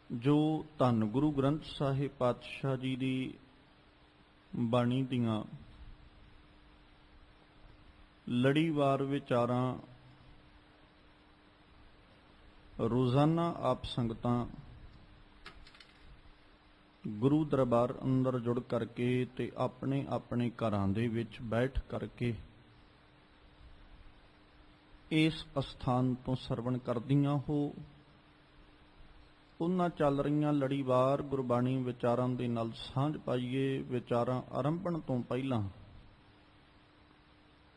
ਜੋ ਧੰਨ ਗੁਰੂ ਗ੍ਰੰਥ ਸਾਹਿਬ ਪਾਤਸ਼ਾਹ ਜੀ ਦੀ ਬਾਣੀ ਦੀਆਂ ਲੜੀਵਾਰ ਵਿਚਾਰਾਂ ਰੋਜ਼ਾਨਾ ਆਪ ਸੰਗਤਾਂ ਗੁਰੂ ਦਰਬਾਰ ਅੰਦਰ ਜੁੜ ਕਰਕੇ ਤੇ ਆਪਣੇ ਆਪਣੇ ਘਰਾਂ ਦੇ ਵਿੱਚ ਬੈਠ ਕਰਕੇ ਇਸ ਅਸਥਾਨ ਤੋਂ ਸਰਵਣ ਕਰਦੀਆਂ ਹੋ। ਉਹਨਾਂ ਚੱਲ ਰਹੀਆਂ ਲੜੀਵਾਰ ਗੁਰਬਾਣੀ ਵਿਚਾਰਾਂ ਦੇ ਨਾਲ ਸਾਂਝ ਪਾਈਏ। ਵਿਚਾਰਾਂ ਆਰੰਭਣ ਤੋਂ ਪਹਿਲਾਂ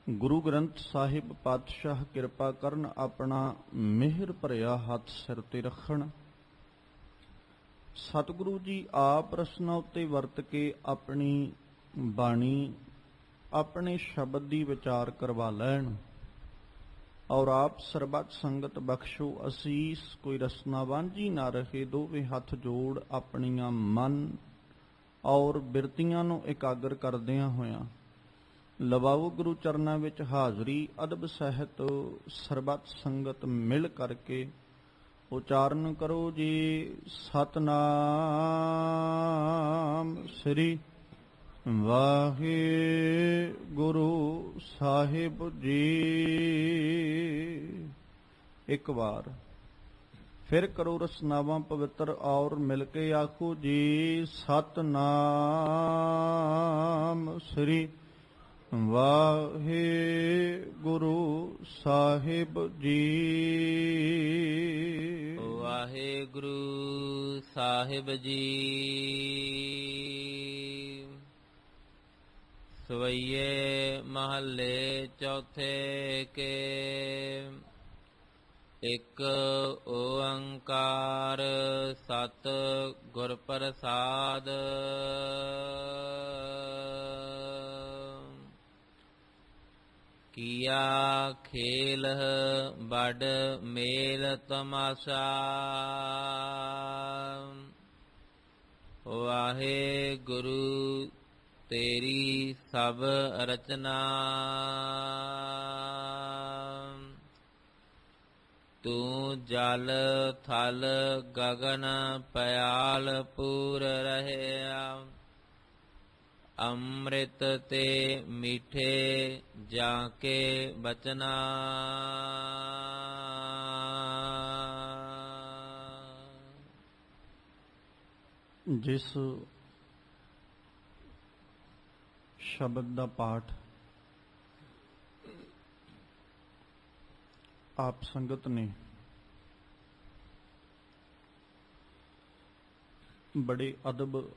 ਗੁਰੂ ਗ੍ਰੰਥ ਸਾਹਿਬ ਪਾਤਸ਼ਾਹ ਕਿਰਪਾ ਕਰਨ, ਆਪਣਾ ਮਿਹਰ ਭਰਿਆ ਹੱਥ ਸਿਰ ਤੇ ਰੱਖਣ। ਸਤਿਗੁਰੂ ਜੀ ਆਪ ਰਸਨਾ ਉੱਤੇ ਵਰਤ ਕੇ ਆਪਣੀ ਬਾਣੀ, ਆਪਣੇ ਸ਼ਬਦ ਦੀ ਵਿਚਾਰ ਕਰਵਾ ਲੈਣ ਔਰ ਆਪ ਸਰਬੱਤ ਸੰਗਤ ਬਖਸ਼ੋ ਅਸੀਸ। ਕੋਈ ਰਸਨਾ ਵਾਂਝੀ ਨਾ ਰਹੇ। ਦੋਵੇਂ ਹੱਥ ਜੋੜ ਆਪਣੀਆਂ ਮਨ ਔਰ ਬਿਰਤੀਆਂ ਨੂੰ ਇਕਾਗਰ ਕਰਦਿਆਂ ਹੋਇਆਂ ਲਵਾਓ ਗੁਰੂ ਚਰਨਾਂ ਵਿੱਚ ਹਾਜ਼ਰੀ। ਅਦਬ ਸਹਿਤ ਸਰਬੱਤ ਸੰਗਤ ਮਿਲ ਕਰਕੇ ਉਚਾਰਨ ਕਰੋ ਜੀ। ਸਤਨਾਮ ਸ੍ਰੀ ਵਾਹਿਗੁਰੂ ਸਾਹਿਬ ਜੀ। ਇੱਕ ਵਾਰ ਫਿਰ ਕਰੋ ਰਸਨਾਵਾਂ ਪਵਿੱਤਰ ਔਰ ਮਿਲ ਕੇ ਆਖੋ ਜੀ। ਸਤਨਾਮ ਸ੍ਰੀ ਵਾਹਿਗੁਰੂ ਸਾਹਿਬ ਜੀ। ਵਾਹਿਗੁਰੂ ਸਾਹਿਬ ਜੀ। ਸਵਈਏ ਮਹੱਲੇ ਚੌਥੇ ਕੇ। ਇੱਕ ਓੰਕਾਰ ਸਤ ਗੁਰ ਪ੍ਰਸਾਦ। ਕੀਆ ਖੇਲ ਬੜ ਮੇਲ ਤਮਾਸ਼ਾ। ਵਾਹਿਗੁਰੂ ਤੇਰੀ ਸਭ ਰਚਨਾ। ਤੂੰ ਜਲ ਥਲ ਗਗਨ ਪਿਆਲ ਪੂਰ ਰਹਿਆ। ਅੰਮ੍ਰਿਤ ਤੇ ਮੀਠੇ ਜਾਂ ਕੇ ਬਚਨਾ। ਜਿਸ ਸ਼ਬਦ ਦਾ ਪਾਠ ਆਪ ਸੰਗਤ ਨੇ ਬੜੇ ਅਦਬ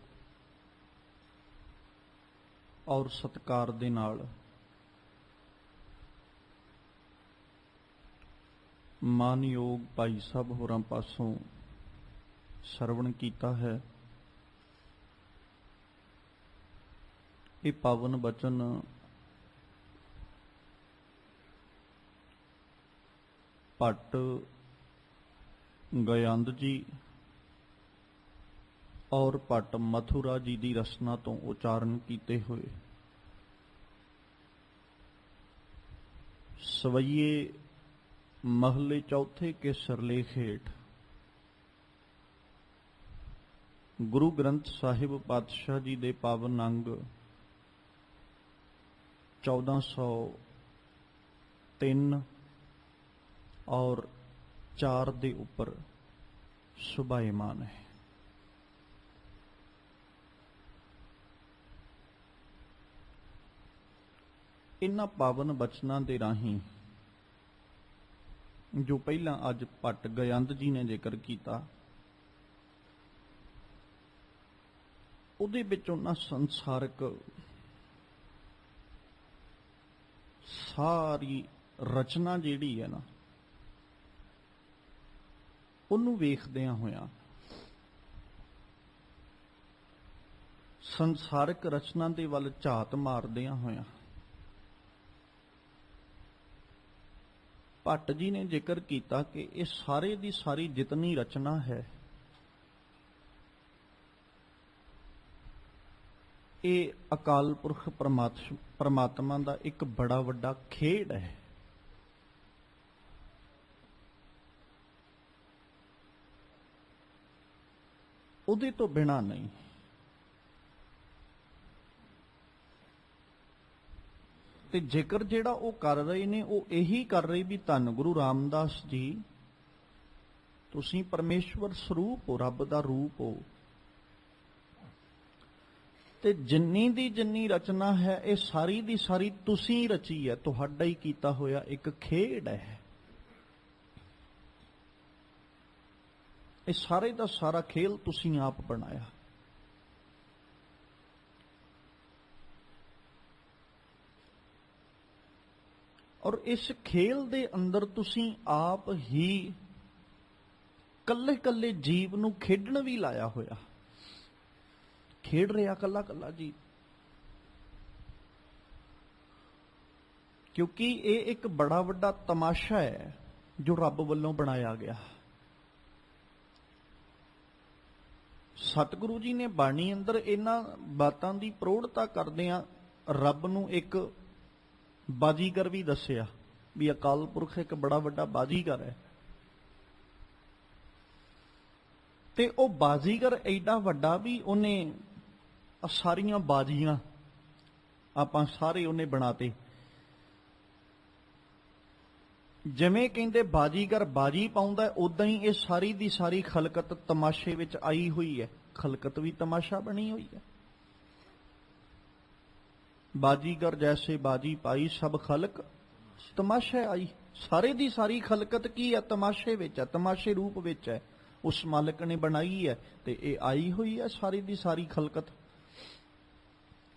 ਔਰ ਸਤਿਕਾਰ ਦੇ ਨਾਲ ਮਾਨਯੋਗ ਭਾਈ ਸਾਹਿਬ ਹੋਰਾਂ ਪਾਸੋਂ ਸਰਵਣ ਕੀਤਾ ਹੈ। ਇਹ ਪਾਵਨ ਬਚਨ ਭੱਟ ਗਯੰਦ ਜੀ ਔਰ ਭੱਟ ਮਥੁਰਾ ਜੀ ਦੀ ਰਸਨਾ ਤੋਂ ਉਚਾਰਨ ਕੀਤੇ ਹੋਏ ਸਵਈਏ ਮਹੱਲੇ ਚੌਥੇ ਕੇ ਸਿਰਲੇਖ ਹੇਠ ਗੁਰੂ ਗ੍ਰੰਥ ਸਾਹਿਬ ਪਾਤਸ਼ਾਹ ਜੀ ਦੇ ਪਾਵਨ ਅੰਗ 1403 ਔਰ 4 ਦੇ ਉੱਪਰ ਸੁਭਾਇਮਾਨ ਹੈ। ਇਨ੍ਹਾਂ ਪਾਵਨ ਬਚਨਾਂ ਦੇ ਰਾਹੀਂ ਜੋ ਪਹਿਲਾਂ ਅੱਜ ਭੱਟ ਗਯੰਦ ਜੀ ਨੇ ਜ਼ਿਕਰ ਕੀਤਾ, ਉਹਦੇ ਵਿੱਚ ਉਹਨਾਂ ਸੰਸਾਰਿਕ ਸਾਰੀ ਰਚਨਾ ਜਿਹੜੀ ਹੈ ਨਾ, ਉਹਨੂੰ ਵੇਖਦਿਆਂ ਹੋਇਆਂ ਸੰਸਾਰਿਕ ਰਚਨਾ ਦੇ ਵੱਲ ਝਾਤ ਮਾਰਦਿਆਂ ਹੋਇਆਂ ਭੱਟ ਜੀ ਨੇ ਜ਼ਿਕਰ ਕੀਤਾ ਕਿ ਇਹ ਸਾਰੇ ਦੀ ਸਾਰੀ ਜਿਤਨੀ ਰਚਨਾ ਹੈ, ਇਹ ਅਕਾਲ ਪੁਰਖ ਪਰਮਾਤਮਾ ਦਾ ਇੱਕ ਬੜਾ ਵੱਡਾ ਖੇਡ ਹੈ। ਉਹਦੇ ਤੋਂ ਬਿਨਾਂ ਨਹੀਂ। ਤੇ ਜ਼ਿਕਰ ਜਿਹੜਾ ਉਹ ਕਰ ਰਹੇ ਨੇ ਉਹ ਇਹੀ ਕਰ ਰਹੇ ਵੀ ਧੰਨ ਗੁਰੂ ਰਾਮਦਾਸ ਜੀ ਤੁਸੀਂ ਪਰਮੇਸ਼ਵਰ ਸਰੂਪ ਹੋ, ਰੱਬ ਦਾ ਰੂਪ ਹੋ। ਤੇ ਜਿੰਨੀ ਦੀ ਜਿੰਨੀ ਰਚਨਾ ਹੈ ਇਹ ਸਾਰੀ ਦੀ ਸਾਰੀ ਤੁਸੀਂ ਰਚੀ ਹੈ, ਤੁਹਾਡਾ ਹੀ ਕੀਤਾ ਹੋਇਆ ਇੱਕ ਖੇਡ ਹੈ। ਇਹ ਸਾਰੇ ਦਾ ਸਾਰਾ ਖੇਲ ਤੁਸੀਂ ਆਪ ਬਣਾਇਆ। ਔਰ ਇਸ ਖੇਲ ਦੇ ਅੰਦਰ ਤੁਸੀਂ ਆਪ ਹੀ ਕੱਲੇ ਕੱਲੇ ਜੀਵ ਨੂੰ ਖੇਡਣ ਵੀ ਲਾਇਆ ਹੋਇਆ। ਖੇਡ ਰਿਹਾ ਕੱਲਾ ਕੱਲਾ ਜੀਵ, ਕਿਉਂਕਿ ਇਹ ਇੱਕ ਬੜਾ ਵੱਡਾ ਤਮਾਸ਼ਾ ਹੈ ਜੋ ਰੱਬ ਵੱਲੋਂ ਬਣਾਇਆ ਗਿਆ। ਸਤਿਗੁਰੂ ਜੀ ਨੇ ਬਾਣੀ ਅੰਦਰ ਇਹਨਾਂ ਬਾਤਾਂ ਦੀ ਪ੍ਰੋੜਤਾ ਕਰਦਿਆਂ ਰੱਬ ਨੂੰ ਇੱਕ ਬਾਜੀਗਰ ਵੀ ਦੱਸਿਆ ਵੀ ਅਕਾਲ ਪੁਰਖ ਇੱਕ ਬੜਾ ਵੱਡਾ ਬਾਜੀਗਰ ਹੈ। ਤੇ ਉਹ ਬਾਜੀਗਰ ਐਡਾ ਵੱਡਾ ਵੀ ਉਹਨੇ ਸਾਰੀਆਂ ਬਾਜੀਆਂ ਆਪਾਂ ਸਾਰੇ ਉਹਨੇ ਬਣਾਤੇ। ਜਿਵੇਂ ਕਹਿੰਦੇ ਬਾਜੀਗਰ ਬਾਜੀ ਪਾਉਂਦਾ, ਉਦਾਂ ਹੀ ਇਹ ਸਾਰੀ ਦੀ ਸਾਰੀ ਖਲਕਤ ਤਮਾਸ਼ੇ ਵਿੱਚ ਆਈ ਹੋਈ ਹੈ। ਖਲਕਤ ਵੀ ਤਮਾਸ਼ਾ ਬਣੀ ਹੋਈ ਹੈ। ਬਾਜੀਗਰ ਜੈਸੇ ਬਾਜੀ ਪਾਈ ਸਭ ਖਲਕ ਤਮਾਸ਼ਾ ਆਈ। ਸਾਰੇ ਦੀ ਸਾਰੀ ਖਲਕਤ ਕੀ ਹੈ? ਤਮਾਸ਼ੇ ਵਿੱਚ ਹੈ, ਤਮਾਸ਼ੇ ਰੂਪ ਵਿੱਚ ਹੈ। ਉਸ ਮਾਲਕ ਨੇ ਬਣਾਈ ਹੈ ਤੇ ਇਹ ਆਈ ਹੋਈ ਹੈ। ਸਾਰੀ ਦੀ ਸਾਰੀ ਖਲਕਤ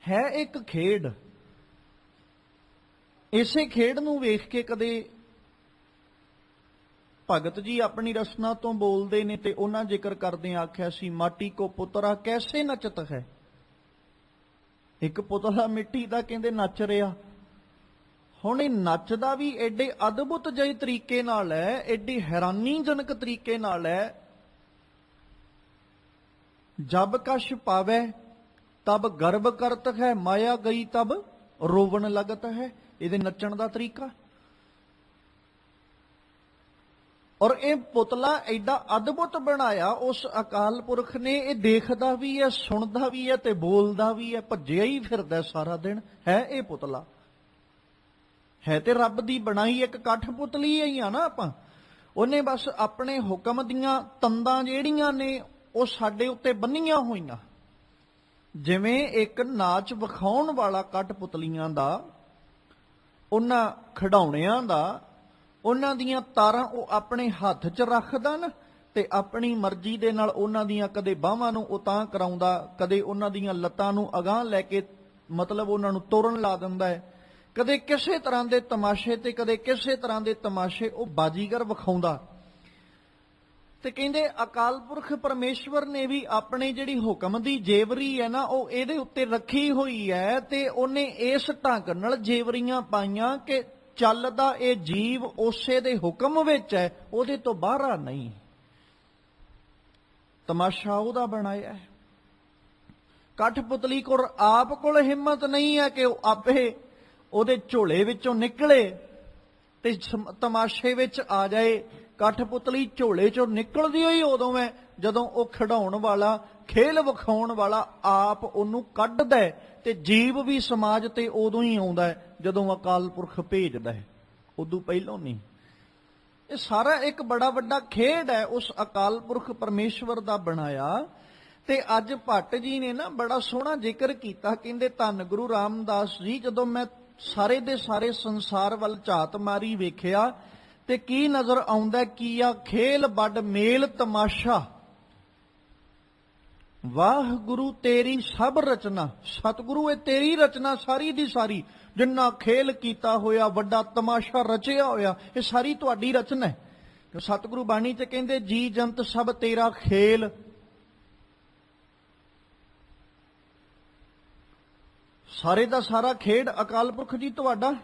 ਹੈ ਇੱਕ ਖੇਡ। ਇਸੇ ਖੇਡ ਨੂੰ ਵੇਖ ਕੇ ਕਦੇ ਭਗਤ ਜੀ ਆਪਣੀ ਰਸਨਾ ਤੋਂ ਬੋਲਦੇ ਨੇ ਤੇ ਉਹਨਾਂ ਜ਼ਿਕਰ ਕਰਦੇ ਆਖਿਆ ਸੀ, ਮਾਟੀ ਕੋ ਪੁੱਤਰਾ ਕੈਸੇ ਨਚਤ ਹੈ। ਇੱਕ ਪੁਤਲਾ ਮਿੱਟੀ ਦਾ ਕਹਿੰਦੇ ਨੱਚ ਰਿਹਾ। ਹੁਣ ਇਹ ਨੱਚਦਾ ਵੀ ਐਡੇ ਅਦਭੁਤ ਜਿਹੇ ਤਰੀਕੇ ਨਾਲ ਹੈ, ਐਡੀ ਹੈਰਾਨੀਜਨਕ ਤਰੀਕੇ ਨਾਲ ਹੈ। ਜਬ ਕਛ ਪਾਵੇ ਤਬ ਗਰਭ ਕਰਤ ਹੈ, ਮਾਇਆ ਗਈ ਤਬ ਰੋਵਣ ਲਗਤ ਹੈ। ਇਹਦੇ ਨੱਚਣ ਦਾ ਤਰੀਕਾ। ਔਰ ਇਹ ਪੁਤਲਾ ਐਡਾ ਅਦਭੁਤ ਬਣਾਇਆ ਉਸ ਅਕਾਲ ਪੁਰਖ ਨੇ। ਇਹ ਦੇਖਦਾ ਵੀ ਹੈ, ਸੁਣਦਾ ਵੀ ਹੈ ਤੇ ਬੋਲਦਾ ਵੀ ਹੈ। ਭੱਜਿਆ ਹੀ ਫਿਰਦਾ ਸਾਰਾ ਦਿਨ। ਹੈ ਇਹ ਪੁਤਲਾ ਹੈ ਤੇ ਰੱਬ ਦੀ ਬਣਾਈ ਇੱਕ ਕਠਪੁਤਲੀ ਹੀ ਆ ਨਾ ਆਪਾਂ। ਉਹਨੇ ਬਸ ਆਪਣੇ ਹੁਕਮ ਦੀਆਂ ਤੰਦਾਂ ਜਿਹੜੀਆਂ ਨੇ ਉਹ ਸਾਡੇ ਉੱਤੇ ਬੰਨੀਆਂ ਹੋਈਆਂ। ਜਿਵੇਂ ਇੱਕ ਨਾਚ ਵਿਖਾਉਣ ਵਾਲਾ ਕਠਪੁਤਲੀਆਂ ਦਾ, ਉਹਨਾਂ ਖਿਡੌਣਿਆਂ ਦਾ, ਉਹਨਾਂ ਦੀਆਂ ਤਾਰਾਂ ਉਹ ਆਪਣੇ ਹੱਥ 'ਚ ਰੱਖਦਾ ਨਾ ਤੇ ਆਪਣੀ ਮਰਜ਼ੀ ਦੇ ਨਾਲ ਉਹਨਾਂ ਦੀਆਂ ਕਦੇ ਬਾਹਾਂ ਨੂੰ ਉਤਾਂਹ ਕਰਾਉਂਦਾ, ਕਦੇ ਉਹਨਾਂ ਦੀਆਂ ਲੱਤਾਂ ਨੂੰ ਅਗਾਂਹ ਲੈ ਕੇ ਮਤਲਬ ਉਹਨਾਂ ਨੂੰ ਤੋਰਨ ਲਾ ਦਿੰਦਾ ਹੈ। ਕਦੇ ਕਿਸੇ ਤਰ੍ਹਾਂ ਦੇ ਤਮਾਸ਼ੇ ਤੇ ਕਦੇ ਕਿਸੇ ਤਰ੍ਹਾਂ ਦੇ ਤਮਾਸ਼ੇ ਉਹ ਬਾਜੀਗਰ ਵਿਖਾਉਂਦਾ। ਤੇ ਕਹਿੰਦੇ ਅਕਾਲ ਪੁਰਖ ਪਰਮੇਸ਼ਵਰ ਨੇ ਵੀ ਆਪਣੇ ਜਿਹੜੀ ਹੁਕਮ ਦੀ ਜੇਵਰੀ ਹੈ ਨਾ ਉਹ ਇਹਦੇ ਉੱਤੇ ਰੱਖੀ ਹੋਈ ਹੈ। ਤੇ ਉਹਨੇ ਇਸ ਢੰਗ ਨਾਲ ਜੇਵਰੀਆਂ ਪਾਈਆਂ ਕਿ ਚੱਲਦਾ ਇਹ ਜੀਵ ਉਸੇ ਦੇ ਹੁਕਮ ਵਿੱਚ ਹੈ, ਉਹਦੇ ਤੋਂ ਬਾਹਰ ਨਹੀਂ। ਤਮਾਸ਼ਾ ਉਹਦਾ ਬਣਾਇਆ ਹੈ। ਕਠਪੁਤਲੀ ਕੋਲ ਆਪ ਕੋਲ ਹਿੰਮਤ ਨਹੀਂ ਹੈ ਕਿ ਉਹ ਆਪੇ ਉਹਦੇ ਝੋਲੇ ਵਿੱਚੋਂ ਨਿਕਲੇ ਤੇ ਤਮਾਸ਼ੇ ਵਿੱਚ ਆ ਜਾਏ। ਕਠਪੁਤਲੀ ਝੋਲੇ ਚੋਂ ਨਿਕਲਦੀ ਹੋਈ ਉਦੋਂ ਹੈ ਜਦੋਂ ਉਹ ਖਿਡਾਉਣ ਵਾਲਾ, ਖੇਲ ਵਿਖਾਉਣ ਵਾਲਾ ਆਪ ਉਹਨੂੰ ਕੱਢਦਾ ਹੈ। ਤੇ ਜੀਵ ਵੀ ਸਮਾਜ ਤੇ ਉਦੋਂ ਹੀ ਆਉਂਦਾ ਹੈ ਜਦੋਂ ਅਕਾਲ ਪੁਰਖ ਭੇਜਦਾ ਹੈ, ਉਦੋਂ ਪਹਿਲਾਂ ਨਹੀਂ। ਇਹ ਸਾਰਾ ਇੱਕ ਬੜਾ ਵੱਡਾ ਖੇਡ ਹੈ ਉਸ ਅਕਾਲ ਪੁਰਖ ਪਰਮੇਸ਼ਵਰ ਦਾ ਬਣਾਇਆ। ਤੇ ਅੱਜ ਭੱਟ ਜੀ ਨੇ ਨਾ ਬੜਾ ਸੋਹਣਾ ਜ਼ਿਕਰ ਕੀਤਾ। ਕਹਿੰਦੇ ਧੰਨ ਗੁਰੂ ਰਾਮਦਾਸ ਜੀ, ਜਦੋਂ ਮੈਂ ਸਾਰੇ ਦੇ ਸਾਰੇ ਸੰਸਾਰ ਵੱਲ ਝਾਤ ਮਾਰੀ ਵੇਖਿਆ ਤੇ ਕੀ ਨਜ਼ਰ ਆਉਂਦਾ, ਕੀਆ ਖੇਲ ਵੱਡ ਮੇਲ ਤਮਾਸ਼ਾ, ਵਾਹਿਗੁਰੂ ਤੇਰੀ ਸਭ ਰਚਨਾ। ਸਤਿਗੁਰੂ ਇਹ ਤੇਰੀ ਰਚਨਾ ਸਾਰੀ ਦੀ ਸਾਰੀ, ਜਿੰਨਾ ਖੇਲ ਕੀਤਾ ਹੋਇਆ, ਵੱਡਾ ਤਮਾਸ਼ਾ ਰਚਿਆ ਹੋਇਆ, ਇਹ ਸਾਰੀ ਤੁਹਾਡੀ ਰਚਨਾ ਹੈ। ਸਤਿਗੁਰੂ ਬਾਣੀ 'ਚ ਕਹਿੰਦੇ ਜੀ ਜੰਤ ਸਭ ਤੇਰਾ ਖੇਲ। ਸਾਰੇ ਦਾ ਸਾਰਾ ਖੇਡ ਅਕਾਲ ਪੁਰਖ ਜੀ ਤੁਹਾਡਾ।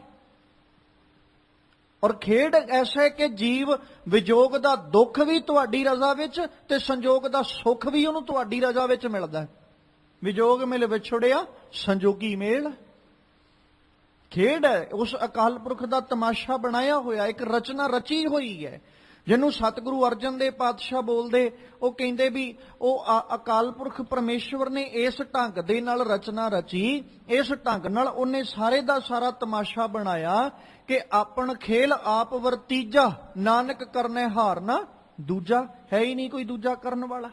ਔਰ ਖੇਡ ਐਸਾ ਹੈ ਕਿ ਜੀਵ ਵਿਜੋਗ ਦਾ ਦੁੱਖ ਵੀ ਤੁਹਾਡੀ ਰਜ਼ਾ ਵਿੱਚ ਤੇ ਸੰਜੋਗ ਦਾ ਸੁੱਖ ਵੀ ਉਹਨੂੰ ਤੁਹਾਡੀ ਰਜ਼ਾ ਵਿੱਚ ਮਿਲਦਾ। ਵਿਜੋਗ ਮਿਲ ਵਿਛੜਿਆ ਸੰਜੋਗੀ ਮੇਲ। ਖੇਡ ਹੈ ਉਸ ਅਕਾਲ ਪੁਰਖ ਦਾ ਤਮਾਸ਼ਾ ਬਣਾਇਆ ਹੋਇਆ, ਇੱਕ ਰਚਨਾ ਰਚੀ ਹੋਈ ਹੈ। ਜਿਹਨੂੰ ਸਤਿਗੁਰੂ ਅਰਜਨ ਦੇਵ ਪਾਤਸ਼ਾਹ ਬੋਲਦੇ, ਉਹ ਕਹਿੰਦੇ ਵੀ ਉਹ ਅਕਾਲ ਪੁਰਖ ਪਰਮੇਸ਼ਵਰ ਨੇ ਇਸ ਢੰਗ ਦੇ ਨਾਲ ਰਚਨਾ ਰਚੀ, ਇਸ ਢੰਗ ਨਾਲ ਉਹਨੇ ਸਾਰੇ ਦਾ ਸਾਰਾ ਤਮਾਸ਼ਾ ਬਣਾਇਆ ਕਿ ਆਪਣ ਖੇਲ ਆਪ ਵਰਤੀਜਾ, ਨਾਨਕ ਕਰਨੇ ਹਾਰ ਨਾ ਦੂਜਾ। ਹੈ ਹੀ ਨਹੀਂ ਕੋਈ ਦੂਜਾ ਕਰਨ ਵਾਲਾ।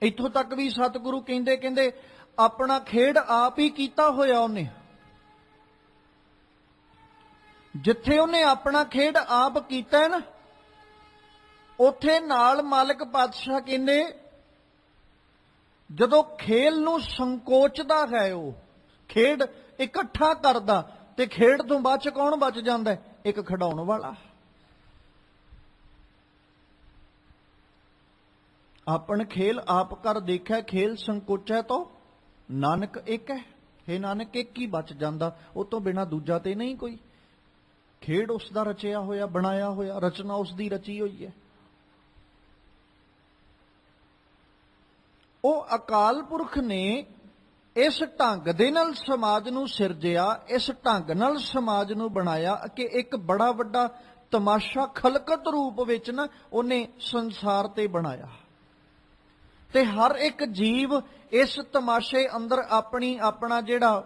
ਇੱਥੋਂ ਤੱਕ ਵੀ ਸਤਿਗੁਰੂ ਕਹਿੰਦੇ ਆਪਣਾ ਖੇਡ ਆਪ ਹੀ ਕੀਤਾ ਹੋਇਆ ਉਹਨੇ। ਜਿੱਥੇ ਉਹਨੇ ਆਪਣਾ ਖੇਡ ਆਪ ਕੀਤਾ ਨਾ, ਉੱਥੇ ਨਾਲ ਮਾਲਕ ਪਾਤਸ਼ਾਹ ਕਹਿੰਦੇ ਜਦੋਂ ਖੇਲ ਨੂੰ ਸੰਕੋਚਦਾ ਹੈ, ਉਹ ਖੇਡ ਇਕੱਠਾ ਕਰਦਾ, ਤੇ ਖੇਡ ਤੋਂ ਬਾਅਦ ਚ ਕੌਣ ਬਚ ਜਾਂਦਾ? ਇੱਕ ਖਿਡਾਉਣ ਵਾਲਾ। ਆਪਣ ਖੇਲ ਆਪ ਕਰ ਦੇਖਿਆ, ਖੇਲ ਸੰਕੋਚੈ ਤੋ ਨਾਨਕ ਇੱਕ ਹੈ। ਹੇ ਨਾਨਕ, ਇੱਕ ਹੀ ਬਚ ਜਾਂਦਾ, ਉਹ ਤੋਂ ਬਿਨਾ ਦੂਜਾ ਤੇ ਨਹੀਂ ਕੋਈ। ਖੇਡ ਉਸ ਦਾ ਰਚਿਆ ਹੋਇਆ, ਬਣਾਇਆ ਹੋਇਆ, ਰਚਨਾ ਉਸ ਦੀ ਰਚੀ ਹੋਈ ਹੈ। ਉਹ ਅਕਾਲ ਪੁਰਖ ਨੇ ਇਸ ਢੰਗ ਦੇ ਨਾਲ ਸਮਾਜ ਨੂੰ ਸਿਰਜਿਆ, ਇਸ ਢੰਗ ਨਾਲ ਸਮਾਜ ਨੂੰ ਬਣਾਇਆ ਕਿ ਇੱਕ ਬੜਾ ਵੱਡਾ ਤਮਾਸ਼ਾ ਖਲਕਤ ਰੂਪ ਵਿੱਚ ਨਾ ਉਹਨੇ ਸੰਸਾਰ ਤੇ ਬਣਾਇਆ। ਤੇ ਹਰ ਇੱਕ ਜੀਵ ਇਸ ਤਮਾਸ਼ੇ ਅੰਦਰ ਆਪਣਾ ਜਿਹੜਾ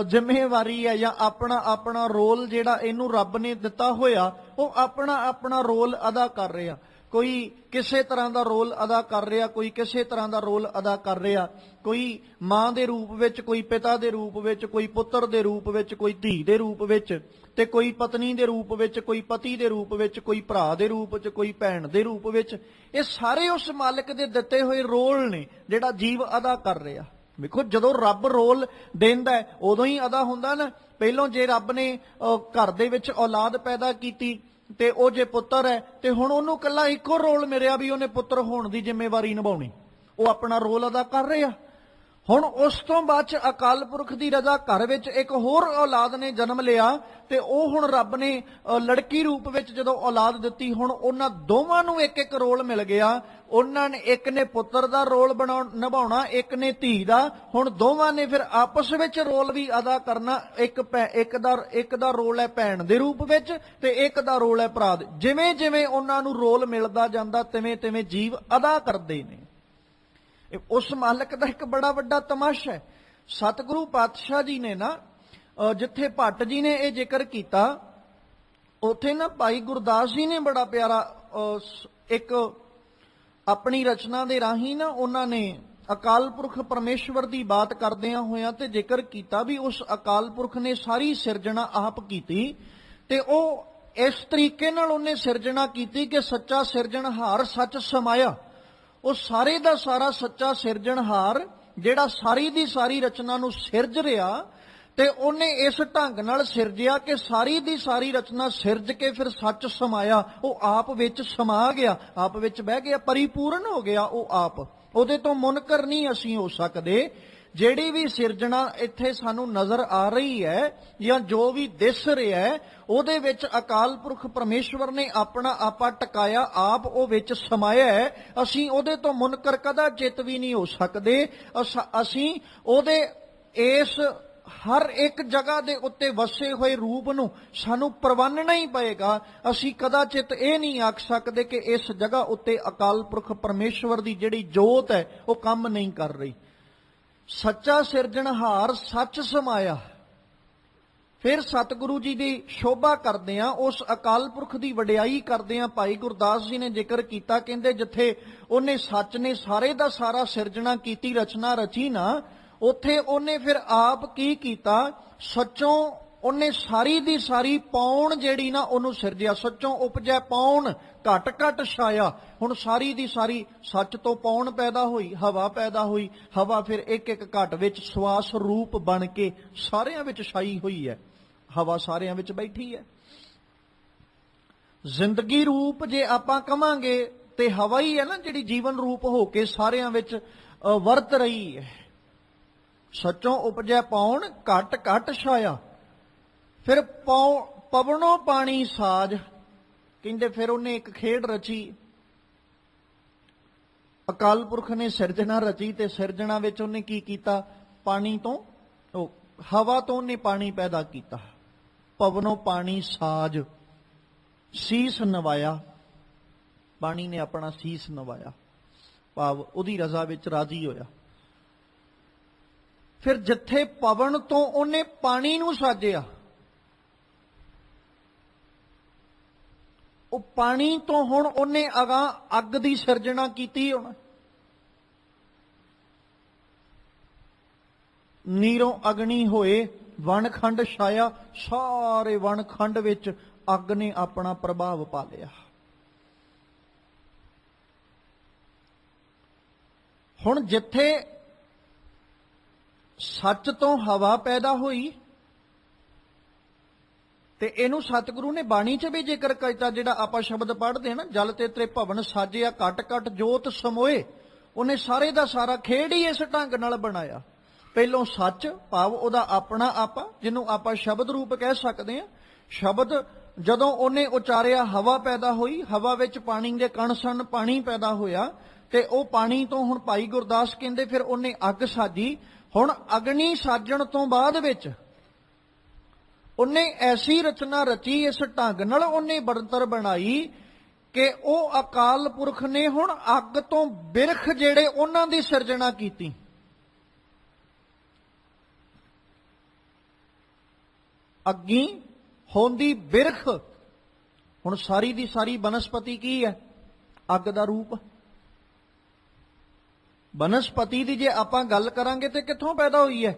ਜ਼ਿੰਮੇਵਾਰੀ ਹੈ ਜਾਂ ਆਪਣਾ ਰੋਲ ਜਿਹੜਾ ਇਹਨੂੰ ਰੱਬ ਨੇ ਦਿੱਤਾ ਹੋਇਆ, ਉਹ ਆਪਣਾ ਰੋਲ ਅਦਾ ਕਰ ਰਿਹਾ। ਕੋਈ ਕਿਸੇ ਤਰ੍ਹਾਂ ਦਾ ਰੋਲ ਅਦਾ ਕਰ ਰਿਹਾ, ਕੋਈ ਕਿਸੇ ਤਰ੍ਹਾਂ ਦਾ ਰੋਲ ਅਦਾ ਕਰ ਰਿਹਾ। ਕੋਈ ਮਾਂ ਦੇ ਰੂਪ ਵਿੱਚ, ਕੋਈ ਪਿਤਾ ਦੇ ਰੂਪ ਵਿੱਚ, ਕੋਈ ਪੁੱਤਰ ਦੇ ਰੂਪ ਵਿੱਚ, ਕੋਈ ਧੀ ਦੇ ਰੂਪ ਵਿੱਚ, ਤੇ ਕੋਈ ਪਤਨੀ ਦੇ ਰੂਪ ਵਿੱਚ, ਕੋਈ ਪਤੀ ਦੇ ਰੂਪ ਵਿੱਚ, ਕੋਈ ਭਰਾ ਦੇ ਰੂਪ ਵਿੱਚ, ਕੋਈ ਭੈਣ ਦੇ ਰੂਪ ਵਿੱਚ। ਇਹ ਸਾਰੇ ਉਸ ਮਾਲਕ ਦੇ ਦਿੱਤੇ ਹੋਏ ਰੋਲ ਨੇ ਜਿਹੜਾ ਜੀਵ ਅਦਾ ਕਰ ਰਿਹਾ। ਵੇਖੋ, ਜਦੋਂ ਰੱਬ ਰੋਲ ਦਿੰਦਾ ਹੈ ਉਦੋਂ ਹੀ ਅਦਾ ਹੁੰਦਾ ਨਾ। ਪਹਿਲੋਂ ਜੇ ਰੱਬ ਨੇ ਘਰ ਦੇ ਵਿੱਚ ਔਲਾਦ ਪੈਦਾ ਕੀਤੀ ਤੇ ਉਹ ਜੇ ਪੁੱਤਰ ਹੈ, ਤੇ ਹੁਣ ਉਹਨੂੰ ਇਕੱਲਾ ਇੱਕੋ ਰੋਲ ਮਿਲਿਆ ਵੀ ਉਹਨੇ ਪੁੱਤਰ ਹੋਣ ਦੀ ਜ਼ਿੰਮੇਵਾਰੀ ਨਿਭਾਉਣੀ। ਉਹ ਆਪਣਾ ਰੋਲ ਅਦਾ ਕਰ ਰਿਹਾ। ਹੁਣ ਉਸ ਤੋਂ ਬਾਅਦ ਚ ਅਕਾਲ ਪੁਰਖ ਦੀ ਰਜ਼ਾ ਘਰ ਵਿੱਚ ਇੱਕ ਹੋਰ ਔਲਾਦ ਨੇ ਜਨਮ ਲਿਆ, ਤੇ ਉਹ ਹੁਣ ਰੱਬ ਨੇ ਲੜਕੀ ਰੂਪ ਵਿੱਚ ਜਦੋਂ ਔਲਾਦ ਦਿੱਤੀ, ਹੁਣ ਉਹਨਾਂ ਦੋਵਾਂ ਨੂੰ ਇੱਕ ਇੱਕ ਰੋਲ ਮਿਲ ਗਿਆ। ਉਹਨਾਂ ਨੇ, ਇੱਕ ਨੇ ਪੁੱਤਰ ਦਾ ਰੋਲ ਨਿਭਾਉਣਾ, ਇੱਕ ਨੇ ਧੀ ਦਾ। ਹੁਣ ਦੋਵਾਂ ਨੇ ਫਿਰ ਆਪਸ ਵਿੱਚ ਰੋਲ ਵੀ ਅਦਾ ਕਰਨਾ। ਇੱਕ ਦਾ ਰੋਲ ਹੈ ਭੈਣ ਦੇ ਰੂਪ ਵਿੱਚ, ਤੇ ਇੱਕ ਦਾ ਰੋਲ ਹੈ ਭਰਾ ਦੇ। ਜਿਵੇਂ ਜਿਵੇਂ ਉਹਨਾਂ ਨੂੰ ਰੋਲ ਮਿਲਦਾ ਜਾਂਦਾ, ਤਿਵੇਂ ਤਿਵੇਂ ਜੀਵ ਅਦਾ ਕਰਦੇ ਨੇ। ਉਸ ਮਾਲਕ ਦਾ ਇੱਕ ਬੜਾ ਵੱਡਾ ਤਮਾਸ਼ਾ ਹੈ। ਸਤਿਗੁਰੂ ਪਾਤਸ਼ਾਹ ਜੀ ਨੇ ਨਾ, ਜਿੱਥੇ ਭੱਟ ਜੀ ਨੇ ਇਹ ਜ਼ਿਕਰ ਕੀਤਾ, ਉੱਥੇ ਨਾ ਭਾਈ ਗੁਰਦਾਸ ਜੀ ਨੇ ਬੜਾ ਪਿਆਰਾ ਇੱਕ ਆਪਣੀ ਰਚਨਾ ਦੇ ਰਾਹੀਂ ਨਾ ਉਹਨਾਂ ਨੇ ਅਕਾਲ ਪੁਰਖ ਪਰਮੇਸ਼ਵਰ ਦੀ ਬਾਤ ਕਰਦਿਆਂ ਹੋਇਆਂ ਤੇ ਜ਼ਿਕਰ ਕੀਤਾ ਵੀ ਉਸ ਅਕਾਲ ਪੁਰਖ ਨੇ ਸਾਰੀ ਸਿਰਜਣਾ ਆਪ ਕੀਤੀ, ਤੇ ਉਹ ਇਸ ਤਰੀਕੇ ਨਾਲ ਉਹਨੇ ਸਿਰਜਣਾ ਕੀਤੀ ਕਿ ਸੱਚਾ ਸਿਰਜਣਹਾਰ ਸੱਚ ਸਮਾਇਆ। ਉਹ ਸਾਰੇ ਦਾ ਸਾਰਾ ਸੱਚਾ ਸਿਰਜਣਹਾਰ ਜਿਹੜਾ ਸਾਰੀ ਦੀ ਸਾਰੀ ਰਚਨਾ ਨੂੰ ਸਿਰਜ ਰਿਹਾ, ਤੇ ਉਹਨੇ ਇਸ ਢੰਗ ਨਾਲ ਸਿਰਜਿਆ ਕਿ ਸਾਰੀ ਦੀ ਸਾਰੀ ਰਚਨਾ ਸਿਰਜ ਕੇ ਫਿਰ ਸੱਚ ਸਮਾਇਆ। ਉਹ ਆਪ ਵਿੱਚ ਸਮਾ ਗਿਆ, ਆਪ ਵਿੱਚ ਬਹਿ ਗਿਆ, ਪਰਿਪੂਰਨ ਹੋ ਗਿਆ ਉਹ ਆਪ। ਉਹਦੇ ਤੋਂ ਮੁਨਕਰ ਨਹੀਂ ਅਸੀਂ ਹੋ ਸਕਦੇ। ਜਿਹੜੀ ਵੀ ਸਿਰਜਣਾ ਇੱਥੇ ਸਾਨੂੰ ਨਜ਼ਰ ਆ ਰਹੀ ਹੈ ਜਾਂ ਜੋ ਵੀ ਦਿਸ ਰਿਹਾ ਹੈ, ਉਹਦੇ ਵਿੱਚ ਅਕਾਲ ਪੁਰਖ ਪਰਮੇਸ਼ਵਰ ਨੇ ਆਪਣਾ ਆਪਾ ਟਿਕਾਇਆ, ਆਪ ਉਹ ਵਿੱਚ ਸਮਾਇਆ ਹੈ। ਅਸੀਂ ਉਹਦੇ ਤੋਂ ਮੁਨਕਰ ਕਦਾ ਚਿੱਤ ਵੀ ਨਹੀਂ ਹੋ ਸਕਦੇ। ਅਸੀਂ ਉਹਦੇ ਇਸ ਹਰ ਇੱਕ ਜਗ੍ਹਾ ਦੇ ਉੱਤੇ ਵਸੇ ਹੋਏ ਰੂਪ ਨੂੰ ਸਾਨੂੰ ਪ੍ਰਵਾਨਣਾ ਹੀ ਪਏਗਾ। ਅਸੀਂ ਕਦਾਚਿਤ ਇਹ ਨਹੀਂ ਆਖ ਸਕਦੇ ਕਿ ਇਸ ਜਗ੍ਹਾ ਉੱਤੇ ਅਕਾਲ ਪੁਰਖ ਪਰਮੇਸ਼ਵਰ ਦੀ ਜਿਹੜੀ ਜੋਤ ਹੈ ਉਹ ਕੰਮ ਨਹੀਂ ਕਰ ਰਹੀ। ਸੱਚਾ ਸਿਰਜਣਹਾਰ ਸੱਚ ਸਮਾਇਆ। ਫਿਰ ਸਤਿਗੁਰੂ ਜੀ ਦੀ ਸ਼ੋਭਾ ਕਰਦੇ ਆ, ਉਸ ਅਕਾਲ ਪੁਰਖ ਦੀ ਵਡਿਆਈ ਕਰਦੇ ਆ। ਭਾਈ ਗੁਰਦਾਸ ਜੀ ਨੇ ਜ਼ਿਕਰ ਕੀਤਾ, ਕਹਿੰਦੇ ਜਿੱਥੇ ਉਹਨੇ ਸੱਚ ਨੇ ਸਾਰੇ ਦਾ ਸਾਰਾ ਸਿਰਜਣਾ ਕੀਤੀ, ਰਚਨਾ ਰਚੀ ਨਾ, ਉੱਥੇ ਉਹਨੇ ਫਿਰ ਆਪ ਕੀ ਕੀਤਾ, ਸੱਚੋਂ ਉਹਨੇ ਸਾਰੀ ਦੀ ਸਾਰੀ ਪੌਣ ਜਿਹੜੀ ਨਾ ਉਹਨੂੰ ਸਿਰਜਿਆ। ਸੱਚੋਂ ਉਪਜੈ ਪੌਣ ਘਟ ਘਟ ਛਾਇਆ। ਹੁਣ ਸਾਰੀ ਦੀ ਸਾਰੀ ਸੱਚ ਤੋਂ ਪੌਣ ਪੈਦਾ ਹੋਈ, ਹਵਾ ਪੈਦਾ ਹੋਈ। ਹਵਾ ਫਿਰ ਇੱਕ ਇੱਕ ਘਟ ਵਿੱਚ ਸਵਾਸ ਰੂਪ ਬਣ ਕੇ ਸਾਰਿਆਂ ਵਿੱਚ ਛਾਈ ਹੋਈ ਹੈ। ਹਵਾ ਸਾਰਿਆਂ ਵਿੱਚ ਬੈਠੀ ਹੈ। ਜ਼ਿੰਦਗੀ ਰੂਪ ਜੇ ਆਪਾਂ ਕਵਾਂਗੇ ਤੇ ਹਵਾ ਹੀ ਹੈ ਨਾ, ਜਿਹੜੀ ਜੀਵਨ ਰੂਪ ਹੋ ਕੇ ਸਾਰਿਆਂ ਵਿੱਚ ਵਰਤ ਰਹੀ ਹੈ। ਸੱਚੋਂ ਉਪਜੈ ਪੌਣ ਘਟ ਘਟ ਛਾਇਆ। ਫਿਰ ਪਵਨੋਂ ਪਾਣੀ ਸਾਜ, ਕਹਿੰਦੇ ਫਿਰ ਉਹਨੇ ਇੱਕ ਖੇਡ ਰਚੀ। ਅਕਾਲ ਪੁਰਖ ਨੇ ਸਿਰਜਣਾ ਰਚੀ, ਤੇ ਸਿਰਜਣਾ ਵਿੱਚ ਉਹਨੇ ਕੀ ਕੀਤਾ, ਪਾਣੀ ਤੋਂ, ਹਵਾ ਤੋਂ ਉਹਨੇ ਪਾਣੀ ਪੈਦਾ ਕੀਤਾ। ਪਵਨੋਂ ਪਾਣੀ ਸਾਜ, ਸੀਸ ਨਵਾਇਆ। ਪਾਣੀ ਨੇ ਆਪਣਾ ਸੀਸ ਨਵਾਇਆ, ਭਾਵ ਉਹਦੀ ਰਜ਼ਾ ਵਿੱਚ ਰਾਜ਼ੀ ਹੋਇਆ। ਫਿਰ ਜਿੱਥੇ ਪਵਨ ਤੋਂ ਉਹਨੇ ਪਾਣੀ ਨੂੰ ਸਾਜਿਆ, ਉਹ ਪਾਣੀ ਤੋਂ ਹੁਣ ਉਹਨੇ ਅਗਾਂਹ ਅੱਗ ਦੀ ਸਿਰਜਣਾ ਕੀਤੀ। ਹੁਣ ਨੀਰੋਂ ਅਗਨੀ ਹੋਏ ਵਣਖੰਡ ਛਾਇਆ, ਸਾਰੇ ਵਣਖੰਡ ਵਿੱਚ ਅੱਗ ਨੇ ਆਪਣਾ ਪ੍ਰਭਾਵ ਪਾ ਲਿਆ। ਹੁਣ ਜਿੱਥੇ ਸੱਚ ਤੋਂ ਹਵਾ ਪੈਦਾ ਹੋਈ, ਤੇ ਇਹਨੂੰ ਸਤਿਗੁਰੂ ਨੇ ਬਾਣੀ 'ਚ ਵੀ ਜ਼ਿਕਰ ਕੀਤਾ, ਜਿਹੜਾ ਆਪਾਂ ਸ਼ਬਦ ਪੜ੍ਹਦੇ ਹਾਂ ਨਾ, ਜਲ ਤੇ ਤ੍ਰਿਭਵਨ ਸਾਜਿਆ ਘਟ ਘਟ ਜੋਤ ਸਮੋਏ। ਉਹਨੇ ਸਾਰੇ ਦਾ ਸਾਰਾ ਖੇਡ ਹੀ ਇਸ ਢੰਗ ਨਾਲ ਬਣਾਇਆ। ਪਹਿਲੋਂ ਸੱਚ, ਭਾਵ ਉਹਦਾ ਆਪਣਾ ਆਪਾ, ਜਿਹਨੂੰ ਆਪਾਂ ਸ਼ਬਦ ਰੂਪ ਕਹਿ ਸਕਦੇ ਹਾਂ। ਸ਼ਬਦ ਜਦੋਂ ਉਹਨੇ ਉਚਾਰਿਆ, ਹਵਾ ਪੈਦਾ ਹੋਈ, ਹਵਾ ਵਿੱਚ ਪਾਣੀ ਦੇ ਕਣ ਸਨ, ਪਾਣੀ ਪੈਦਾ ਹੋਇਆ। ਤੇ ਉਹ ਪਾਣੀ ਤੋਂ ਹੁਣ ਭਾਈ ਗੁਰਦਾਸ ਕਹਿੰਦੇ ਫਿਰ ਉਹਨੇ ਅੱਗ ਸਾਜੀ। ਹੁਣ ਅਗਨੀ ਸਾਜਣ ਤੋਂ ਬਾਅਦ ਵਿੱਚ ਉਹਨੇ ਐਸੀ ਰਚਨਾ ਰਚੀ, ਇਸ ਢੰਗ ਨਾਲ ਉਹਨੇ ਬਣਤਰ ਬਣਾਈ ਕਿ ਉਹ ਅਕਾਲ ਪੁਰਖ ਨੇ ਹੁਣ ਅੱਗ ਤੋਂ ਬਿਰਖ ਜਿਹੜੇ ਉਹਨਾਂ ਦੀ ਸਿਰਜਣਾ ਕੀਤੀ। ਅੱਗੀ ਹੁੰਦੀ ਬਿਰਖ। ਹੁਣ ਸਾਰੀ ਦੀ ਸਾਰੀ ਬਨਸਪਤੀ ਕੀ ਹੈ? ਅੱਗ ਦਾ ਰੂਪ। ਬਨਸਪਤੀ ਦੀ ਜੇ ਆਪਾਂ ਗੱਲ ਕਰਾਂਗੇ ਤੇ ਕਿੱਥੋਂ ਪੈਦਾ ਹੋਈ ਹੈ?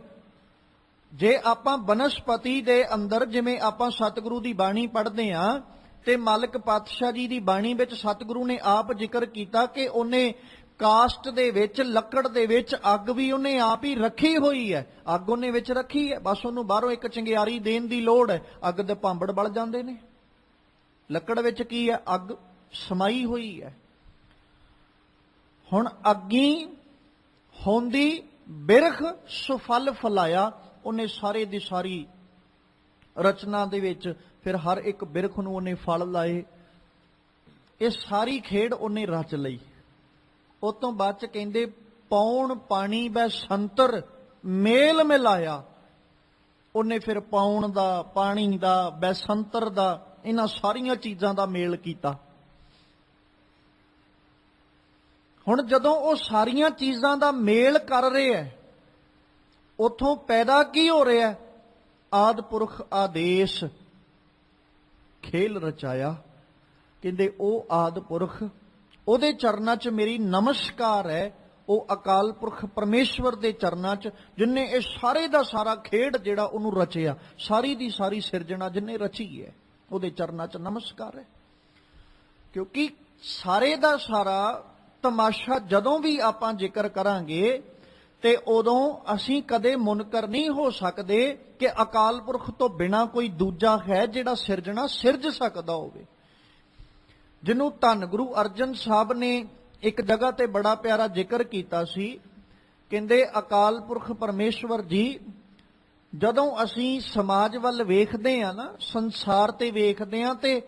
ਜੇ ਆਪਾਂ ਬਨਸਪਤੀ ਦੇ ਅੰਦਰ, ਜਿਵੇਂ ਆਪਾਂ ਸਤਿਗੁਰੂ ਦੀ ਬਾਣੀ ਪੜ੍ਹਦੇ ਹਾਂ, ਤੇ ਮਾਲਕ ਪਾਤਸ਼ਾਹ ਜੀ ਦੀ ਬਾਣੀ ਵਿੱਚ ਸਤਿਗੁਰੂ ਨੇ ਆਪ ਜ਼ਿਕਰ ਕੀਤਾ ਕਿ ਉਹਨੇ ਕਾਸਟ ਦੇ ਵਿੱਚ, ਲੱਕੜ ਦੇ ਵਿੱਚ ਅੱਗ ਵੀ ਉਹਨੇ ਆਪ ਹੀ ਰੱਖੀ ਹੋਈ ਹੈ। ਅੱਗ ਉਹਨੇ ਵਿੱਚ ਰੱਖੀ ਹੈ, ਬਸ ਉਹਨੂੰ ਬਾਹਰੋਂ ਇੱਕ ਚੰਗਿਆਰੀ ਦੇਣ ਦੀ ਲੋੜ ਹੈ। ਅੱਗ ਦੇ ਭਾਂਬੜ ਬਲ ਜਾਂਦੇ ਨੇ। ਲੱਕੜ ਵਿੱਚ ਕੀ ਹੈ? ਅੱਗ ਸਮਾਈ ਹੋਈ ਹੈ। ਹੁਣ ਅੱਗੀ ਹੁੰਦੀ ਬਿਰਖ ਸੁਫਲ ਫਲਾਇਆ। ਉਹਨੇ ਸਾਰੇ ਦੀ ਸਾਰੀ ਰਚਨਾ ਦੇ ਵਿੱਚ ਫਿਰ ਹਰ ਇੱਕ ਬਿਰਖ ਨੂੰ ਉਹਨੇ ਫਲ ਲਾਏ। ਇਹ ਸਾਰੀ ਖੇਡ ਉਹਨੇ ਰਚ ਲਈ। ਉਹ ਤੋਂ ਬਾਅਦ ਚ ਕਹਿੰਦੇ ਪੌਣ ਪਾਣੀ ਬੈ ਸੰਤਰ ਮੇਲ ਮਿਲਾਇਆ। ਉਹਨੇ ਫਿਰ ਪੌਣ ਦਾ, ਪਾਣੀ ਦਾ, ਬੈਸੰਤਰ ਦਾ, ਇਹਨਾਂ ਸਾਰੀਆਂ ਚੀਜ਼ਾਂ ਦਾ ਮੇਲ ਕੀਤਾ। ਹੁਣ ਜਦੋਂ ਉਹ ਸਾਰੀਆਂ ਚੀਜ਼ਾਂ ਦਾ ਮੇਲ ਕਰ ਰਹੇ ਹੈ, ਉਥੋਂ ਪੈਦਾ ਕੀ ਹੋ ਰਿਹਾ? ਆਦਿ ਪੁਰਖ ਆਦੇਸ਼ ਖੇਲ ਰਚਾਇਆ। ਕਹਿੰਦੇ ਉਹ ਆਦਿ ਪੁਰਖ, ਉਹਦੇ ਚਰਨਾਂ 'ਚ ਮੇਰੀ ਨਮਸਕਾਰ ਹੈ। ਉਹ ਅਕਾਲ ਪੁਰਖ ਪਰਮੇਸ਼ਵਰ ਦੇ ਚਰਨਾਂ 'ਚ, ਜਿਨਨੇ ਇਹ ਸਾਰੇ ਦਾ ਸਾਰਾ ਖੇਡ ਜਿਹੜਾ ਉਹਨੂੰ ਰਚਿਆ, ਸਾਰੀ ਦੀ ਸਾਰੀ ਸਿਰਜਣਾ ਜਿਨਨੇ ਰਚੀ ਹੈ, ਉਹਦੇ ਚਰਨਾਂ 'ਚ ਨਮਸਕਾਰ ਹੈ। ਕਿਉਂਕਿ ਸਾਰੇ ਦਾ ਸਾਰਾ ਤਮਾਸ਼ਾ ਜਦੋਂ ਵੀ ਆਪਾਂ ਜ਼ਿਕਰ ਕਰਾਂਗੇ ਤੇ ਉਦੋਂ ਅਸੀਂ ਕਦੇ ਮੁਨਕਰ ਨਹੀਂ ਹੋ ਸਕਦੇ ਕਿ ਅਕਾਲ ਪੁਰਖ ਤੋਂ ਬਿਨਾਂ ਕੋਈ ਦੂਜਾ ਹੈ ਜਿਹੜਾ ਸਿਰਜਣਾ ਸਿਰਜ ਸਕਦਾ ਹੋਵੇ। ਜਿਹਨੂੰ ਧੰਨ ਗੁਰੂ ਅਰਜਨ ਸਾਹਿਬ ਨੇ ਇੱਕ ਜਗ੍ਹਾ ਤੇ ਬੜਾ ਪਿਆਰਾ ਜ਼ਿਕਰ ਕੀਤਾ ਸੀ। ਕਹਿੰਦੇ ਅਕਾਲ ਪੁਰਖ ਪਰਮੇਸ਼ਵਰ ਜੀ, ਜਦੋਂ ਅਸੀਂ ਸਮਾਜ ਵੱਲ ਵੇਖਦੇ ਹਾਂ ਨਾ, ਸੰਸਾਰ ਤੇ ਵੇਖਦੇ ਹਾਂ, ਤੇ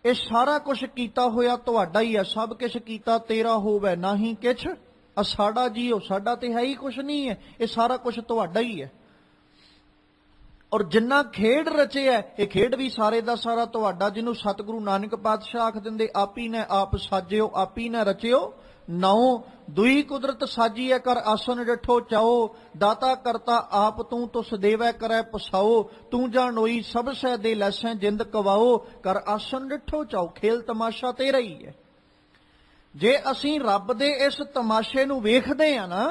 ਇਹ ਸਾਰਾ ਕੁਝ ਕੀਤਾ ਹੋਇਆ ਤੁਹਾਡਾ ਹੀ ਹੈ। ਸਭ ਕੁਛ ਕੀਤਾ ਤੇਰਾ ਹੋਵੇ ਨਾਹੀਂ ਕਿਛ ਅਸਾੜਾ ਜੀਓ। ਸਾਡਾ ਤੇ ਹੈ ਹੀ ਕੁਛ ਨਹੀਂ ਹੈ, ਇਹ ਸਾਰਾ ਕੁਝ ਤੁਹਾਡਾ ਹੀ ਹੈ। ਔਰ ਜਿੰਨਾ ਖੇਡ ਰਚਿਆ, ਇਹ ਖੇਡ ਵੀ ਸਾਰੇ ਦਾ ਸਾਰਾ ਤੁਹਾਡਾ। ਜਿਹਨੂੰ ਸਤਿਗੁਰੂ ਨਾਨਕ ਪਾਤਸ਼ਾਹ ਆਖ ਦਿੰਦੇ, ਆਪੀ ਨੇ ਆਪ ਸਾਜਿਓ, ਆਪੀ ਨੇ ਰਚਿਓ ਨਾਉ, ਦੁਈ ਕੁਦਰਤ ਸਾਜੀਐ ਕਰ ਆਸਨ ਡਿਠੋ ਚਾਓ। ਦਾਤਾ ਕਰਤਾ ਆਪ ਤੂੰ ਤੁਸ ਦੇਵੈ ਕਰੈ ਪਸਾਓ। ਤੂੰ ਜਾਣੋਈ ਸਭ ਸਹਿ ਦੇ ਲੈਸੈ ਜਿੰਦ ਕਵਾਓ। ਕਰ ਆਸਨ ਡਿਠੋ ਚਾਓ। ਖੇਲ ਤਮਾਸ਼ਾ ਤੇਰਾ ਹੀ ਹੈ। ਜੇ ਅਸੀਂ ਰੱਬ ਦੇ ਇਸ ਤਮਾਸ਼ੇ ਨੂੰ ਵੇਖਦੇ ਹਾਂ ਨਾ,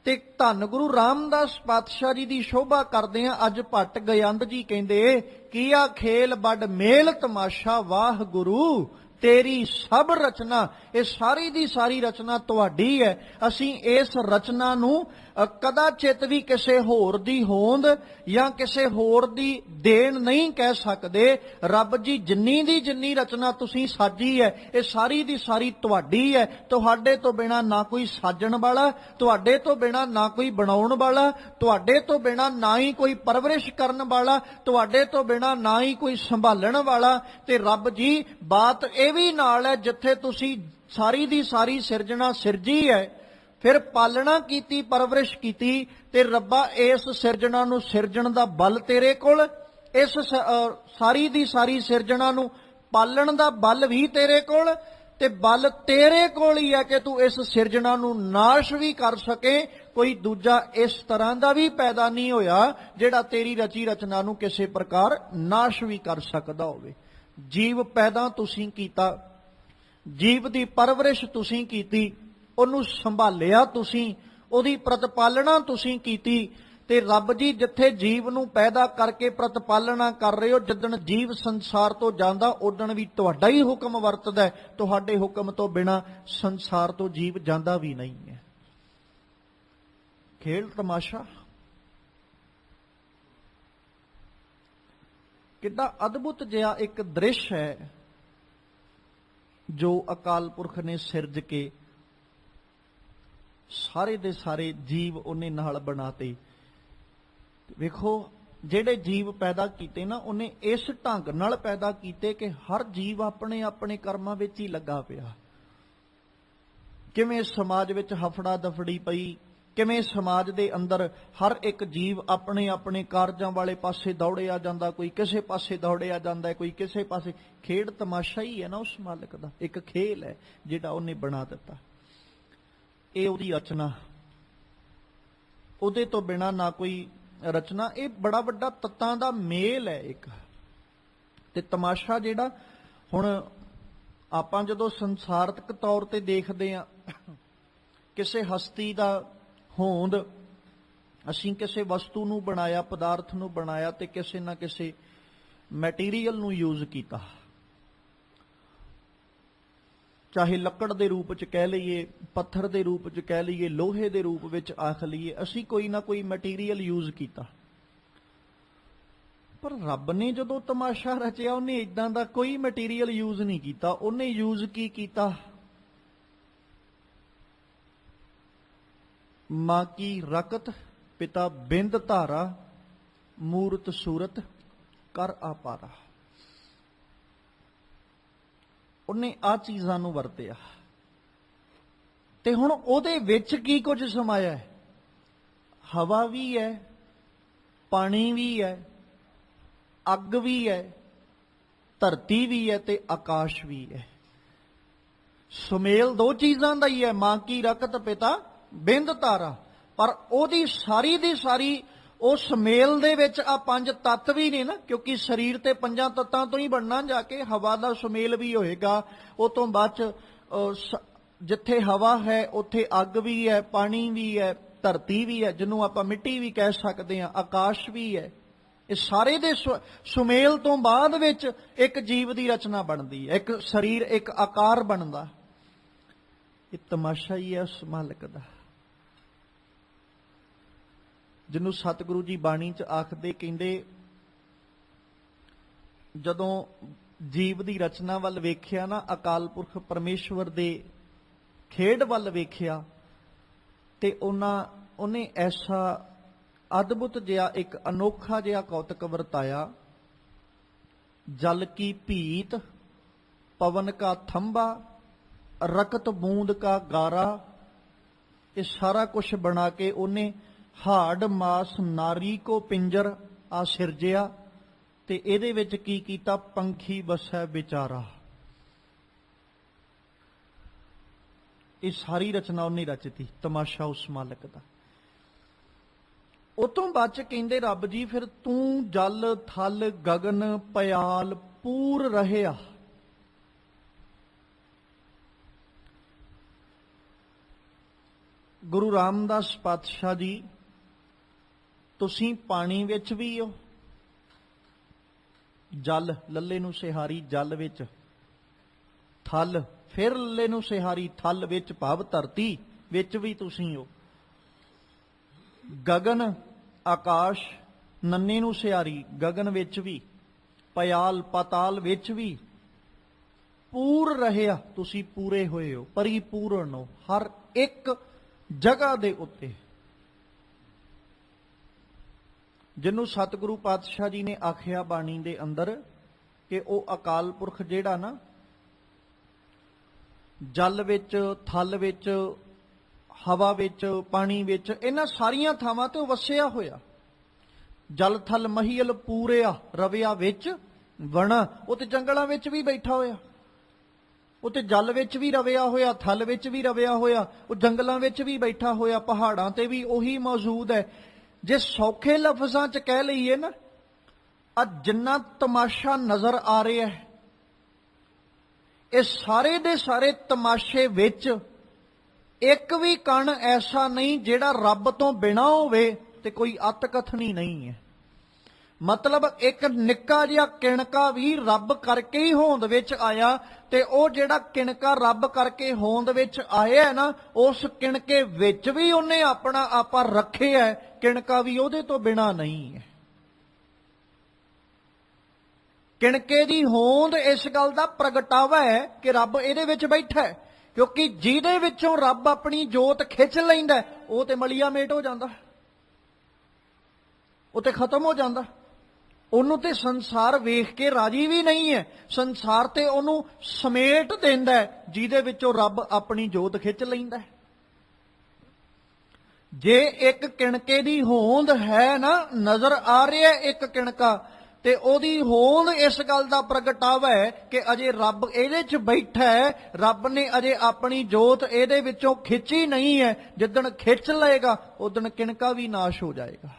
ਤੇ ਧੰਨ ਗੁਰੂ ਰਾਮਦਾਸ ਪਾਤਸ਼ਾਹ ਜੀ ਦੀ ਸ਼ੋਭਾ ਕਰਦੇ ਹਾਂ। ਅੱਜ ਭੱਟ ਗਯੰਦ ਜੀ ਕਹਿੰਦੇ, ਕੀਆ ਖੇਲ ਬੱਡ ਮੇਲ ਤਮਾਸ਼ਾ ਵਾਹ ਗੁਰੂ ਤੇਰੀ ਸਭ ਰਚਨਾ। ਇਹ ਸਾਰੀ ਦੀ ਸਾਰੀ ਰਚਨਾ ਤੁਹਾਡੀ ਹੈ। ਅਸੀਂ ਇਸ ਰਚਨਾ ਨੂੰ ਕਦਾਚਿਤ ਵੀ ਕਿਸੇ ਹੋਰ ਦੀ ਹੋਂਦ ਜਾਂ ਕਿਸੇ ਹੋਰ ਦੀ ਦੇਣ ਨਹੀਂ ਕਹਿ ਸਕਦੇ। ਰੱਬ ਜੀ ਜਿੰਨੀ ਦੀ ਜਿੰਨੀ ਰਚਨਾ ਤੁਸੀਂ ਸਾਜੀ ਹੈ, ਇਹ ਸਾਰੀ ਦੀ ਸਾਰੀ ਤੁਹਾਡੀ ਹੈ। ਤੁਹਾਡੇ ਤੋਂ ਬਿਨਾਂ ਨਾ ਕੋਈ ਸਾਜਣ ਵਾਲਾ, ਤੁਹਾਡੇ ਤੋਂ ਬਿਨਾਂ ਨਾ ਕੋਈ ਬਣਾਉਣ ਵਾਲਾ, ਤੁਹਾਡੇ ਤੋਂ ਬਿਨਾਂ ਨਾ ਹੀ ਕੋਈ ਪਰਵਰਿਸ਼ ਕਰਨ ਵਾਲਾ, ਤੁਹਾਡੇ ਤੋਂ ਬਿਨਾਂ ਨਾ ਹੀ ਕੋਈ ਸੰਭਾਲਣ ਵਾਲਾ। ਤੇ ਰੱਬ ਜੀ ਬਾਤ ਇਹ ਵੀ ਨਾਲ ਹੈ, ਜਿੱਥੇ ਤੁਸੀਂ ਸਾਰੀ ਦੀ ਸਾਰੀ ਸਿਰਜਣਾ ਸਿਰਜੀ ਹੈ, ਫਿਰ ਪਾਲਣਾ ਕੀਤੀ, ਪਰਵਰਿਸ਼ ਕੀਤੀ, ਤੇ ਰੱਬਾ ਇਸ ਸਿਰਜਣਾ ਨੂੰ ਸਿਰਜਣ ਦਾ ਬਲ ਤੇਰੇ ਕੋਲ, ਇਸ ਸਾਰੀ ਦੀ ਸਾਰੀ ਸਿਰਜਣਾ ਨੂੰ ਪਾਲਣ ਦਾ ਬਲ ਵੀ ਤੇਰੇ ਕੋਲ, ਤੇ ਬਲ ਤੇਰੇ ਕੋਲ ਹੀ ਹੈ ਕਿ ਤੂੰ ਇਸ ਸਿਰਜਣਾ ਨੂੰ ਨਾਸ਼ ਵੀ ਕਰ ਸਕੇ। ਕੋਈ ਦੂਜਾ ਇਸ ਤਰ੍ਹਾਂ ਦਾ ਵੀ ਪੈਦਾ ਨਹੀਂ ਹੋਇਆ ਜਿਹੜਾ ਤੇਰੀ ਰਚੀ ਰਚਨਾ ਨੂੰ ਕਿਸੇ ਪ੍ਰਕਾਰ ਨਾਸ਼ ਵੀ ਕਰ ਸਕਦਾ ਹੋਵੇ। ਜੀਵ ਪੈਦਾ ਤੁਸੀਂ ਕੀਤਾ, ਜੀਵ ਦੀ ਪਰਵਰਿਸ਼ ਤੁਸੀਂ ਕੀਤੀ, ਉਹਨੂੰ ਸੰਭਾਲਿਆ ਤੁਸੀਂ, ਉਹਦੀ ਪ੍ਰਤਪਾਲਣਾ ਤੁਸੀਂ ਕੀਤੀ। ਤੇ ਰੱਬ ਜੀ ਜਿੱਥੇ ਜੀਵ ਨੂੰ ਪੈਦਾ ਕਰਕੇ ਪ੍ਰਤਪਾਲਣਾ ਕਰ ਰਹੇ ਹੋ, ਜਿੱਦਣ ਜੀਵ ਸੰਸਾਰ ਤੋਂ ਜਾਂਦਾ ਉਦਣ ਵੀ ਤੁਹਾਡਾ ਹੀ ਹੁਕਮ ਵਰਤਦਾ ਹੈ। ਤੁਹਾਡੇ ਹੁਕਮ ਤੋਂ ਬਿਨਾਂ ਸੰਸਾਰ ਤੋਂ ਜੀਵ ਜਾਂਦਾ ਵੀ ਨਹੀਂ ਹੈ। ਖੇਡ ਤਮਾਸ਼ਾ ਕਿੱਡਾ ਅਦਭੁਤ ਜਿਹਾ ਇੱਕ ਦ੍ਰਿਸ਼ ਹੈ ਜੋ ਅਕਾਲ ਪੁਰਖ ਨੇ ਸਿਰਜ ਕੇ ਸਾਰੇ ਦੇ ਸਾਰੇ ਜੀਵ ਉਹਨੇ ਨਾਲ ਬਣਾਤੇ। ਵੇਖੋ ਜਿਹੜੇ ਜੀਵ ਪੈਦਾ ਕੀਤੇ ਨਾ, ਉਹਨੇ ਇਸ ਢੰਗ ਨਾਲ ਪੈਦਾ ਕੀਤੇ ਕਿ ਹਰ ਜੀਵ ਆਪਣੇ ਆਪਣੇ ਕਰਮਾਂ ਵਿੱਚ ਹੀ ਲੱਗਾ ਪਿਆ। ਕਿਵੇਂ ਸਮਾਜ ਵਿੱਚ ਹਫੜਾ ਦਫੜੀ ਪਈ, ਕਿਵੇਂ ਸਮਾਜ ਦੇ ਅੰਦਰ ਹਰ ਇੱਕ ਜੀਵ ਆਪਣੇ ਆਪਣੇ ਕਾਰਜਾਂ ਵਾਲੇ ਪਾਸੇ ਦੌੜਿਆ ਜਾਂਦਾ, ਕੋਈ ਕਿਸੇ ਪਾਸੇ ਦੌੜਿਆ ਜਾਂਦਾ, ਕੋਈ ਕਿਸੇ ਪਾਸੇ। ਖੇਡ ਤਮਾਸ਼ਾ ਹੀ ਹੈ ਨਾ ਉਸ ਮਾਲਕ ਦਾ, ਇੱਕ ਖੇਲ ਹੈ ਜਿਹੜਾ ਉਹਨੇ ਬਣਾ ਦਿੱਤਾ। ਇਹ ਉਹਦੀ ਰਚਨਾ, ਉਹਦੇ ਤੋਂ ਬਿਨਾਂ ਨਾ ਕੋਈ ਰਚਨਾ। ਇਹ ਬੜਾ ਵੱਡਾ ਤੱਤਾਂ ਦਾ ਮੇਲ ਹੈ ਇੱਕ। ਤੇ ਤਮਾਸ਼ਾ ਜਿਹੜਾ ਹੁਣ ਆਪਾਂ ਜਦੋਂ ਸੰਸਾਰਕ ਤੌਰ ਤੇ ਦੇਖਦੇ ਹਾਂ, ਕਿਸੇ ਹਸਤੀ ਦਾ ਹੋਂਦ, ਅਸੀਂ ਕਿਸੇ ਵਸਤੂ ਨੂੰ ਬਣਾਇਆ, ਪਦਾਰਥ ਨੂੰ ਬਣਾਇਆ ਤੇ ਕਿਸੇ ਨਾ ਕਿਸੇ ਮੈਟੀਰੀਅਲ ਨੂੰ ਯੂਜ਼ ਕੀਤਾ, ਚਾਹੇ ਲੱਕੜ ਦੇ ਰੂਪ ਚ ਕਹਿ ਲਈਏ, ਪੱਥਰ ਦੇ ਰੂਪ ਚ ਕਹਿ ਲਈਏ, ਲੋਹੇ ਦੇ ਰੂਪ ਵਿੱਚ ਆਖ ਲਈਏ, ਅਸੀਂ ਕੋਈ ਨਾ ਕੋਈ ਮਟੀਰੀਅਲ ਯੂਜ਼ ਕੀਤਾ। ਪਰ ਰੱਬ ਨੇ ਜਦੋਂ ਤਮਾਸ਼ਾ ਰਚਿਆ, ਉਹਨੇ ਇਦਾਂ ਦਾ ਕੋਈ ਮਟੀਰੀਅਲ ਯੂਜ਼ ਨਹੀਂ ਕੀਤਾ। ਉਹਨੇ ਯੂਜ਼ ਕੀ ਕੀਤਾ? ਮਾਂ ਕੀ ਰਕਤ ਪਿਤਾ ਬਿੰਦ ਧਾਰਾ, ਮੂਰਤ ਸੂਰਤ ਕਰ ਆਪਾਰਾ। ਉਹਨੇ ਆ ਚੀਜ਼ਾਂ ਨੂੰ ਵਰਤਿਆ। ਤੇ ਹੁਣ ਉਹਦੇ ਵਿੱਚ ਕੀ ਕੁਝ ਸਮਾਇਆ ਹੈ? ਹਵਾ ਵੀ ਹੈ, ਪਾਣੀ ਵੀ ਹੈ, ਅੱਗ ਵੀ ਹੈ, ਧਰਤੀ ਵੀ ਹੈ ਤੇ ਆਕਾਸ਼ ਵੀ ਹੈ। ਸੁਮੇਲ ਦੋ ਚੀਜ਼ਾਂ ਦਾ ਹੀ ਹੈ, ਮਾਂ ਕੀ ਰਕਤ ਪਿਤਾ ਬਿੰਦ ਧਾਰਾ। ਪਰ ਉਹਦੀ ਸਾਰੀ ਦੀ ਸਾਰੀ ਉਹ ਸੁਮੇਲ ਦੇ ਵਿੱਚ ਆ ਪੰਜ ਤੱਤ ਵੀ ਨੇ ਨਾ, ਕਿਉਂਕਿ ਸਰੀਰ ਤੇ ਪੰਜਾਂ ਤੱਤਾਂ ਤੋਂ ਹੀ ਬਣਨਾ ਜਾ ਕੇ। ਹਵਾ ਦਾ ਸੁਮੇਲ ਵੀ ਹੋਏਗਾ, ਉਹ ਤੋਂ ਬਾਅਦ ਚ ਜਿੱਥੇ ਹਵਾ ਹੈ ਉੱਥੇ ਅੱਗ ਵੀ ਹੈ, ਪਾਣੀ ਵੀ ਹੈ, ਧਰਤੀ ਵੀ ਹੈ, ਜਿਹਨੂੰ ਆਪਾਂ ਮਿੱਟੀ ਵੀ ਕਹਿ ਸਕਦੇ ਹਾਂ, ਆਕਾਸ਼ ਵੀ ਹੈ। ਇਹ ਸਾਰੇ ਦੇ ਸੁਮੇਲ ਤੋਂ ਬਾਅਦ ਵਿੱਚ ਇੱਕ ਜੀਵ ਦੀ ਰਚਨਾ ਬਣਦੀ ਹੈ, ਇੱਕ ਸਰੀਰ, ਇੱਕ ਆਕਾਰ ਬਣਦਾ। ਇਹ ਤਮਾਸ਼ਾ ਹੀ ਹੈ ਉਸ ਮਾਲਕ ਦਾ, ਜਿਹਨੂੰ ਸਤਿਗੁਰੂ ਜੀ ਬਾਣੀ ਚ ਆਖਦੇ, ਕਹਿੰਦੇ ਜਦੋਂ ਜੀਵ ਦੀ ਰਚਨਾ ਵੱਲ ਵੇਖਿਆ ਨਾ, ਅਕਾਲ ਪੁਰਖ ਪਰਮੇਸ਼ਵਰ ਦੇ ਖੇਡ ਵੱਲ ਵੇਖਿਆ, ਤੇ ਉਹਨੇ ਐਸਾ ਅਦਭੁਤ ਜਿਹਾ ਇੱਕ ਅਨੋਖਾ ਜਿਹਾ ਕੌਤਕ ਵਰਤਾਇਆ। ਜਲ ਕੀ ਭੀਤ, ਪਵਨ ਕਾ ਥੰਬਾ, ਰਕਤ ਬੂੰਦ ਕਾ ਗਾਰਾ। ਇਹ ਸਾਰਾ ਕੁਝ ਬਣਾ ਕੇ ਉਹਨੇ ਹਾੜ ਮਾਸ ਨਾਰੀ ਕੋ ਪਿੰਜਰ ਆ ਸਿਰਜਿਆ। ਤੇ ਇਹਦੇ ਵਿੱਚ ਕੀ ਕੀਤਾ? ਪੰਖੀ ਵਸੈ ਵਿਚਾਰਾ। ਇਹ ਸਾਰੀ ਰਚਨਾ ਉਹਨੇ ਰਚਤੀ। ਤਮਾਸ਼ਾ ਉਸ ਮਾਲਕ ਦਾ। ਉਹ ਤੋਂ ਬਾਅਦ ਚ ਕਹਿੰਦੇ ਰੱਬ ਜੀ, ਫਿਰ ਤੂੰ ਜਲ ਥਲ ਗਗਨ ਪਿਆਲ ਪੂਰ ਰਹਿਆ। ਗੁਰੂ ਰਾਮਦਾਸ ਪਾਤਸ਼ਾਹ ਜੀ, ਤੁਸੀਂ ਪਾਣੀ ਵਿੱਚ ਵੀ ਹੋ, ਜਲ ਲੱਲੇ ਨੂੰ ਸਿਹਾਰੀ ਜਲ ਵਿੱਚ, ਥਲ ਫਿਰ ਲੱਲੇ ਨੂੰ ਸਿਹਾਰੀ ਥਲ ਵਿੱਚ, ਭਾਵ ਧਰਤੀ ਵਿੱਚ ਵੀ ਤੁਸੀਂ ਹੋ। ਗਗਨ ਆਕਾਸ਼ ਨੰਨੇ ਨੂੰ ਸਿਹਾਰੀ ਗਗਨ ਵਿੱਚ ਵੀ, ਪਿਆਲ ਪਾਤਾਲ ਵਿੱਚ ਵੀ। ਪੂਰ ਰਹਿਆ, ਤੁਸੀਂ ਪੂਰੇ ਹੋਏ ਹੋ, ਪਰਿਪੂਰਨ ਹੋ ਹਰ ਇੱਕ ਜਗ੍ਹਾ ਦੇ ਉੱਤੇ। ਜਿਹਨੂੰ ਸਤਿਗੁਰੂ ਪਾਤਸ਼ਾਹ ਜੀ ਨੇ ਆਖਿਆ ਬਾਣੀ ਦੇ ਅੰਦਰ ਕਿ ਉਹ ਅਕਾਲ ਪੁਰਖ ਜਿਹੜਾ ਨਾ ਜਲ ਵਿੱਚ, ਥਲ ਵਿੱਚ, ਹਵਾ ਵਿੱਚ, ਪਾਣੀ ਵਿੱਚ, ਇਹਨਾਂ ਸਾਰੀਆਂ ਥਾਵਾਂ ਤੇ ਵਸਿਆ ਹੋਇਆ। ਜਲ ਥਲ ਮਹੀਲ ਪੂਰਿਆ ਰਵਿਆ ਵਿੱਚ ਵਣਾ। ਉਹ ਤੇ ਜੰਗਲਾਂ ਵਿੱਚ ਵੀ ਬੈਠਾ ਹੋਇਆ, ਉਹ ਤੇ ਜਲ ਵਿੱਚ ਵੀ ਰਵਿਆ ਹੋਇਆ, ਥਲ ਵਿੱਚ ਵੀ ਰਵਿਆ ਹੋਇਆ, ਉਹ ਜੰਗਲਾਂ ਵਿੱਚ ਵੀ ਬੈਠਾ ਹੋਇਆ, ਪਹਾੜਾਂ ਤੇ ਵੀ ਉਹੀ ਮੌਜੂਦ ਹੈ। ਜੇ ਸੌਖੇ ਲਫ਼ਜ਼ਾਂ 'ਚ ਕਹਿ ਲਈਏ ਨਾ, ਆ ਜਿੰਨਾ ਤਮਾਸ਼ਾ ਨਜ਼ਰ ਆ ਰਿਹਾ ਹੈ, ਇਹ ਸਾਰੇ ਦੇ ਸਾਰੇ ਤਮਾਸ਼ੇ ਵਿੱਚ ਇੱਕ ਵੀ ਕਣ ਐਸਾ ਨਹੀਂ ਜਿਹੜਾ ਰੱਬ ਤੋਂ ਬਿਨਾਂ ਹੋਵੇ, ਤੇ ਕੋਈ ਅਤ ਕਥਨੀ ਨਹੀਂ ਹੈ। ਮਤਲਬ ਇੱਕ ਨਿੱਕਾ ਜਿਹਾ ਕਿਣਕਾ ਵੀ ਰੱਬ ਕਰਕੇ ਹੀ ਹੋਂਦ ਵਿੱਚ ਆਇਆ, ਤੇ ਉਹ ਜਿਹੜਾ ਕਿਣਕਾ ਰੱਬ ਕਰਕੇ ਹੋਂਦ ਵਿੱਚ ਆਇਆ ਹੈ ਨਾ, ਉਸ ਕਿਣਕੇ ਵਿੱਚ ਵੀ ਉਹਨੇ ਆਪਣਾ ਆਪਾ ਰੱਖਿਆ ਹੈ। ਕਿਣਕਾ ਵੀ ਉਹਦੇ ਤੋਂ ਬਿਨਾਂ ਨਹੀਂ ਹੈ। ਕਿਣਕੇ ਦੀ ਹੋਂਦ ਇਸ ਗੱਲ ਦਾ ਪ੍ਰਗਟਾਵਾ ਹੈ ਕਿ ਰੱਬ ਇਹਦੇ ਵਿੱਚ ਬੈਠਾ ਹੈ, ਕਿਉਂਕਿ ਜਿਹਦੇ ਵਿੱਚੋਂ ਰੱਬ ਆਪਣੀ ਜੋਤ ਖਿੱਚ ਲੈਂਦਾ ਉਹ ਤੇ ਮਲੀਆ ਮੇਟ ਹੋ ਜਾਂਦਾ, ਉਹ ਤੇ ਖਤਮ ਹੋ ਜਾਂਦਾ। ਉਹਨੂੰ ਤੇ ਸੰਸਾਰ ਵੇਖ ਕੇ ਰਾਜੀ ਵੀ ਨਹੀਂ ਹੈ। ਸੰਸਾਰ ਤੇ ਉਹਨੂੰ ਸਮੇਟ ਦਿੰਦਾ ਹੈ ਜਿਹਦੇ ਵਿੱਚੋਂ ਰੱਬ ਆਪਣੀ ਜੋਤ ਖਿੱਚ ਲੈਂਦਾ। ਜੇ ਇੱਕ ਕਿਣਕੇ ਦੀ ਹੋਂਦ ਹੈ ਨਾ, ਨਜ਼ਰ ਆ ਰਿਹਾ ਇੱਕ ਕਿਣਕਾ, ਤੇ ਉਹਦੀ ਹੋਂਦ ਇਸ ਗੱਲ ਦਾ ਪ੍ਰਗਟਾਵਾ ਹੈ ਕਿ ਅਜੇ ਰੱਬ ਇਹਦੇ 'ਚ ਬੈਠਾ ਹੈ। ਰੱਬ ਨੇ ਅਜੇ ਆਪਣੀ ਜੋਤ ਇਹਦੇ ਵਿੱਚੋਂ ਖਿੱਚੀ ਨਹੀਂ ਹੈ। ਜਿੱਦਣ ਖਿੱਚ ਲਏਗਾ ਉਦਣ ਕਿਣਕਾ ਵੀ ਨਾਸ਼ ਹੋ ਜਾਏਗਾ।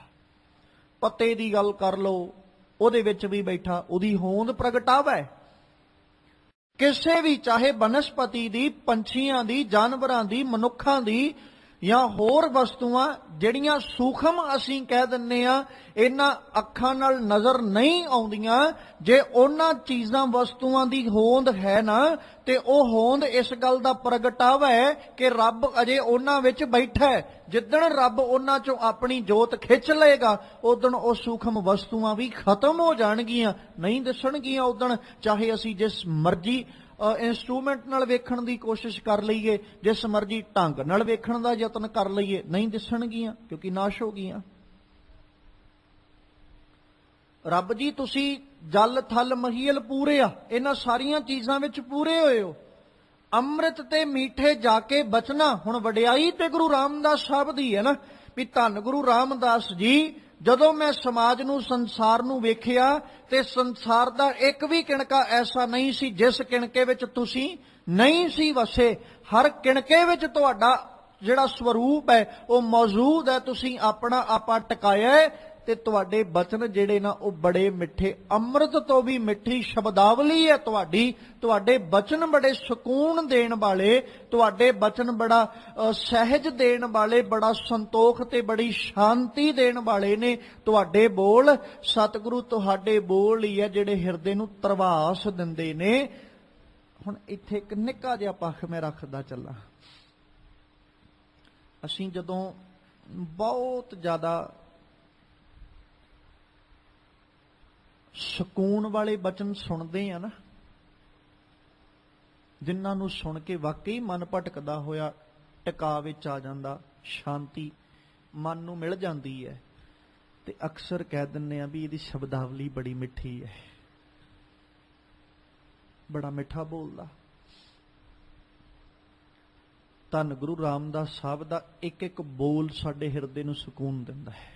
ਪੱਤੇ ਦੀ ਗੱਲ ਕਰ ਲਓ, ਉਹਦੇ ਵਿੱਚ ਵੀ ਬੈਠਾ, ਉਹਦੀ ਹੋਂਦ ਪ੍ਰਗਟਾਵਾ ਹੈ। ਕਿਸੇ ਵੀ, ਚਾਹੇ ਬਨਸਪਤੀ ਦੀ, ਪੰਛੀਆਂ ਦੀ, ਜਾਨਵਰਾਂ ਦੀ, ਮਨੁੱਖਾਂ ਦੀ, ਜਾਂ ਹੋਰ ਵਸਤੂਆਂ ਜਿਹੜੀਆਂ ਸੂਖਮ ਅਸੀਂ ਕਹਿ ਦਿੰਨੇ ਆ, ਇਹਨਾਂ ਅੱਖਾਂ ਨਾਲ ਨਜ਼ਰ ਨਹੀਂ ਆਉਂਦੀਆਂ, ਜੇ ਉਹਨਾਂ ਚੀਜ਼ਾਂ ਵਸਤੂਆਂ ਦੀ ਹੋਂਦ ਹੈ ਨਾ, ਤੇ ਉਹ ਹੋਂਦ ਇਸ ਗੱਲ ਦਾ ਪ੍ਰਗਟਾਵਾ ਹੈ ਕਿ ਰੱਬ ਅਜੇ ਉਹਨਾਂ ਵਿੱਚ ਬੈਠਾ ਹੈ। ਜਿੱਦਣ ਰੱਬ ਉਹਨਾਂ ਚੋਂ ਆਪਣੀ ਜੋਤ ਖਿੱਚ ਲਏਗਾ ਉਦਣ ਉਹ ਸੂਖਮ ਵਸਤੂਆਂ ਵੀ ਖਤਮ ਹੋ ਜਾਣਗੀਆਂ, ਨਹੀਂ ਦਿਸਣਗੀਆਂ। ਉਦਣ ਚਾਹੇ ਅਸੀਂ ਜਿਸ ਮਰਜ਼ੀ ਇੰਸਟਰੂਮੈਂਟ ਨਾਲ ਵੇਖਣ ਦੀ ਕੋਸ਼ਿਸ਼ ਕਰ ਲਈਏ, ਜਿਸ ਮਰਜ਼ੀ ਢੰਗ ਨਾਲ ਵੇਖਣ ਦਾ ਯਤਨ ਕਰ ਲਈਏ, ਨਹੀਂ ਦਿਸਣਗੀਆਂ, ਕਿਉਂਕਿ ਨਾਸ਼ ਹੋ ਗਈਆਂ। ਰੱਬ ਜੀ ਤੁਸੀਂ ਜਲ ਥਲ ਮਹੀਲ ਪੂਰੇ ਆ, ਇਹਨਾਂ ਸਾਰੀਆਂ ਚੀਜ਼ਾਂ ਵਿੱਚ ਪੂਰੇ ਹੋਏ ਹੋ। ਅੰਮ੍ਰਿਤ ਤੇ ਮੀਠੇ ਜਾ ਕੇ ਬਚਨਾ, ਹੁਣ ਵਡਿਆਈ ਤੇ ਗੁਰੂ ਰਾਮਦਾਸ ਸਾਹਿਬ ਦੀ ਹੈ ਨਾ, ਵੀ ਧੰਨ ਗੁਰੂ ਰਾਮਦਾਸ ਜੀ, ਜਦੋਂ ਮੈਂ ਸਮਾਜ ਨੂੰ, ਸੰਸਾਰ ਨੂੰ ਵੇਖਿਆ, ਤੇ ਸੰਸਾਰ ਦਾ ਇੱਕ ਵੀ ਕਿਣਕਾ ਐਸਾ ਨਹੀਂ ਸੀ ਜਿਸ ਕਿਣਕੇ ਵਿੱਚ ਤੁਸੀਂ ਨਹੀਂ ਸੀ ਵਸੇ। ਹਰ ਕਿਣਕੇ ਵਿੱਚ ਤੁਹਾਡਾ ਜਿਹੜਾ ਸਰੂਪ ਹੈ ਉਹ ਮੌਜੂਦ ਹੈ। ਤੁਸੀਂ ਆਪਣਾ ਆਪਾ ਟਿਕਾਇਆ ਹੈ, ਤੇ ਤੁਹਾਡੇ ਬਚਨ ਜਿਹੜੇ ਨਾ ਉਹ ਬੜੇ ਮਿੱਠੇ, ਅੰਮ੍ਰਿਤ ਤੋਂ ਵੀ ਮਿੱਠੀ ਸ਼ਬਦਾਵਲੀ ਹੈ ਤੁਹਾਡੀ। ਤੁਹਾਡੇ ਬਚਨ ਬੜੇ ਸਕੂਨ ਦੇਣ ਵਾਲੇ, ਤੁਹਾਡੇ ਬਚਨ ਬੜਾ ਸਹਿਜ ਦੇਣ ਵਾਲੇ, ਬੜਾ ਸੰਤੋਖ ਤੇ ਬੜੀ ਸ਼ਾਂਤੀ ਦੇਣ ਵਾਲੇ ਨੇ ਤੁਹਾਡੇ ਬੋਲ। ਸਤਿਗੁਰੂ ਤੁਹਾਡੇ ਬੋਲ ਹੀ ਹੈ ਜਿਹੜੇ ਹਿਰਦੇ ਨੂੰ ਤਰਵਾਸ ਦਿੰਦੇ ਨੇ। ਹੁਣ ਇੱਥੇ ਇੱਕ ਨਿੱਕਾ ਜਿਹਾ ਪੱਖ ਮੈਂ ਰੱਖਦਾ ਚੱਲਾਂ। ਅਸੀਂ ਜਦੋਂ ਬਹੁਤ ਜ਼ਿਆਦਾ ਸਕੂਨ ਵਾਲੇ ਬਚਨ ਸੁਣਦੇ ਆ ਨਾ, ਜਿਨ੍ਹਾਂ ਨੂੰ ਸੁਣ ਕੇ ਵਾਕਈ ਮਨ ਭਟਕਦਾ ਹੋਇਆ ਟਿਕਾ ਵਿੱਚ ਆ ਜਾਂਦਾ, ਸ਼ਾਂਤੀ ਮਨ ਨੂੰ ਮਿਲ ਜਾਂਦੀ ਹੈ, ਤੇ ਅਕਸਰ ਕਹਿ ਦਿੰਦੇ ਆ ਵੀ ਇਹਦੀ ਸ਼ਬਦਾਵਲੀ ਬੜੀ ਮਿੱਠੀ ਹੈ, ਬੜਾ ਮਿੱਠਾ ਬੋਲਦਾ। ਧੰਨ ਗੁਰੂ ਰਾਮਦਾਸ ਸਾਹਿਬ ਦਾ ਇੱਕ ਇੱਕ ਬੋਲ ਸਾਡੇ ਹਿਰਦੇ ਨੂੰ ਸਕੂਨ ਦਿੰਦਾ ਹੈ।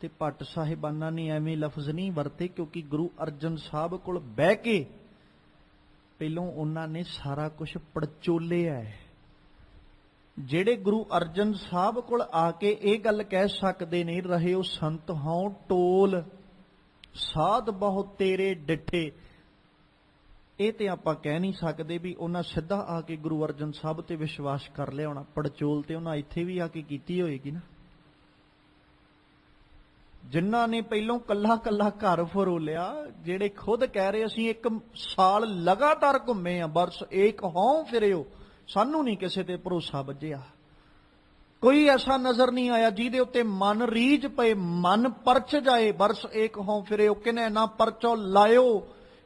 ਤੇ ਭੱਟ ਸਾਹਿਬਾਨਾਂ ਨੇ ਐਵੇਂ ਲਫ਼ਜ਼ ਨਹੀਂ ਵਰਤੇ, ਕਿਉਂਕਿ ਗੁਰੂ ਅਰਜਨ ਸਾਹਿਬ ਕੋਲ ਬਹਿ ਕੇ ਪਹਿਲੋਂ ਉਹਨਾਂ ਨੇ ਸਾਰਾ ਕੁਝ ਪੜਚੋਲਿਆ ਹੈ। ਜਿਹੜੇ ਗੁਰੂ ਅਰਜਨ ਸਾਹਿਬ ਕੋਲ ਆ ਕੇ ਇਹ ਗੱਲ ਕਹਿ ਸਕਦੇ ਨੇ, ਰਹਿਓ ਸੰਤ ਹਉ ਟੋਲ ਸਾਧ ਬਹੁਤ ਤੇਰੇ ਡਿੱਠੇ, ਇਹ ਤੇ ਆਪਾਂ ਕਹਿ ਨਹੀਂ ਸਕਦੇ ਵੀ ਉਹਨਾਂ ਸਿੱਧਾ ਆ ਕੇ ਗੁਰੂ ਅਰਜਨ ਸਾਹਿਬ ਤੇ ਵਿਸ਼ਵਾਸ ਕਰ ਲਿਆ ਹੋਣਾ। ਪੜਚੋਲ ਤੇ ਉਹਨਾਂ ਇੱਥੇ ਵੀ ਆ ਕੇ ਕੀਤੀ ਹੋਏਗੀ ਨਾ। ਜਿਨ੍ਹਾਂ ਨੇ ਪਹਿਲੋਂ ਕੱਲਾ ਕੱਲਾ ਘਰ ਫਰੋਲਿਆ, ਜਿਹੜੇ ਖੁਦ ਕਹਿ ਰਹੇ ਅਸੀਂ 1 ਸਾਲ ਲਗਾਤਾਰ ਘੁੰਮੇ ਆ, ਬਰਸ ਏਕ ਹਉ ਫਿਰਿਓ, ਸਾਨੂੰ ਨਹੀਂ ਕਿਸੇ ਤੇ ਭਰੋਸਾ ਵੱਜਿਆ। ਕੋਈ ਐਸਾ ਨਜ਼ਰ ਨਹੀਂ ਆਇਆ ਜਿਹਦੇ ਉੱਤੇ ਮਨ ਰੀਝ ਪਏ, ਮਨ ਪਰਚ ਜਾਏ। ਬਰਸ ਏਕ ਹਉ ਫਿਰਿਓ ਕਿਨੇ ਨਾ ਪਰਚੋ ਲਾਇਓ,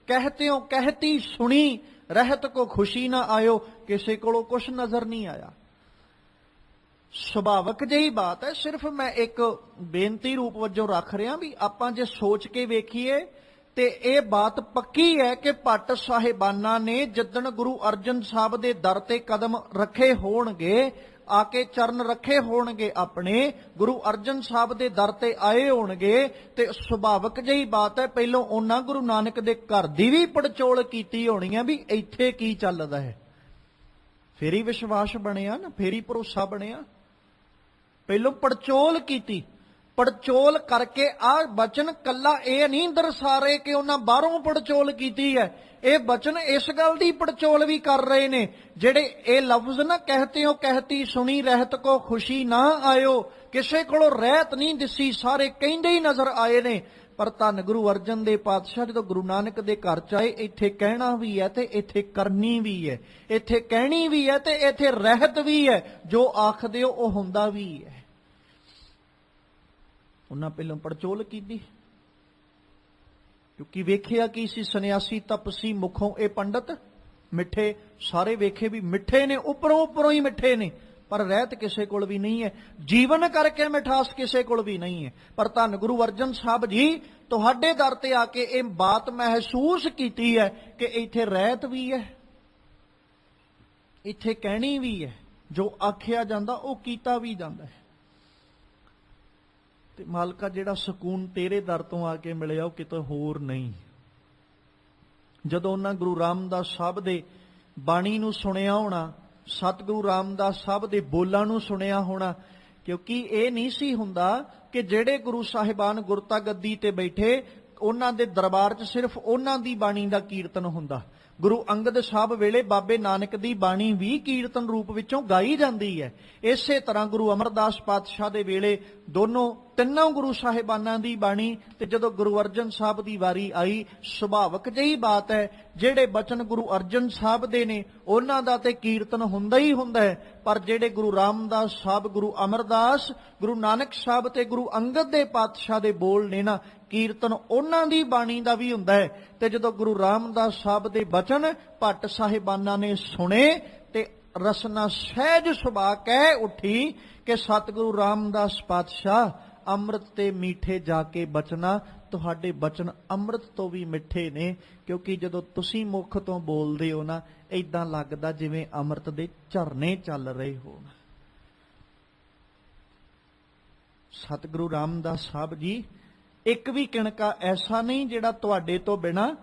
ਕਹਿਤਿਓ ਕਹਿਤੀ ਸੁਣੀ, ਰਹਿਤ ਕੋ ਖੁਸ਼ੀ ਨਾ ਆਇਓ। ਕਿਸੇ ਕੋਲੋਂ ਕੁਛ ਨਜ਼ਰ ਨਹੀਂ ਆਇਆ। ਸੁਭਾਵਕ ਜਿਹੀ ਬਾਤ ਹੈ। ਸਿਰਫ ਮੈਂ ਇੱਕ ਬੇਨਤੀ ਰੂਪ ਵਜੋਂ ਰੱਖ ਰਿਹਾ ਵੀ ਆਪਾਂ ਜੇ ਸੋਚ ਕੇ ਵੇਖੀਏ ਤੇ ਇਹ ਬਾਤ ਪੱਕੀ ਹੈ ਕਿ ਭੱਟ ਸਾਹਿਬਾਨਾਂ ਨੇ ਜਿੱਦਣ ਗੁਰੂ ਅਰਜਨ ਸਾਹਿਬ ਦੇ ਦਰ ਤੇ ਕਦਮ ਰੱਖੇ ਹੋਣਗੇ, ਆ ਕੇ ਚਰਨ ਰੱਖੇ ਹੋਣਗੇ ਆਪਣੇ, ਗੁਰੂ ਅਰਜਨ ਸਾਹਿਬ ਦੇ ਦਰ ਤੇ ਆਏ ਹੋਣਗੇ, ਤੇ ਸੁਭਾਵਿਕ ਜਿਹੀ ਬਾਤ ਹੈ ਪਹਿਲੋਂ ਉਹਨਾਂ ਗੁਰੂ ਨਾਨਕ ਦੇ ਘਰ ਦੀ ਵੀ ਪੜਚੋਲ ਕੀਤੀ ਹੋਣੀ ਹੈ ਵੀ ਇੱਥੇ ਕੀ ਚੱਲਦਾ ਹੈ। ਫੇਰ ਹੀ ਵਿਸ਼ਵਾਸ ਬਣਿਆ ਨਾ, ਫੇਰ ਹੀ ਭਰੋਸਾ ਬਣਿਆ। ਪਹਿਲੋਂ ਪੜਚੋਲ ਕੀਤੀ, ਪੜਚੋਲ ਕਰਕੇ ਆ ਬਚਨ ਕੱਲਾ ਇਹ ਨਹੀਂ ਦਰਸਾ ਰਹੇ ਕਿ ਉਹਨਾਂ ਬਾਹਰੋਂ ਪੜਚੋਲ ਕੀਤੀ ਹੈ, ਇਹ ਬਚਨ ਇਸ ਗੱਲ ਦੀ ਪੜਚੋਲ ਵੀ ਕਰ ਰਹੇ ਨੇ। ਜਿਹੜੇ ਇਹ ਲਫ਼ਜ਼ ਨਾ ਕਹਤੇ ਹੋ ਕਹਤੀ ਸੁਣੀ ਰਹਿਤ ਕੋ ਖੁਸ਼ੀ ਨਾ ਆਇਓ, ਕਿਸੇ ਕੋਲੋਂ ਰਹਿਤ ਨਹੀਂ ਦਿਸੀ, ਸਾਰੇ ਕਹਿੰਦੇ ਹੀ ਨਜ਼ਰ ਆਏ ਨੇ। ਪਰ ਧੰਨ ਗੁਰੂ ਅਰਜਨ ਦੇਵ ਪਾਤਸ਼ਾਹ ਜਦੋਂ ਗੁਰੂ ਨਾਨਕ ਦੇ ਘਰ ਚ ਆਏ, ਇੱਥੇ ਕਹਿਣਾ ਵੀ ਹੈ ਤੇ ਇੱਥੇ ਕਰਨੀ ਵੀ ਹੈ, ਇੱਥੇ ਕਹਿਣੀ ਵੀ ਹੈ ਤੇ ਇੱਥੇ ਰਹਿਤ ਵੀ ਹੈ। ਜੋ ਆਖਦੇ ਹੋ ਉਹ ਹੁੰਦਾ ਵੀ ਹੈ। ਉਹਨਾਂ ਪਹਿਲਾਂ ਪੜਚੋਲ ਕੀਤੀ, ਕਿਉਂਕਿ ਵੇਖਿਆ ਕੀ ਸੀ, ਸੰਨਿਆਸੀ ਤਪਸੀ ਮੁਖੋਂ ਇਹ ਪੰਡਤ ਮਿੱਠੇ, ਸਾਰੇ ਵੇਖੇ ਵੀ ਮਿੱਠੇ ਨੇ, ਉੱਪਰੋਂ ਉੱਪਰੋਂ ਹੀ ਮਿੱਠੇ ਨੇ, ਪਰ ਰਹਿਤ ਕਿਸੇ ਕੋਲ ਵੀ ਨਹੀਂ ਹੈ, ਜੀਵਨ ਕਰਕੇ ਮਿਠਾਸ ਕਿਸੇ ਕੋਲ ਵੀ ਨਹੀਂ ਹੈ। ਪਰ ਧੰਨ ਗੁਰੂ ਅਰਜਨ ਸਾਹਿਬ ਜੀ ਤੁਹਾਡੇ ਦਰ ਤੇ ਆ ਕੇ ਇਹ ਬਾਤ ਮਹਿਸੂਸ ਕੀਤੀ ਹੈ ਕਿ ਇੱਥੇ ਰਹਿਤ ਵੀ ਹੈ, ਇੱਥੇ ਕਹਿਣੀ ਵੀ ਹੈ, ਜੋ ਆਖਿਆ ਜਾਂਦਾ ਉਹ ਕੀਤਾ ਵੀ ਜਾਂਦਾ ਹੈ। ਤੇ ਮਾਲਕਾ ਜਿਹੜਾ ਸਕੂਨ ਤੇਰੇ ਦਰ ਤੋਂ ਆ ਕੇ ਮਿਲਿਆ ਉਹ ਕਿਤੇ ਹੋਰ ਨਹੀਂ। ਜਦੋਂ ਉਹਨਾਂ ਗੁਰੂ ਰਾਮਦਾਸ ਸਾਹਿਬ ਦੇ ਬਾਣੀ ਨੂੰ ਸੁਣਿਆ ਹੋਣਾ, ਸਤਿਗੁਰੂ ਰਾਮਦਾਸ ਸਾਹਿਬ ਦੇ ਬੋਲਾਂ ਨੂੰ ਸੁਣਿਆ ਹੋਣਾ, ਕਿਉਂਕਿ ਇਹ ਨਹੀਂ ਸੀ ਹੁੰਦਾ ਕਿ ਜਿਹੜੇ ਗੁਰੂ ਸਾਹਿਬਾਨ ਗੁਰਤਾ ਗੱਦੀ ਤੇ ਬੈਠੇ ਉਹਨਾਂ ਦੇ ਦਰਬਾਰ 'ਚ ਸਿਰਫ ਉਹਨਾਂ ਦੀ ਬਾਣੀ ਦਾ ਕੀਰਤਨ ਹੁੰਦਾ। ਗੁਰੂ ਅੰਗਦ ਸਾਹਿਬ ਵੇਲੇ ਬਾਬੇ ਨਾਨਕ ਦੀ ਬਾਣੀ ਵੀ ਕੀਰਤਨ ਰੂਪ ਵਿੱਚੋਂ ਗਾਈ ਜਾਂਦੀ ਹੈ। ਇਸੇ ਤਰ੍ਹਾਂ ਗੁਰੂ ਅਮਰਦਾਸ ਪਾਤਸ਼ਾਹ ਦੇ ਵੇਲੇ ਤਿੰਨੋਂ ਗੁਰੂ ਸਾਹਿਬਾਨਾਂ ਦੀ ਬਾਣੀ, ਤੇ ਜਦੋਂ ਗੁਰੂ ਅਰਜਨ ਸਾਹਿਬ ਦੀ ਵਾਰੀ ਆਈ, ਸੁਭਾਵਿਕ ਜਿਹੀ ਬਾਤ ਹੈ ਜਿਹੜੇ ਬਚਨ ਗੁਰੂ ਅਰਜਨ ਸਾਹਿਬ ਦੇ ਨੇ ਉਹਨਾਂ ਦਾ ਤੇ ਕੀਰਤਨ ਹੁੰਦਾ ਹੀ ਹੁੰਦਾ ਹੈ, ਪਰ ਜਿਹੜੇ ਗੁਰੂ ਰਾਮਦਾਸ ਸਾਹਿਬ, ਗੁਰੂ ਅਮਰਦਾਸ, ਗੁਰੂ ਨਾਨਕ ਸਾਹਿਬ ਤੇ ਗੁਰੂ ਅੰਗਦ ਦੇ ਪਾਤਸ਼ਾਹ ਦੇ ਬੋਲ ਨੇ ਨਾ, ਕੀਰਤਨ ਉਹਨਾਂ ਦੀ ਬਾਣੀ ਦਾ ਵੀ ਹੁੰਦਾ ਹੈ। ਤੇ ਜਦੋਂ ਗੁਰੂ ਰਾਮਦਾਸ ਸਾਹਿਬ ਦੇ ਬਚਨ ਭੱਟ ਸਾਹਿਬਾਨਾਂ ਨੇ ਸੁਣੇ ਤੇ ਰਸਨਾ ਸਹਿਜ ਸੁਭਾ ਕਹਿ ਉੱਠੀ ਕਿ ਸਤਿਗੁਰੂ ਰਾਮਦਾਸ ਪਾਤਸ਼ਾਹ ਅੰਮ੍ਰਿਤ ਤੇ ਮੀਠੇ ਜਾ ਕੇ ਬਚਨਾ, ਤੁਹਾਡੇ ਬਚਨ ਅੰਮ੍ਰਿਤ ਤੋਂ ਵੀ ਮਿੱਠੇ ਨੇ, ਕਿਉਂਕਿ ਜਦੋਂ ਤੁਸੀਂ ਮੁਖ ਤੋਂ ਬੋਲਦੇ ਹੋ ਨਾ, ਏਦਾਂ ਲੱਗਦਾ ਜਿਵੇਂ ਅੰਮ੍ਰਿਤ ਦੇ ਝਰਨੇ ਚੱਲ ਰਹੇ ਹੋਣ। ਸਤਿਗੁਰੂ ਰਾਮਦਾਸ ਸਾਹਿਬ ਜੀ ਇੱਕ ਵੀ ਕਿਣਕਾ ਐਸਾ ਨਹੀਂ ਜਿਹੜਾ ਤੁਹਾਡੇ ਤੋਂ ਬਿਨਾਂ,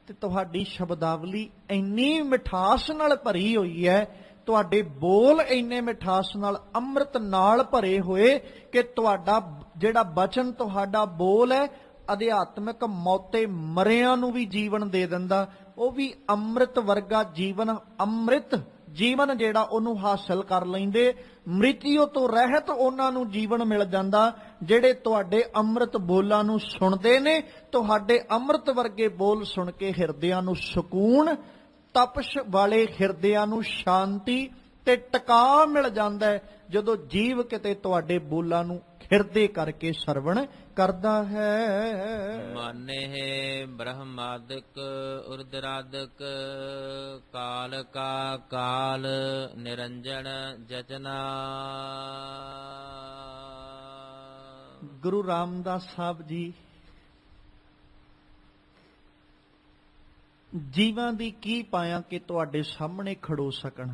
ਤੇ ਤੁਹਾਡੀ ਸ਼ਬਦਾਵਲੀ ਇੰਨੀ ਮਿਠਾਸ ਨਾਲ ਭਰੀ ਹੋਈ ਹੈ, ਤੁਹਾਡੇ ਬੋਲ ਇੰਨੇ ਮਿਠਾਸ ਨਾਲ ਅੰਮ੍ਰਿਤ ਨਾਲ ਭਰੇ ਹੋਏ ਕਿ ਤੁਹਾਡਾ ਜਿਹੜਾ ਬਚਨ, ਤੁਹਾਡਾ ਬੋਲ ਹੈ, ਅਧਿਆਤਮਿਕ ਮੌਤੇ ਮਰਿਆਂ ਨੂੰ ਵੀ ਜੀਵਨ ਦੇ ਦਿੰਦਾ। ਉਹ ਵੀ ਅੰਮ੍ਰਿਤ ਵਰਗਾ ਜੀਵਨ, ਅੰਮ੍ਰਿਤ ਜੀਵਨ ਜਿਹੜਾ ਉਹਨੂੰ ਹਾਸਲ ਕਰ ਲੈਂਦੇ, ਮ੍ਰਿਤਿਓ ਤੋਂ ਰਹਿਤ ਉਹਨਾਂ ਨੂੰ ਜੀਵਨ ਮਿਲ ਜਾਂਦਾ। ਜਿਹੜੇ ਤੁਹਾਡੇ ਅੰਮ੍ਰਿਤ ਬੋਲਾਂ ਨੂੰ ਸੁਣਦੇ ਨੇ, ਤੁਹਾਡੇ ਅੰਮ੍ਰਿਤ ਵਰਗੇ ਬੋਲ ਸੁਣ ਕੇ ਹਿਰਦਿਆਂ ਨੂੰ ਸਕੂਨ, ਤਪਸ਼ ਵਾਲੇ ਹਿਰਦਿਆਂ ਨੂੰ ਸ਼ਾਂਤੀ ਤੇ ਟਿਕਾ ਮਿਲ ਜਾਂਦਾ ਹੈ, ਜਦੋਂ ਜੀਵ ਕਿਤੇ ਤੁਹਾਡੇ ਬੋਲਾਂ ਨੂੰ ਹਿਰਦੇ ਕਰਕੇ ਸਰਵਣ ਕਰਦਾ ਹੈ। ਮਾਨੇ ਬ੍ਰਹਮਾਦਿਕ ਉਰਦਰਾਦਿਕ ਕਾਲ ਕਾ ਕਾਲ ਨਿਰੰਜਨ ਜਚਨਾ। ਗੁਰੂ ਰਾਮਦਾਸ ਸਾਹਿਬ ਜੀ ਜੀਵਾਂ ਦੀ ਕੀ ਪਾਇਆ ਕਿ ਤੁਹਾਡੇ ਸਾਹਮਣੇ ਖੜੋ ਸਕਣ।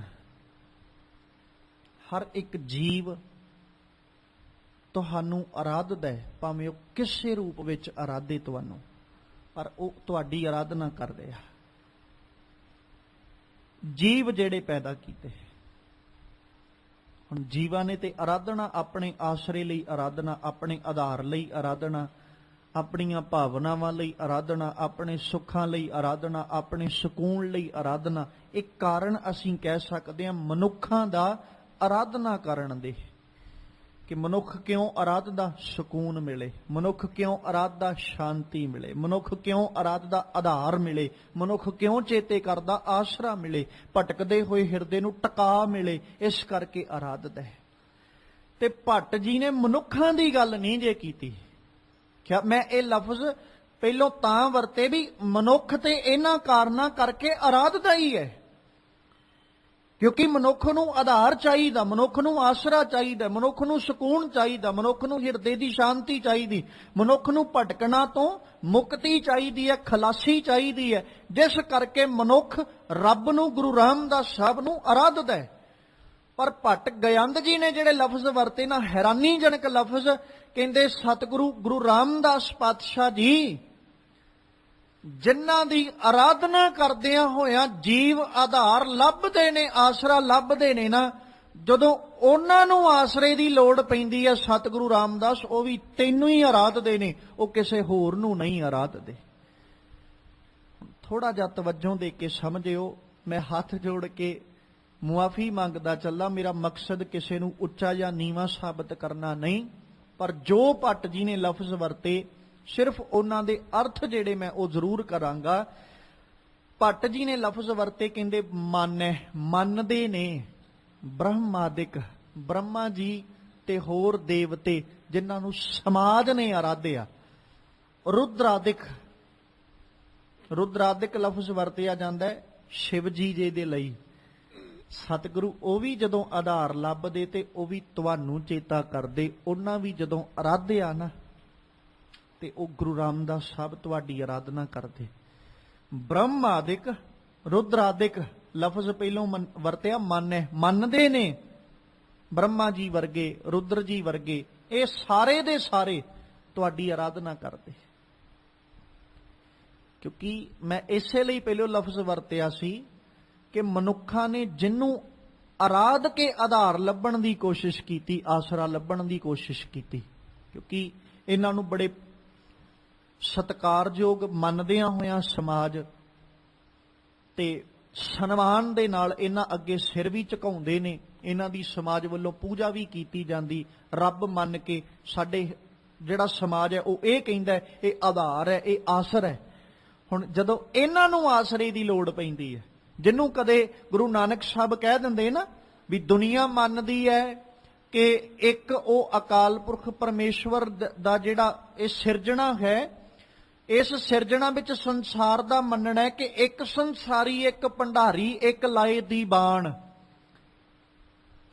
ਹਰ ਇੱਕ ਜੀਵ ਤੁਹਾਨੂੰ ਆਰਾਧਦਾ ਹੈ, ਭਾਵੇਂ ਉਹ ਕਿਸੇ ਰੂਪ ਵਿੱਚ ਆਰਾਧੇ ਤੁਹਾਨੂੰ, ਪਰ ਉਹ ਤੁਹਾਡੀ ਆਰਾਧਨਾ ਕਰਦੇ ਆ। ਜੀਵ ਜਿਹੜੇ ਪੈਦਾ ਕੀਤੇ, ਹੁਣ ਜੀਵਾਂ ਨੇ ਤੇ ਆਰਾਧਨਾ ਆਪਣੇ ਆਸਰੇ ਲਈ ਆਰਾਧਨਾ, ਆਪਣੇ ਆਧਾਰ ਲਈ ਆਰਾਧਨਾ, ਆਪਣੀਆਂ ਭਾਵਨਾਵਾਂ ਲਈ ਆਰਾਧਨਾ, ਆਪਣੇ ਸੁੱਖਾਂ ਲਈ ਆਰਾਧਨਾ, ਆਪਣੇ ਸਕੂਨ ਲਈ ਆਰਾਧਨਾ। ਇੱਕ ਕਾਰਨ ਅਸੀਂ ਕਹਿ ਸਕਦੇ ਹਾਂ ਮਨੁੱਖਾਂ ਦਾ ਆਰਾਧਨਾ ਕਰਨ ਦੇ, ਕਿ ਮਨੁੱਖ ਕਿਉਂ ਆਰਾਧਦਾ? ਸਕੂਨ ਮਿਲੇ। ਮਨੁੱਖ ਕਿਉਂ ਆਰਾਧਦਾ? ਸ਼ਾਂਤੀ ਮਿਲੇ। ਮਨੁੱਖ ਕਿਉਂ ਆਰਾਧਦਾ? ਆਧਾਰ ਮਿਲੇ। ਮਨੁੱਖ ਕਿਉਂ ਚੇਤੇ ਕਰਦਾ? ਆਸਰਾ ਮਿਲੇ। ਭਟਕਦੇ ਹੋਏ ਹਿਰਦੇ ਨੂੰ ਟਿਕਾ ਮਿਲੇ, ਇਸ ਕਰਕੇ ਆਰਾਧਦਾ ਹੈ। ਤੇ ਭੱਟ ਜੀ ਨੇ ਮਨੁੱਖਾਂ ਦੀ ਗੱਲ ਨਹੀਂ ਜੇ ਕੀਤੀ। ਕਿਆ ਮੈਂ ਇਹ ਲਫ਼ਜ਼ ਪਹਿਲੋਂ ਤਾਂ ਵਰਤੇ ਵੀ ਮਨੁੱਖ ਤੇ ਇਹਨਾਂ ਕਾਰਨਾਂ ਕਰਕੇ ਆਰਾਧਦਾ ਹੀ ਹੈ, ਕਿਉਂਕਿ ਮਨੁੱਖ ਨੂੰ ਆਧਾਰ ਚਾਹੀਦਾ, ਮਨੁੱਖ ਨੂੰ ਆਸਰਾ ਚਾਹੀਦਾ, ਮਨੁੱਖ ਨੂੰ ਸਕੂਨ ਚਾਹੀਦਾ, ਮਨੁੱਖ ਨੂੰ ਹਿਰਦੇ ਦੀ ਸ਼ਾਂਤੀ ਚਾਹੀਦੀ, ਮਨੁੱਖ ਨੂੰ ਭਟਕਣਾ ਤੋਂ ਮੁਕਤੀ ਚਾਹੀਦੀ ਹੈ, ਖਲਾਸੀ ਚਾਹੀਦੀ ਹੈ। ਜਿਸ ਕਰਕੇ ਮਨੁੱਖ ਰੱਬ ਨੂੰ, ਗੁਰੂ ਰਾਮਦਾਸ ਸਾਹਿਬ ਨੂੰ ਆਰਾਧਦਾ ਹੈ। ਪਰ ਭੱਟ ਗਯੰਦ ਜੀ ਨੇ ਜਿਹੜੇ ਲਫ਼ਜ਼ ਵਰਤੇ ਨਾ, ਹੈਰਾਨੀਜਨਕ ਲਫ਼ਜ਼, ਕਹਿੰਦੇ ਸਤਿਗੁਰੂ ਗੁਰੂ ਰਾਮਦਾਸ ਪਾਤਸ਼ਾਹ ਜੀ ਜਿਨ੍ਹਾਂ ਦੀ ਆਰਾਧਨਾ ਕਰਦਿਆਂ ਹੋਇਆਂ ਜੀਵ ਆਧਾਰ ਲੱਭਦੇ ਨੇ, ਆਸਰਾ ਲੱਭਦੇ ਨੇ ਨਾ, ਜਦੋਂ ਉਹਨਾਂ ਨੂੰ ਆਸਰੇ ਦੀ ਲੋੜ ਪੈਂਦੀ ਹੈ ਸਤਿਗੁਰੂ ਰਾਮਦਾਸ ਉਹ ਵੀ ਤੈਨੂੰ ਹੀ ਆਰਾਧਦੇ ਨੇ, ਉਹ ਕਿਸੇ ਹੋਰ ਨੂੰ ਨਹੀਂ ਆਰਾਧਦੇ। ਥੋੜਾ ਜਿਹਾ ਤਵੱਜੋਂ ਦੇ ਕੇ ਸਮਝਿਓ, ਮੈਂ ਹੱਥ ਜੋੜ ਕੇ ਮੁਆਫੀ ਮੰਗਦਾ ਚੱਲਾਂ, ਮੇਰਾ ਮਕਸਦ ਕਿਸੇ ਨੂੰ ਉੱਚਾ ਜਾਂ ਨੀਵਾਂ ਸਾਬਤ ਕਰਨਾ ਨਹੀਂ, ਪਰ ਜੋ ਭੱਟ ਜੀ ਨੇ ਲਫ਼ਜ਼ ਵਰਤੇ ਸਿਰਫ ਉਹਨਾਂ ਦੇ ਅਰਥ ਜਿਹੜੇ ਮੈਂ ਉਹ ਜ਼ਰੂਰ ਕਰਾਂਗਾ। ਭੱਟ ਜੀ ਨੇ ਲਫ਼ਜ਼ ਵਰਤੇ, ਕਹਿੰਦੇ ਮਨ ਹੈ, ਮੰਨਦੇ ਨੇ ਬ੍ਰਹਮਾਦਿਕ, ਬ੍ਰਹਮਾ ਜੀ ਤੇ ਹੋਰ ਦੇਵਤੇ ਜਿਨ੍ਹਾਂ ਨੂੰ ਸਮਾਜ ਨੇ ਆਰਾਧਿਆ। ਰੁਦਰਾਦਿਕ, ਰੁਦਰਾਦਿਕ ਲਫ਼ਜ਼ ਵਰਤਿਆ ਜਾਂਦਾ ਹੈ ਸ਼ਿਵ ਜੀ ਦੇ ਲਈ। ਸਤਿਗੁਰੂ ਉਹ ਵੀ ਜਦੋਂ ਆਧਾਰ ਲੱਭਦੇ ਤੇ ਉਹ ਵੀ ਤੁਹਾਨੂੰ ਚੇਤਾ ਕਰਦੇ, ਉਹਨਾਂ ਵੀ ਜਦੋਂ ਆਰਾਧਿਆ ਨਾ ਤੇ ਉਹ ਗੁਰੂ ਰਾਮਦਾਸ ਸਾਹਿਬ ਤੁਹਾਡੀ ਆਰਾਧਨਾ ਕਰਦੇ। ਬ੍ਰਹਮਾਦਿਕ, ਰੁਦਰਾਦਿਕ ਲਫ਼ਜ਼ ਪਹਿਲੋਂ ਵਰਤਿਆ ਮਨ ਹੈ, ਮੰਨਦੇ ਨੇ ਬ੍ਰਹਮਾ ਜੀ ਵਰਗੇ, ਰੁਦਰ ਜੀ ਵਰਗੇ, ਇਹ ਸਾਰੇ ਦੇ ਸਾਰੇ ਤੁਹਾਡੀ ਆਰਾਧਨਾ ਕਰਦੇ। ਕਿਉਂਕਿ ਮੈਂ ਇਸੇ ਲਈ ਪਹਿਲੋਂ ਲਫ਼ਜ਼ ਵਰਤਿਆ ਸੀ ਕਿ ਮਨੁੱਖਾਂ ਨੇ ਜਿਹਨੂੰ ਆਰਾਧ ਕੇ ਆਧਾਰ ਲੱਭਣ ਦੀ ਕੋਸ਼ਿਸ਼ ਕੀਤੀ, ਆਸਰਾ ਲੱਭਣ ਦੀ ਕੋਸ਼ਿਸ਼ ਕੀਤੀ, ਕਿਉਂਕਿ ਇਹਨਾਂ ਨੂੰ ਬੜੇ ਸਤਿਕਾਰਯੋਗ ਮੰਨਦਿਆਂ ਹੋਇਆਂ ਸਮਾਜ ਤੇ ਸਨਮਾਨ ਦੇ ਨਾਲ ਇਹਨਾਂ ਅੱਗੇ ਸਿਰ ਵੀ ਝੁਕਾਉਂਦੇ ਨੇ, ਇਹਨਾਂ ਦੀ ਸਮਾਜ ਵੱਲੋਂ ਪੂਜਾ ਵੀ ਕੀਤੀ ਜਾਂਦੀ, ਰੱਬ ਮੰਨ ਕੇ ਸਾਡੇ ਜਿਹੜਾ ਸਮਾਜ ਹੈ ਉਹ ਇਹ ਕਹਿੰਦਾ ਇਹ ਆਧਾਰ ਹੈ, ਇਹ ਆਸਰ ਹੈ। ਹੁਣ ਜਦੋਂ ਇਹਨਾਂ ਨੂੰ ਆਸਰੇ ਦੀ ਲੋੜ ਪੈਂਦੀ ਹੈ, ਜਿਹਨੂੰ ਕਦੇ ਗੁਰੂ ਨਾਨਕ ਸਾਹਿਬ ਕਹਿ ਦਿੰਦੇ ਨਾ ਵੀ ਦੁਨੀਆ ਮੰਨਦੀ ਹੈ ਕਿ ਇੱਕ ਉਹ ਅਕਾਲ ਪੁਰਖ ਪਰਮੇਸ਼ਵਰ ਦਾ ਜਿਹੜਾ ਇਹ ਸਿਰਜਣਾ ਹੈ, ਇਸ ਸਿਰਜਣਾ ਵਿੱਚ ਸੰਸਾਰ ਦਾ ਮੰਨਣਾ ਹੈ ਕਿ ਇੱਕ ਸੰਸਾਰੀ, ਇੱਕ ਭੰਡਾਰੀ, ਇੱਕ ਲਾਏ ਦੀ ਬਾਣ।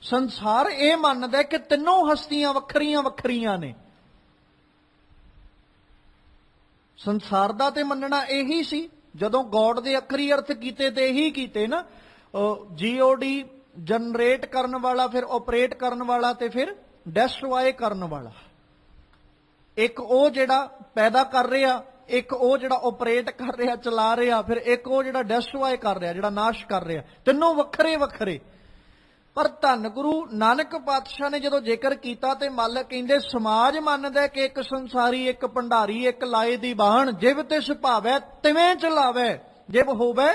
ਸੰਸਾਰ ਇਹ ਮੰਨਦਾ ਕਿ ਤਿੰਨੋਂ ਹਸਤੀਆਂ ਵੱਖਰੀਆਂ ਵੱਖਰੀਆਂ ਨੇ। ਸੰਸਾਰ ਦਾ ਤੇ ਮੰਨਣਾ ਇਹੀ ਸੀ, ਜਦੋਂ ਗੋਡ ਦੇ ਅੱਖਰੀ ਅਰਥ ਕੀਤੇ ਤੇ ਇਹੀ ਕੀਤੇ ਨਾ, GOD ਜਨਰੇਟ ਕਰਨ ਵਾਲਾ, ਫਿਰ ਆਪਰੇਟ ਕਰਨ ਵਾਲਾ ਤੇ ਫਿਰ ਡੈਸਟਰੋਏ ਕਰਨ ਵਾਲਾ। ਇੱਕ ਉਹ ਜਿਹੜਾ ਪੈਦਾ ਕਰ ਰਿਹਾ, ਇੱਕ ਉਹ ਜਿਹੜਾ ਆਪਰੇਟ ਕਰ ਰਿਹਾ, ਚਲਾ ਰਿਹਾ, ਫਿਰ ਇੱਕ ਉਹ ਜਿਹੜਾ ਡੈਸਟਰੋਏ ਕਰ ਰਿਹਾ, ਜਿਹੜਾ ਨਾਸ਼ ਕਰ ਰਿਹਾ। ਤਿੰਨੋਂ ਵੱਖਰੇ ਵੱਖਰੇ। ਪਰ ਧੰਨ ਗੁਰੂ ਨਾਨਕ ਪਾਤਸ਼ਾਹ ਨੇ ਜਦੋਂ ਜ਼ਿਕਰ ਕੀਤਾ ਤੇ ਮੱਲ ਕਹਿੰਦੇ ਸਮਾਜ ਮੰਨਦਾ ਕਿ ਇੱਕ ਸੰਸਾਰੀ, ਇੱਕ ਭੰਡਾਰੀ, ਇੱਕ ਲਾਏ ਦੀ ਬਾਣ, ਜਿਵ ਤਿਸ ਭਾਵੈ ਤਿਵੇਂ ਚਲਾਵੇ, ਜਿਵ ਹੋਵੇ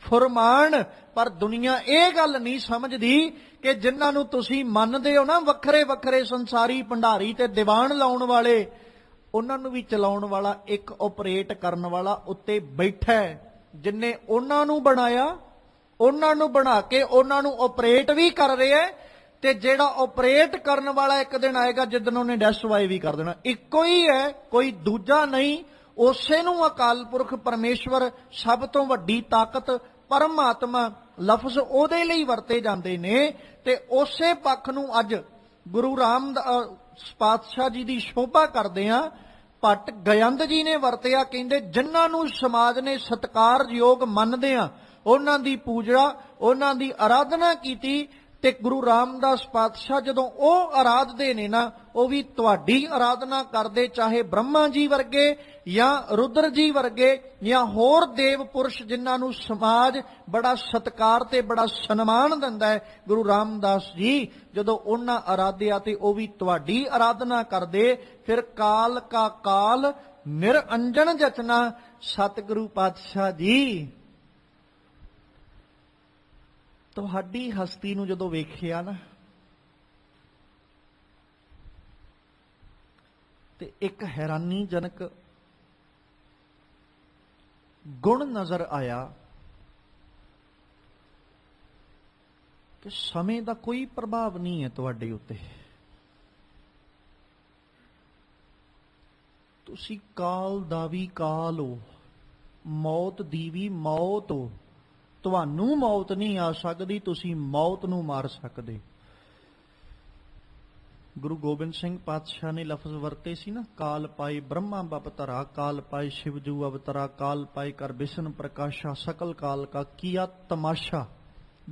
ਫੁਰਮਾਨ। ਪਰ ਦੁਨੀਆ ਇਹ ਗੱਲ ਨਹੀਂ ਸਮਝਦੀ ਕਿ ਜਿਨ੍ਹਾਂ ਨੂੰ ਤੁਸੀਂ ਮੰਨਦੇ ਹੋ ਨਾ ਵੱਖਰੇ ਵੱਖਰੇ ਸੰਸਾਰੀ, ਭੰਡਾਰੀ ਤੇ ਦੀਵਾਨ ਲਾਉਣ ਵਾਲੇ, ਉਹਨਾਂ ਨੂੰ ਵੀ ਚਲਾਉਣ ਵਾਲਾ ਇੱਕ ਆਪਰੇਟ ਕਰਨ ਵਾਲਾ ਉੱਤੇ ਬੈਠਾ ਹੈ, ਜਿਨਨੇ ਉਹਨਾਂ ਨੂੰ ਬਣਾਇਆ, ਉਹਨਾਂ ਨੂੰ ਬਣਾ ਕੇ ਉਹਨਾਂ ਨੂੰ ਆਪਰੇਟ ਵੀ ਕਰ ਰਿਹਾ, ਤੇ ਜਿਹੜਾ ਆਪਰੇਟ ਕਰਨ ਵਾਲਾ ਇੱਕ ਦਿਨ ਆਏਗਾ ਜਿੱਦਣ ਉਹਨੇ ਡੈਸਟਰੋਏ ਵੀ ਕਰ ਦੇਣਾ। ਇੱਕੋ ਹੀ ਹੈ, ਕੋਈ ਦੂਜਾ ਨਹੀਂ। ਉਸੇ ਨੂੰ ਅਕਾਲ ਪੁਰਖ ਪਰਮੇਸ਼ਵਰ, ਸਭ ਤੋਂ ਵੱਡੀ ਤਾਕਤ ਪਰਮਾਤਮਾ ਲਫ਼ਜ਼ ਉਹਦੇ ਲਈ ਵਰਤੇ ਜਾਂਦੇ ਨੇ। ਤੇ ਉਸੇ ਪੱਖ ਨੂੰ ਅੱਜ ਗੁਰੂ ਰਾਮਦਾਸ ਪਾਤਸ਼ਾਹ ਜੀ ਦੀ ਸ਼ੋਭਾ ਕਰਦੇ ਆ। ਭੱਟ ਗਯੰਦ ਜੀ ਨੇ ਵਰਤਿਆ, ਕਹਿੰਦੇ ਜਿਨ੍ਹਾਂ ਨੂੰ ਸਮਾਜ ਨੇ ਸਤਿਕਾਰਯੋਗ ਮੰਨਦੇ ਆ ਉਹਨਾਂ ਦੀ ਪੂਜਾ, ਉਹਨਾਂ ਦੀ ਆਰਾਧਨਾ ਕੀਤੀ। ਤੇ ਗੁਰੂ ਰਾਮਦਾਸ ਪਾਤਸ਼ਾਹ ਜਦੋਂ ਉਹ ਆਰਾਧਦੇ ਨੇ ਨਾ, ਉਹ ਵੀ ਤੁਹਾਡੀ ਆਰਾਧਨਾ ਕਰਦੇ, ਚਾਹੇ ਬ੍ਰਹਮਾ ਜੀ ਵਰਗੇ ਜਾਂ ਰੁਦਰ ਜੀ ਵਰਗੇ ਜਾਂ ਹੋਰ ਦੇਵ ਪੁਰਸ਼ ਜਿਨ੍ਹਾਂ ਨੂੰ ਸਮਾਜ ਬੜਾ ਸਤਿਕਾਰ ਤੇ ਬੜਾ ਸਨਮਾਨ ਦਿੰਦਾ ਹੈ। ਗੁਰੂ ਰਾਮਦਾਸ ਜੀ ਜਦੋਂ ਉਹਨਾਂ ਆਰਾਧਿਆ ਤੇ ਉਹ ਵੀ ਤੁਹਾਡੀ ਆਰਾਧਨਾ ਕਰਦੇ। ਫਿਰ ਕਾਲ ਕਾ ਕਾਲ ਨਿਰੰਜਨ ਜਚਨਾ। ਸਤਿਗੁਰੂ ਪਾਤਸ਼ਾਹ ਜੀ ਤੁਹਾਡੀ ਹਸਤੀ ਨੂੰ ਜਦੋਂ ਵੇਖਿਆ ਨਾ, ਤੇ ਇੱਕ ਹੈਰਾਨੀਜਨਕ ਗੁਣ ਨਜ਼ਰ ਆਇਆ ਕਿ ਸਮੇਂ ਦਾ ਕੋਈ ਪ੍ਰਭਾਵ ਨਹੀਂ ਹੈ ਤੁਹਾਡੇ ਉੱਤੇ। ਤੁਸੀਂ ਕਾਲ ਦਾ ਵੀ ਕਾਲ ਹੋ, ਮੌਤ ਦੀ ਵੀ ਮੌਤ ਹੋ। ਤੁਹਾਨੂੰ ਮੌਤ ਨਹੀਂ ਆ ਸਕਦੀ, ਤੁਸੀਂ ਮੌਤ ਨੂੰ ਮਾਰ ਸਕਦੇ। ਗੁਰੂ ਗੋਬਿੰਦ ਸਿੰਘ ਪਾਤਸ਼ਾਹ ਨੇ ਲਫ਼ਜ਼ ਵਰਤੇ ਸੀ ਨਾ, ਕਾਲ ਪਾਏ ਬ੍ਰਹਮਾ ਬਪਤਰਾ, ਕਾਲ ਪਾਏ ਸ਼ਿਵਜੂ ਅਵਤਰਾ, ਕਾਲ ਪਾਏ ਕਰ ਬਿਸ਼ਨ ਪ੍ਰਕਾਸ਼ਾ, ਸਕਲ ਕਾਲ ਕਾ ਕੀਆ ਤਮਾਸ਼ਾ।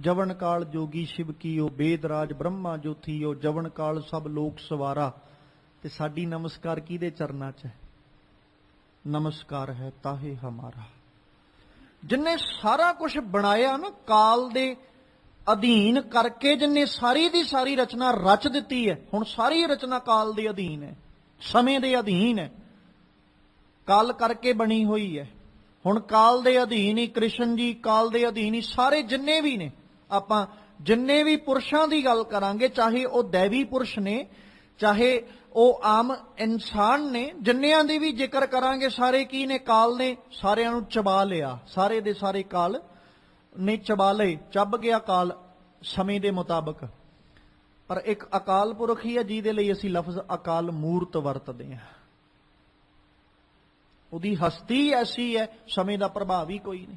ਜਵਨ ਕਾਲ ਜੋਗੀ ਸ਼ਿਵ ਕੀਓ, ਵੇਦ ਰਾਜ ਬ੍ਰਹਮਾ ਜੋਥੀਓ, ਜਵਨ ਕਾਲ ਸਭ ਲੋਕ ਸਵਾਰਾ। ਤੇ ਸਾਡੀ ਨਮਸਕਾਰ ਕਿਹਦੇ ਚਰਨਾਂ 'ਚ ਹੈ? ਨਮਸਕਾਰ ਹੈ ਤਾਹੇ ਹਮਾਰਾ। ਜਿਨਨੇ ਸਾਰਾ ਕੁਝ ਬਣਾਇਆ ਨਾ, ਕਾਲ ਦੇ ਅਧੀਨ ਕਰਕੇ ਜਿਨਨੇ ਸਾਰੀ ਦੀ ਸਾਰੀ ਰਚਨਾ ਰਚ ਦਿੱਤੀ ਹੈ। ਹੁਣ ਸਾਰੀ ਰਚਨਾ ਕਾਲ ਦੇ ਅਧੀਨ ਹੈ, ਸਮੇਂ ਦੇ ਅਧੀਨ ਹੈ, ਕਾਲ ਕਰਕੇ ਬਣੀ ਹੋਈ ਹੈ। ਹੁਣ ਕਾਲ ਦੇ ਅਧੀਨ ਹੀ ਕ੍ਰਿਸ਼ਨ ਜੀ, ਕਾਲ ਦੇ ਅਧੀਨ ਹੀ ਸਾਰੇ ਜਿੰਨੇ ਵੀ ਨੇ। ਆਪਾਂ ਜਿੰਨੇ ਵੀ ਪੁਰਸ਼ਾਂ ਦੀ ਗੱਲ ਕਰਾਂਗੇ, ਚਾਹੇ ਉਹ ਦੈਵੀ ਪੁਰਸ਼ ਨੇ, ਚਾਹੇ ਉਹ ਆਮ ਇਨਸਾਨ ਨੇ, ਜਿੰਨਿਆਂ ਦੀ ਵੀ ਜ਼ਿਕਰ ਕਰਾਂਗੇ ਸਾਰੇ ਕੀ ਨੇ? ਕਾਲ ਨੇ। ਸਾਰਿਆਂ ਨੂੰ ਚਬਾ ਲਿਆ, ਸਾਰੇ ਦੇ ਸਾਰੇ ਕਾਲ ਨੇ ਚਬਾ ਲਏ, ਚੱਬ ਗਿਆ ਕਾਲ ਸਮੇਂ ਦੇ ਮੁਤਾਬਕ। ਪਰ ਇੱਕ ਅਕਾਲ ਪੁਰਖ ਹੀ ਹੈ ਜਿਹਦੇ ਲਈ ਅਸੀਂ ਲਫ਼ਜ਼ ਅਕਾਲ ਮੂਰਤ ਵਰਤਦੇ ਹਾਂ। ਉਹਦੀ ਹਸਤੀ ਐਸੀ ਹੈ, ਸਮੇਂ ਦਾ ਪ੍ਰਭਾਵ ਹੀ ਕੋਈ ਨਹੀਂ।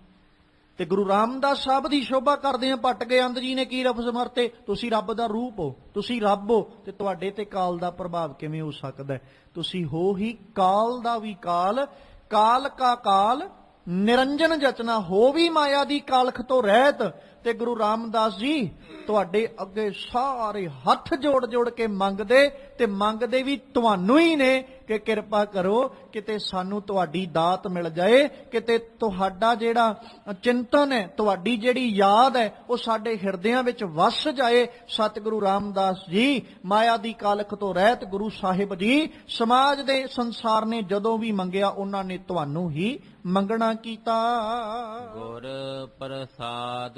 ਤੇ ਗੁਰੂ ਰਾਮਦਾਸ ਸਾਹਿਬ ਦੀ ਸ਼ੋਭਾ ਕਰਦੇ ਆ। ਭੱਟ ਕੇ ਅੰਦ ਜੀ ਨੇ ਕੀ ਲਫ਼ਜ਼ ਵਰਤੇ? ਤੁਸੀਂ ਰੱਬ ਦਾ ਰੂਪ ਹੋ, ਤੁਸੀਂ ਰੱਬ ਹੋ, ਤੇ ਤੁਹਾਡੇ ਤੇ ਕਾਲ ਦਾ ਪ੍ਰਭਾਵ ਕਿਵੇਂ ਹੋ ਸਕਦਾ? ਤੁਸੀਂ ਹੋ ਹੀ ਕਾਲ ਦਾ ਵੀ ਕਾਲ। ਕਾਲ ਕਾ ਕਾਲ ਨਿਰੰਜਨ ਜਚਨਾ, ਹੋ ਵੀ ਮਾਇਆ ਦੀ ਕਾਲਖ ਤੋਂ ਰਹਿਤ। ਤੇ ਗੁਰੂ ਰਾਮਦਾਸ ਜੀ ਤੁਹਾਡੇ ਅੱਗੇ ਸਾਰੇ ਹੱਥ ਜੋੜ ਜੋੜ ਕੇ ਮੰਗਦੇ, ਤੇ ਮੰਗਦੇ ਵੀ ਤੁਹਾਨੂੰ ਹੀ ਨੇ ਕਿ ਕਿਰਪਾ ਕਰੋ, ਕਿਤੇ ਸਾਨੂੰ ਤੁਹਾਡੀ ਦਾਤ ਮਿਲ ਜਾਏ, ਕਿਤੇ ਤੁਹਾਡਾ ਜਿਹੜਾ ਚਿੰਤਨ ਹੈ, ਤੁਹਾਡੀ ਜਿਹੜੀ ਯਾਦ ਹੈ, ਉਹ ਸਾਡੇ ਹਿਰਦਿਆਂ ਵਿੱਚ ਵਸ ਜਾਏ। ਸਤਿਗੁਰੂ ਰਾਮਦਾਸ ਜੀ ਮਾਇਆ ਦੀ ਕਾਲਖ ਤੋਂ ਰਹਿਤ ਗੁਰੂ ਸਾਹਿਬ ਜੀ, ਸਮਾਜ ਦੇ ਸੰਸਾਰ ਨੇ ਜਦੋਂ ਵੀ ਮੰਗਿਆ ਉਹਨਾਂ ਨੇ ਤੁਹਾਨੂੰ ਹੀ ਮੰਗਣਾ ਕੀਤਾ। ਗੁਰ ਪ੍ਰਸਾਦ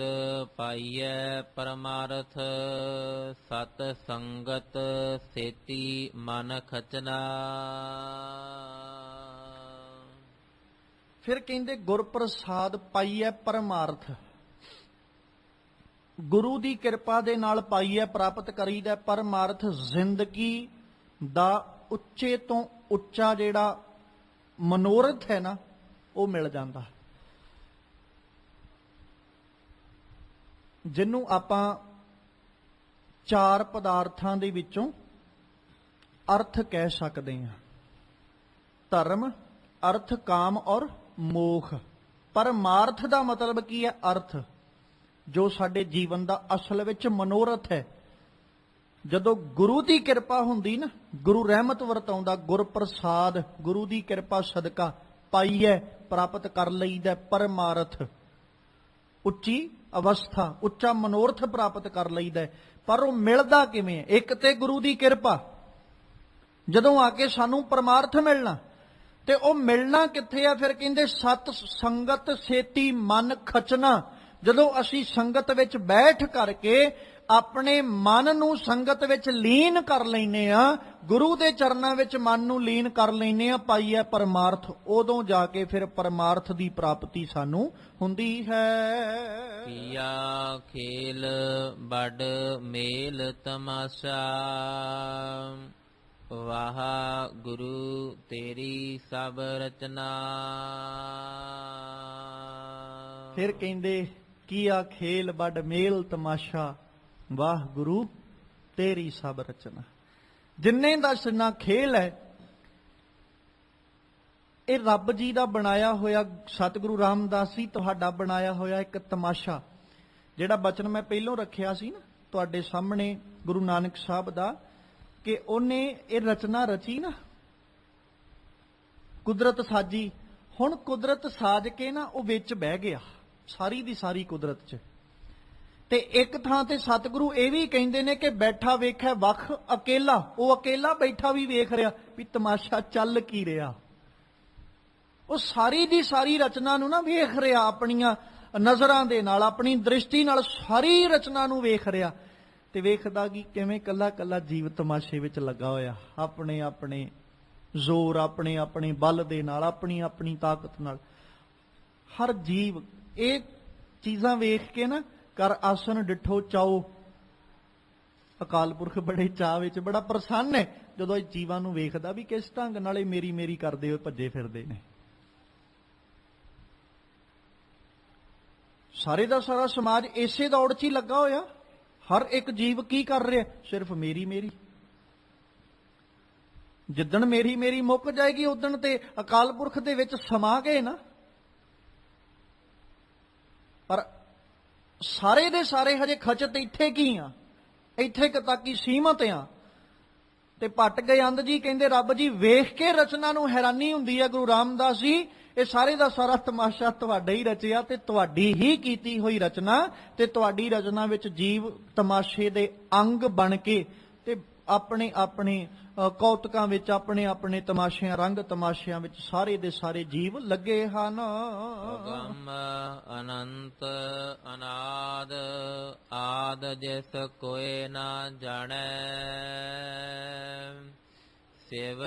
ਪਾਈਐ ਪਰਮਾਰਥ, ਸਤ ਸੰਗਤ ਸੇਤੀ ਮਨ ਖਚਨਾ। ਫਿਰ ਕਹਿੰਦੇ ਗੁਰ ਪ੍ਰਸਾਦ ਪਾਈਐ ਪਰਮਾਰਥ, ਗੁਰੂ ਦੀ ਕਿਰਪਾ ਦੇ ਨਾਲ ਪਾਈਐ, ਪ੍ਰਾਪਤ ਕਰੀਦਾ ਪਰਮਾਰਥ। ਜ਼ਿੰਦਗੀ ਦਾ ਉੱਚੇ ਤੋਂ ਉੱਚਾ ਜਿਹੜਾ ਮਨੋਰਥ ਹੈ ਨਾ, ਉਹ ਮਿਲ ਜਾਂਦਾ। ਜਿਹਨੂੰ ਆਪਾਂ ਚਾਰ ਪਦਾਰਥਾਂ ਦੇ ਵਿੱਚੋਂ ਅਰਥ ਕਹਿ ਸਕਦੇ ਹਾਂ: ਧਰਮ, ਅਰਥ, ਕਾਮ ਔਰ ਮੋਖ। ਪਰਮਾਰਥ ਦਾ ਮਤਲਬ ਕੀ ਹੈ? ਅਰਥ, ਜੋ ਸਾਡੇ ਜੀਵਨ ਦਾ ਅਸਲ ਵਿੱਚ ਮਨੋਰਥ ਹੈ। ਜਦੋਂ ਗੁਰੂ ਦੀ ਕਿਰਪਾ ਹੁੰਦੀ ਨਾ, ਗੁਰੂ ਰਹਿਮਤ ਵਰਤਾਉਂਦਾ, ਗੁਰ ਪ੍ਰਸਾਦ, ਗੁਰੂ ਦੀ ਕਿਰਪਾ ਸਦਕਾ ਪਾਈਐ, ਪ੍ਰਾਪਤ ਕਰ ਲਈਦਾ ਪਰਮਾਰਥ, ਉੱਚੀ ਅਵਸਥਾ, ਉੱਚਾ ਮਨੋਰਥ ਪ੍ਰਾਪਤ ਕਰ ਲਈਦਾ। ਪਰ ਉਹ ਮਿਲਦਾ ਕਿਵੇਂ ਹੈ? ਇੱਕ ਤੇ ਗੁਰੂ ਦੀ ਕਿਰਪਾ, ਜਦੋਂ ਆ ਕੇ ਸਾਨੂੰ ਪਰਮਾਰਥ ਮਿਲਣਾ, ਤੇ ਉਹ ਮਿਲਣਾ ਕਿੱਥੇ ਆ? ਫਿਰ ਕਹਿੰਦੇ ਸਤ ਸੰਗਤ ਸੇਤੀ ਮਨ ਖਚਨਾ। ਜਦੋਂ ਅਸੀਂ ਸੰਗਤ ਵਿੱਚ ਬੈਠ ਕਰਕੇ ਆਪਣੇ ਮਨ ਨੂੰ ਸੰਗਤ ਵਿੱਚ ਲੀਨ ਕਰ ਲੈਨੇ ਆ, ਗੁਰੂ ਦੇ ਚਰਨਾਂ ਵਿੱਚ ਮਨ ਨੂੰ ਲੀਨ ਕਰ ਲੈਨੇ ਆ, ਪਾਈਐ ਪਰਮਾਰਥ, ਉਦੋਂ ਜਾ ਕੇ ਫਿਰ ਪਰਮਾਰਥ ਦੀ ਪ੍ਰਾਪਤੀ ਸਾਨੂੰ ਹੁੰਦੀ ਹੈ। ਕੀਆ ਖੇਲ ਬੜ ਮੇਲ ਤਮਾਸ਼ਾ, ਵਾਹ ਗੁਰੂ ਤੇਰੀ ਸਭ ਰਚਨਾ। ਫਿਰ ਕਹਿੰਦੇ ਕੀਆ ਖੇਲ ਬੜ ਮੇਲ ਤਮਾਸ਼ਾ, ਵਾਹ ਗੁਰੂ ਤੇਰੀ ਸਭ ਰਚਨਾ। ਜਿੰਨੇ ਦਾ ਜਿੰਨਾ ਖੇਲ ਹੈ, ਇਹ ਰੱਬ ਜੀ ਦਾ ਬਣਾਇਆ ਹੋਇਆ, ਸਤਿਗੁਰੂ ਰਾਮਦਾਸ ਜੀ ਤੁਹਾਡਾ ਬਣਾਇਆ ਹੋਇਆ ਇੱਕ ਤਮਾਸ਼ਾ। ਜਿਹੜਾ ਬਚਨ ਮੈਂ ਪਹਿਲੋਂ ਰੱਖਿਆ ਸੀ ਨਾ ਤੁਹਾਡੇ ਸਾਹਮਣੇ ਗੁਰੂ ਨਾਨਕ ਸਾਹਿਬ ਦਾ, ਕਿ ਉਹਨੇ ਇਹ ਰਚਨਾ ਰਚੀ ਨਾ, ਕੁਦਰਤ ਸਾਜੀ। ਹੁਣ ਕੁਦਰਤ ਸਾਜ ਕੇ ਨਾ ਉਹ ਵਿੱਚ ਬਹਿ ਗਿਆ ਸਾਰੀ ਦੀ ਸਾਰੀ ਕੁਦਰਤ 'ਚ। ਤੇ ਇੱਕ ਥਾਂ ਤੇ ਸਤਿਗੁਰੂ ਇਹ ਵੀ ਕਹਿੰਦੇ ਨੇ ਕਿ ਬੈਠਾ ਵੇਖੈ ਵੱਖ ਅਕੇਲਾ। ਉਹ ਅਕੇਲਾ ਬੈਠਾ ਵੀ ਵੇਖ ਰਿਹਾ ਵੀ ਤਮਾਸ਼ਾ ਚੱਲ ਕੀ ਰਿਹਾ। ਉਹ ਸਾਰੀ ਦੀ ਸਾਰੀ ਰਚਨਾ ਨੂੰ ਨਾ ਵੇਖ ਰਿਹਾ, ਆਪਣੀਆਂ ਨਜ਼ਰਾਂ ਦੇ ਨਾਲ, ਆਪਣੀ ਦ੍ਰਿਸ਼ਟੀ ਨਾਲ ਸਾਰੀ ਰਚਨਾ ਨੂੰ ਵੇਖ ਰਿਹਾ। ਤੇ ਵੇਖਦਾ ਕਿ ਕਿਵੇਂ ਕੱਲਾ ਕੱਲਾ ਜੀਵ ਤਮਾਸ਼ੇ ਵਿੱਚ ਲੱਗਾ ਹੋਇਆ, ਆਪਣੇ ਆਪਣੇ ਜ਼ੋਰ, ਆਪਣੇ ਆਪਣੇ ਬਲ ਦੇ ਨਾਲ, ਆਪਣੀ ਆਪਣੀ ਤਾਕਤ ਨਾਲ। ਹਰ ਜੀਵ ਇਹ ਚੀਜ਼ਾਂ ਵੇਖ ਕੇ ਨਾ, ਕਰ ਆਸਨ ਡਿਠੋ ਚਾਓ, ਅਕਾਲ ਪੁਰਖ ਬੜੇ ਚਾਅ ਵਿੱਚ, ਬੜਾ ਪ੍ਰਸੰਨ ਹੈ ਜਦੋਂ ਇਹ ਜੀਵਾਂ ਨੂੰ ਵੇਖਦਾ ਵੀ ਕਿਸ ਢੰਗ ਨਾਲ ਇਹ ਮੇਰੀ ਮੇਰੀ ਕਰਦੇ ਹੋਏ ਭੱਜੇ ਫਿਰਦੇ ਨੇ। ਸਾਰੇ ਦਾ ਸਾਰਾ ਸਮਾਜ ਇਸੇ ਦੌੜ 'ਚ ਹੀ ਲੱਗਾ ਹੋਇਆ। ਹਰ ਇੱਕ ਜੀਵ ਕੀ ਕਰ ਰਿਹਾ? ਸਿਰਫ ਮੇਰੀ ਮੇਰੀ। ਜਿੱਦਣ ਮੇਰੀ ਮੇਰੀ ਮੁੱਕ ਜਾਏਗੀ, ਉਦਣ ਤੇ ਅਕਾਲ ਪੁਰਖ ਦੇ ਵਿੱਚ ਸਮਾ ਗਏ ਨਾ। ਪਰ ਸਾਰੇ ਦੇ ਸਾਰੇ ਹਜੇ ਖਚਤ ਇੱਥੇ ਕੀ ਆ, ਇੱਥੇ ਕੁ ਤੱਕ ਹੀ ਸੀਮਤ ਆ। ਤੇ ਭੱਟ ਗਯੰਦ ਜੀ ਕਹਿੰਦੇ ਰੱਬ ਜੀ ਵੇਖ ਕੇ ਰਚਨਾ ਨੂੰ ਹੈਰਾਨੀ ਹੁੰਦੀ ਹੈ ਗੁਰੂ ਰਾਮਦਾਸ ਜੀ, ਇਹ ਸਾਰੇ ਦਾ ਸਾਰਾ ਤਮਾਸ਼ਾ ਤੁਹਾਡਾ ਹੀ ਰਚਿਆ ਤੇ ਤੁਹਾਡੀ ਹੀ ਕੀਤੀ ਹੋਈ ਰਚਨਾ, ਤੇ ਤੁਹਾਡੀ ਰਚਨਾ ਵਿੱਚ ਜੀਵ ਤਮਾਸ਼ੇ ਦੇ ਅੰਗ ਬਣ ਕੇ ਤੇ ਆਪਣੇ ਆਪਣੇ ਕੌਤਕਾਂ ਵਿੱਚ, ਆਪਣੇ ਆਪਣੇ ਤਮਾਸ਼ਿਆਂ, ਰੰਗ ਤਮਾਸ਼ਿਆਂ ਵਿੱਚ ਸਾਰੇ ਦੇ ਸਾਰੇ ਜੀਵ ਲੱਗੇ ਹਨ। ਅਗੰਮ ਅਨੰਤ ਅਨਾਦ ਆਦ ਜਿਸ ਕੋਇ ਨਾ ਜਾਣੈ, ਸਿਵ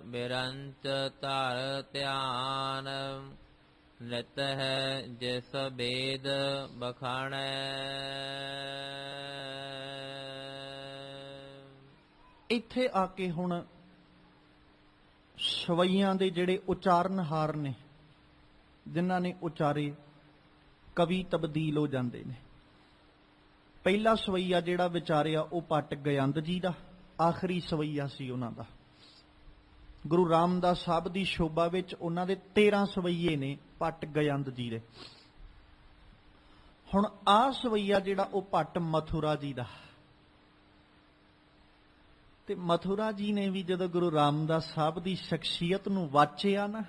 ਬਿਰੰਚ ਧਰ ਧਿਆਨ, ਨਿਤ ਹੈ ਜਿਸ ਬੇਦ ਬਖਾਣੈ। ਇੱਥੇ ਆ ਕੇ ਹੁਣ ਸਵਈਆਂ ਦੇ ਜਿਹੜੇ ਉਚਾਰਨਹਾਰ ਨੇ, ਜਿਨ੍ਹਾਂ ਨੇ ਉਚਾਰੇ, ਕਵੀ ਤਬਦੀਲ ਹੋ ਜਾਂਦੇ ਨੇ। ਪਹਿਲਾ ਸਵਈਆ ਜਿਹੜਾ ਵਿਚਾਰਿਆ ਉਹ ਭੱਟ ਗਯੰਦ ਜੀ ਦਾ, ਆਖਰੀ ਸਵਈਆ ਸੀ ਉਹਨਾਂ ਦਾ। ਗੁਰੂ ਰਾਮਦਾਸ ਸਾਹਿਬ ਦੀ ਸ਼ੋਭਾ ਵਿੱਚ ਉਹਨਾਂ ਦੇ 13 ਸਵਈਏ ਨੇ ਭੱਟ ਗਯੰਦ ਜੀ ਦੇ। ਹੁਣ ਆਹ ਸਵਈਆ ਜਿਹੜਾ ਉਹ ਭੱਟ ਮਥੁਰਾ ਜੀ ਦਾ। ਤੇ ਮਥੁਰਾ ਜੀ ਨੇ ਵੀ ਜਦੋਂ ਗੁਰੂ ਰਾਮਦਾਸ ਸਾਹਿਬ ਦੀ ਸ਼ਖਸੀਅਤ ਨੂੰ ਵਾਚਿਆ ਨਾ,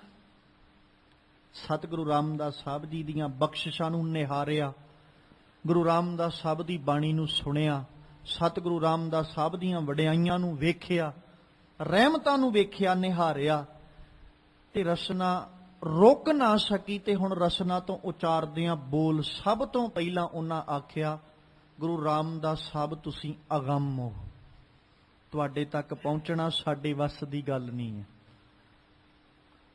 ਸਤਿਗੁਰੂ ਰਾਮਦਾਸ ਸਾਹਿਬ ਜੀ ਦੀਆਂ ਬਖਸ਼ਿਸ਼ਾਂ ਨੂੰ ਨਿਹਾਰਿਆ, ਗੁਰੂ ਰਾਮਦਾਸ ਸਾਹਿਬ ਦੀ ਬਾਣੀ ਨੂੰ ਸੁਣਿਆ, ਸਤਿਗੁਰੂ ਰਾਮਦਾਸ ਸਾਹਿਬ ਦੀਆਂ ਵਡਿਆਈਆਂ ਨੂੰ ਵੇਖਿਆ, ਰਹਿਮਤਾਂ ਨੂੰ ਵੇਖਿਆ, ਨਿਹਾਰਿਆ, ਤੇ ਰਸਨਾ ਰੁਕ ਨਾ ਸਕੀ। ਤੇ ਹੁਣ ਰਸਨਾ ਤੋਂ ਉਚਾਰਦਿਆਂ ਬੋਲ ਸਭ ਤੋਂ ਪਹਿਲਾਂ ਉਹਨਾਂ ਆਖਿਆ, ਗੁਰੂ ਰਾਮਦਾਸ ਸਾਹਿਬ ਤੁਸੀਂ ਅਗੰਮ ਹੋ, ਤੁਹਾਡੇ ਤੱਕ ਪਹੁੰਚਣਾ ਸਾਡੇ ਵੱਸ ਦੀ ਗੱਲ ਨਹੀਂ ਹੈ,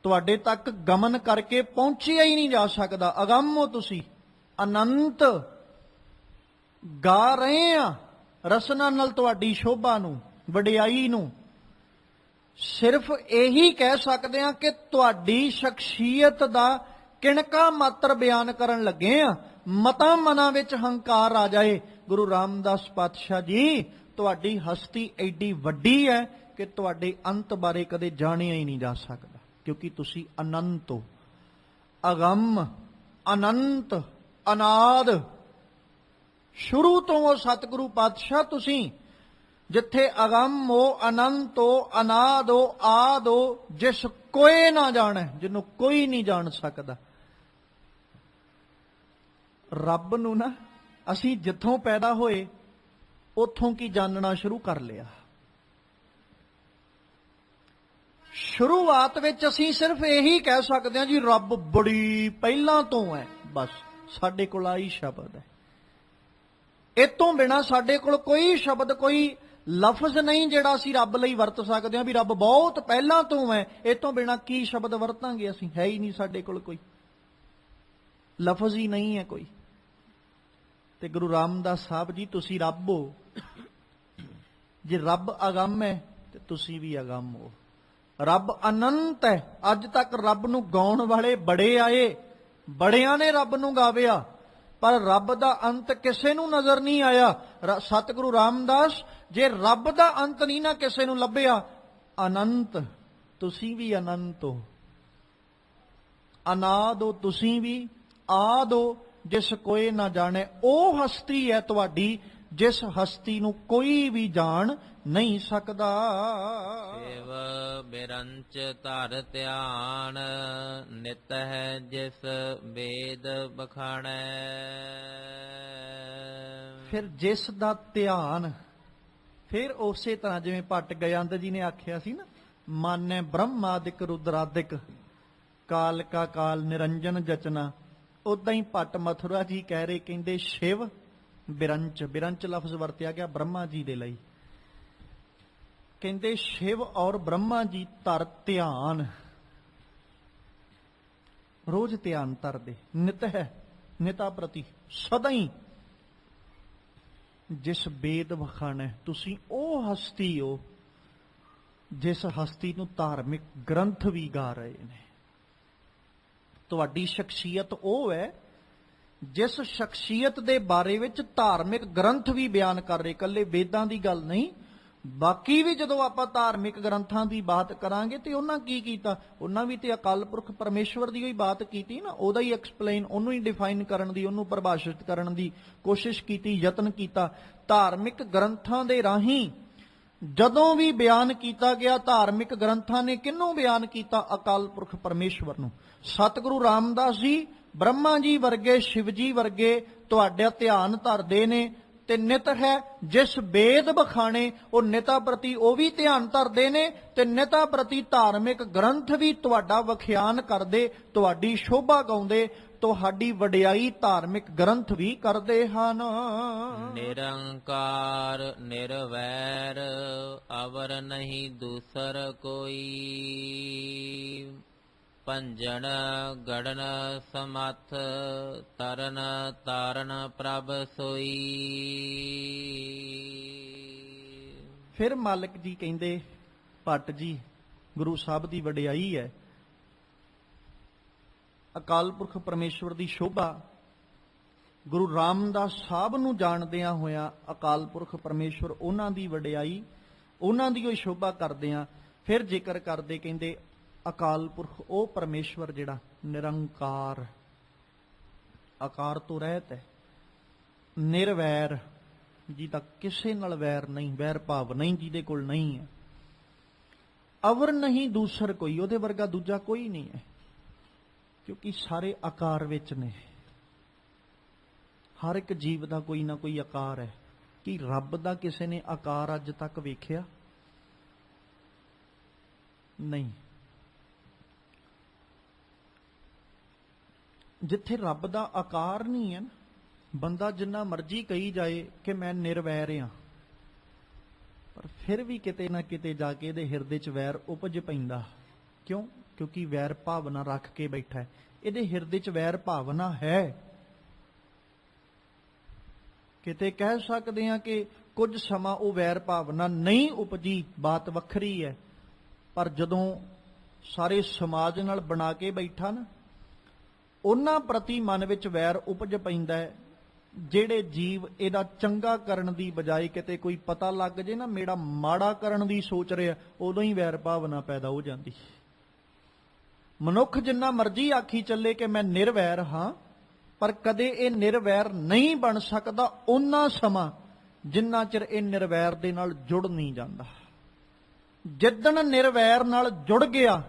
ਤੁਹਾਡੇ ਤੱਕ ਗਮਨ ਕਰਕੇ ਪਹੁੰਚਿਆ ਹੀ ਨਹੀਂ ਜਾ ਸਕਦਾ। ਅਗੰਮ ਹੋ ਤੁਸੀਂ, ਅਨੰਤ ਗਾ ਰਹੇ ਆ ਰਸਨਾ ਨਾਲ ਤੁਹਾਡੀ ਸ਼ੋਭਾ ਨੂੰ, ਵਡਿਆਈ ਨੂੰ। ਸਿਰਫ ਇਹੀ ਕਹਿ ਸਕਦੇ ਆ ਕਿ ਤੁਹਾਡੀ ਸ਼ਖਸੀਅਤ ਦਾ ਕਿਣਕਾ ਮਾਤਰ ਬਿਆਨ ਕਰਨ ਲੱਗੇ ਆ, ਮਤਾਂ ਮਨਾਂ ਵਿੱਚ ਹੰਕਾਰ ਆ ਜਾਏ। ਗੁਰੂ ਰਾਮਦਾਸ ਪਾਤਸ਼ਾਹ ਜੀ ਤੁਹਾਡੀ ਹਸਤੀ ਐਡੀ ਵੱਡੀ ਹੈ ਕਿ ਤੁਹਾਡੇ ਅੰਤ ਬਾਰੇ ਕਦੇ ਜਾਣਿਆ ਹੀ ਨਹੀਂ ਜਾ ਸਕਦਾ, ਕਿਉਂਕਿ ਤੁਸੀਂ ਅਨੰਤ ਹੋ, ਅਗੰਮ, ਅਨੰਤ, ਅਨਾਦ। ਸ਼ੁਰੂ ਤੋਂ ਉਹ ਸਤਿਗੁਰੂ ਪਾਤਸ਼ਾਹ ਤੁਸੀਂ, ਜਿੱਥੇ ਅਗੰਮ ਹੋ, ਅਨੰਤ ਹੋ, ਅਨਾਦ ਹੋ, ਆਦ ਹੋ, ਜਿਸ ਕੋਈ ਨਾ ਜਾਣੈ, ਜਿਹਨੂੰ ਕੋਈ ਨਹੀਂ ਜਾਣ ਸਕਦਾ। ਰੱਬ ਨੂੰ ਨਾ ਅਸੀਂ ਜਿੱਥੋਂ ਪੈਦਾ ਹੋਏ ਉੱਥੋਂ ਕੀ ਜਾਣਨਾ ਸ਼ੁਰੂ ਕਰ ਲਿਆ। ਸ਼ੁਰੂਆਤ ਵਿੱਚ ਅਸੀਂ ਸਿਰਫ ਇਹੀ ਕਹਿ ਸਕਦੇ ਹਾਂ ਜੀ ਰੱਬ ਬੜੀ ਪਹਿਲਾਂ ਤੋਂ ਹੈ, ਬਸ ਸਾਡੇ ਕੋਲ ਆਹੀ ਸ਼ਬਦ ਹੈ। ਇਹ ਤੋਂ ਬਿਨਾ ਸਾਡੇ ਕੋਲ ਕੋਈ ਸ਼ਬਦ, ਕੋਈ ਲਫ਼ਜ਼ ਨਹੀਂ ਜਿਹੜਾ ਅਸੀਂ ਰੱਬ ਲਈ ਵਰਤ ਸਕਦੇ ਹਾਂ ਵੀ ਰੱਬ ਬਹੁਤ ਪਹਿਲਾਂ ਤੋਂ ਹੈ। ਇਹ ਤੋਂ ਬਿਨਾ ਕੀ ਸ਼ਬਦ ਵਰਤਾਂਗੇ ਅਸੀਂ? ਹੈ ਹੀ ਨਹੀਂ ਸਾਡੇ ਕੋਲ ਕੋਈ ਲਫ਼ਜ਼ ਹੀ ਨਹੀਂ ਹੈ ਕੋਈ। ਤੇ ਗੁਰੂ ਰਾਮਦਾਸ ਸਾਹਿਬ ਜੀ ਤੁਸੀਂ ਰੱਬ ਹੋ। ਜੇ ਰੱਬ ਅਗੰਮ ਹੈ ਤੇ ਤੁਸੀਂ ਵੀ ਅਗੰਮ ਹੋ। ਰੱਬ ਅਨੰਤ ਹੈ। ਅੱਜ ਤੱਕ ਰੱਬ ਨੂੰ ਗਾਉਣ ਵਾਲੇ ਬੜੇ ਆਏ, ਬੜਿਆਂ ਨੇ ਰੱਬ ਨੂੰ ਗਾਵਿਆ, ਪਰ ਰੱਬ ਦਾ ਅੰਤ ਕਿਸੇ ਨੂੰ ਨਜ਼ਰ ਨਹੀਂ ਆਇਆ। ਸਤਿਗੁਰੂ ਰਾਮਦਾਸ, ਜੇ ਰੱਬ ਦਾ ਅੰਤ ਨਹੀਂ ਨਾ ਕਿਸੇ ਨੂੰ ਲੱਭਿਆ, ਅਨੰਤ, ਤੁਸੀਂ ਵੀ ਅਨੰਤ ਹੋ, ਅਨਾਦ ਹੋ ਤੁਸੀਂ ਵੀ, ਆਦ ਹੋ, ਜਿਸ ਕੋਈ ਨਾ ਜਾਣੇ। ਉਹ ਹਸਤੀ ਹੈ ਤੁਹਾਡੀ ਜਿਸ ਹਸਤੀ ਨੂੰ ਕੋਈ ਵੀ ਜਾਣ ਨਹੀਂ ਸਕਦਾ। ਸੇਵ ਬਿਰੰਚ ਧਰ ਧਿਆਨ, ਨਿਤ ਹੈ ਜਿਸ ਵੇਦ ਬਖਾਣੈ। ਫਿਰ ਜਿਸ ਦਾ ਧਿਆਨ, ਫਿਰ ਉਸੇ ਤਰ੍ਹਾਂ ਜਿਵੇਂ ਭੱਟ ਗਯੰਦ ਜੀ ਨੇ ਆਖਿਆ ਸੀ ਨਾ, ਮਾਨੈ ਬ੍ਰਹਮਾਦਿਕ ਰੁਦਰਾਦਿਕ, ਕਾਲ ਕਾ ਕਾਲ ਨਿਰੰਜਨ ਜਚਨਾ। ਉਦਾਂ ਹੀ ਭੱਟ ਮਥੁਰਾ ਜੀ ਕਹਿ ਰਹੇ, ਕਹਿੰਦੇ ਸ਼ਿਵ ਬਿਰੰਚ, ਬਿਰੰਚ ਲਫ਼ਜ਼ ਵਰਤਿਆ ਗਿਆ ਬ੍ਰਹਮਾ ਜੀ ਦੇ ਲਈ। ਕਹਿੰਦੇ ਸ਼ਿਵ ਔਰ ਬ੍ਰਹਮਾ ਜੀ ਧਰ ਧਿਆਨ, ਰੋਜ਼ ਧਿਆਨ ਧਰਦੇ, ਨਿਤ ਹੈ, ਨਿਤਾ ਪ੍ਰਤੀ ਸਦਾ ਹੀ। ਜਿਸ ਵੇਦ ਵਖਾਣੈ, ਤੁਸੀਂ ਉਹ ਹਸਤੀ ਹੋ ਜਿਸ ਹਸਤੀ ਨੂੰ ਧਾਰਮਿਕ ਗ੍ਰੰਥ ਵੀ ਗਾ ਰਹੇ ਨੇ। ਤੁਹਾਡੀ ਸ਼ਖਸੀਅਤ ਉਹ ਹੈ ਜਿਸ ਸ਼ਖਸੀਅਤ ਦੇ ਬਾਰੇ ਵਿੱਚ ਧਾਰਮਿਕ ਗ੍ਰੰਥ ਵੀ ਬਿਆਨ ਕਰ ਰਹੇ। ਇਕੱਲੇ ਵੇਦਾਂ ਦੀ ਗੱਲ ਨਹੀਂ, ਬਾਕੀ ਵੀ ਜਦੋਂ ਆਪਾਂ ਧਾਰਮਿਕ ਗ੍ਰੰਥਾਂ ਦੀ ਬਾਤ ਕਰਾਂਗੇ ਤੇ ਉਹਨਾਂ ਕੀ ਕੀਤਾ, ਉਹਨਾਂ ਵੀ ਤੇ ਅਕਾਲ ਪੁਰਖ ਪਰਮੇਸ਼ਵਰ ਦੀ ਹੀ ਬਾਤ ਕੀਤੀ ਨਾ, ਉਹਦਾ ਹੀ ਐਕਸਪਲੇਨ, ਉਹਨੂੰ ਹੀ ਡਿਫਾਈਨ ਕਰਨ ਦੀ, ਉਹਨੂੰ ਪਰਿਭਾਸ਼ਿਤ ਕਰਨ ਦੀ ਕੋਸ਼ਿਸ਼ ਕੀਤੀ, ਯਤਨ ਕੀਤਾ। ਧਾਰਮਿਕ ਗ੍ਰੰਥਾਂ ਦੇ ਰਾਹੀਂ ਜਦੋਂ ਵੀ ਬਿਆਨ ਕੀਤਾ ਗਿਆ, ਧਾਰਮਿਕ ਗ੍ਰੰਥਾਂ ਨੇ ਕਿਹਨੂੰ ਬਿਆਨ ਕੀਤਾ? ਅਕਾਲ ਪੁਰਖ ਪਰਮੇਸ਼ਵਰ ਨੂੰ। ਸਤਿਗੁਰੂ ਰਾਮਦਾਸ ਜੀ, ਬ੍ਰਹਮਾ ਜੀ ਵਰਗੇ, ਸ਼ਿਵ ਜੀ ਵਰਗੇ ਤੁਹਾਡਾ ਧਿਆਨ ਧਰਦੇ ਨੇ ਤੇ ਨਿਤ ਹੈ ਜਿਸ ਵੇਦ ਬਖਾਣੇ, ਉਹ ਨਿਤਾ ਪ੍ਰਤੀ ਉਹ ਵੀ ਧਿਆਨ ਧਰਦੇ ਨੇ ਤੇ ਨਿਤਾ ਪ੍ਰਤੀ ਧਾਰਮਿਕ ਗ੍ਰੰਥ ਵੀ ਤੁਹਾਡਾ ਵਿਖਿਆਨ ਕਰਦੇ, ਤੁਹਾਡੀ ਸ਼ੋਭਾ ਗਾਉਂਦੇ, ਤੁਹਾਡੀ ਵਡਿਆਈ ਧਾਰਮਿਕ ਗ੍ਰੰਥ ਵੀ ਕਰਦੇ ਹਨ। ਨਿਰੰਕਾਰ ਨਿਰਵੈਰ ਅਵਰ ਨਹੀਂ ਦੂਸਰ ਕੋਈ, ਭੰਜਨ ਗੜਨ ਸਮੱਥ ਤਰਨ ਤਾਰਨ ਪ੍ਰਭ ਸੋਈ। ਫਿਰ ਮਾਲਕ ਜੀ ਕਹਿੰਦੇ, ਭੱਟ ਜੀ, ਗੁਰੂ ਸਾਹਿਬ ਦੀ ਵਡਿਆਈ ਹੈ, ਅਕਾਲ ਪੁਰਖ ਪਰਮੇਸ਼ਵਰ ਦੀ ਸ਼ੋਭਾ, ਗੁਰੂ ਰਾਮਦਾਸ ਸਾਹਿਬ ਨੂੰ ਜਾਣਦਿਆਂ ਹੋਇਆਂ ਅਕਾਲ ਪੁਰਖ ਪਰਮੇਸ਼ਵਰ ਉਹਨਾਂ ਦੀ ਵਡਿਆਈ, ਉਹਨਾਂ ਦੀ ਉਹ ਸ਼ੋਭਾ ਕਰਦੇ ਆ। ਫਿਰ ਜ਼ਿਕਰ ਕਰਦੇ, ਕਹਿੰਦੇ ਅਕਾਲ ਪੁਰਖ ਉਹ ਪਰਮੇਸ਼ਵਰ ਜਿਹੜਾ ਨਿਰੰਕਾਰ, ਆਕਾਰ ਤੋਂ ਰਹਿਤ ਹੈ, ਨਿਰਵੈਰ, ਜਿਹਦਾ ਕਿਸੇ ਨਾਲ ਵੈਰ ਨਹੀਂ, ਵੈਰ ਭਾਵ ਨਹੀਂ, ਜਿਹਦੇ ਕੋਲ ਨਹੀਂ ਹੈ, ਅਵਰ ਨਹੀਂ ਦੂਸਰ ਕੋਈ, ਉਹਦੇ ਵਰਗਾ ਦੂਜਾ ਕੋਈ ਨਹੀਂ ਹੈ, ਕਿਉਂਕਿ ਸਾਰੇ ਆਕਾਰ ਵਿੱਚ ਨੇ। ਹਰ ਇੱਕ ਜੀਵ ਦਾ ਕੋਈ ਨਾ ਕੋਈ ਆਕਾਰ ਹੈ। ਕਿ ਰੱਬ ਦਾ ਕਿਸੇ ਨੇ ਆਕਾਰ ਅੱਜ ਤੱਕ ਵੇਖਿਆ? ਨਹੀਂ। ਜਿੱਥੇ ਰੱਬ ਦਾ ਆਕਾਰ ਨਹੀਂ ਹੈ ਨਾ, ਬੰਦਾ ਜਿੰਨਾ ਮਰਜ਼ੀ ਕਹੀ ਜਾਏ ਕਿ ਮੈਂ ਨਿਰਵੈਰ ਹਾਂ, ਪਰ ਫਿਰ ਵੀ ਕਿਤੇ ਨਾ ਕਿਤੇ ਜਾ ਕੇ ਇਹਦੇ ਹਿਰਦੇ 'ਚ ਵੈਰ ਉਪਜ ਪੈਂਦਾ। ਕਿਉਂ? ਕਿਉਂਕਿ ਵੈਰ ਭਾਵਨਾ ਰੱਖ ਕੇ ਬੈਠਾ ਹੈ। ਇਹਦੇ ਹਿਰਦੇ 'ਚ ਵੈਰ ਭਾਵਨਾ ਹੈ। ਕਿਤੇ ਕਹਿ ਸਕਦੇ ਹਾਂ ਕਿ ਕੁਝ ਸਮਾਂ ਉਹ ਵੈਰ ਭਾਵਨਾ ਨਹੀਂ ਉਪਜੀ, ਬਾਤ ਵੱਖਰੀ ਹੈ, ਪਰ ਜਦੋਂ ਸਾਰੇ ਸਮਾਜ ਨਾਲ ਬਣਾ ਕੇ ਬੈਠਾ ਨਾ, ਉਹਨਾਂ ਪ੍ਰਤੀ ਮਨ ਵਿੱਚ ਵੈਰ ਉਪਜ ਪੈਂਦਾ ਹੈ। ਜਿਹੜੇ ਜੀਵ ਇਹਦਾ ਚੰਗਾ ਕਰਨ ਦੀ ਬਜਾਏ ਕਿਤੇ ਕੋਈ ਪਤਾ ਲੱਗ ਜੇ ਨਾ ਮੇਰਾ ਮਾੜਾ ਕਰਨ ਦੀ ਸੋਚ ਰਿਹਾ, ਉਦੋਂ ਹੀ ਵੈਰ ਭਾਵਨਾ ਪੈਦਾ ਹੋ ਜਾਂਦੀ। ਮਨੁੱਖ ਜਿੰਨਾ ਮਰਜ਼ੀ ਆਖੀ ਚੱਲੇ ਕਿ ਮੈਂ ਨਿਰਵੈਰ ਹਾਂ, ਪਰ ਕਦੇ ਇਹ ਨਿਰਵੈਰ ਨਹੀਂ ਬਣ ਸਕਦਾ ਉਹਨਾਂ ਸਮਾਂ ਜਿੰਨਾ ਚਿਰ ਇਹ ਨਿਰਵੈਰ ਦੇ ਨਾਲ ਜੁੜ ਨਹੀਂ ਜਾਂਦਾ। ਜਿੱਦਣ ਨਿਰਵੈਰ ਨਾਲ ਜੁੜ ਗਿਆ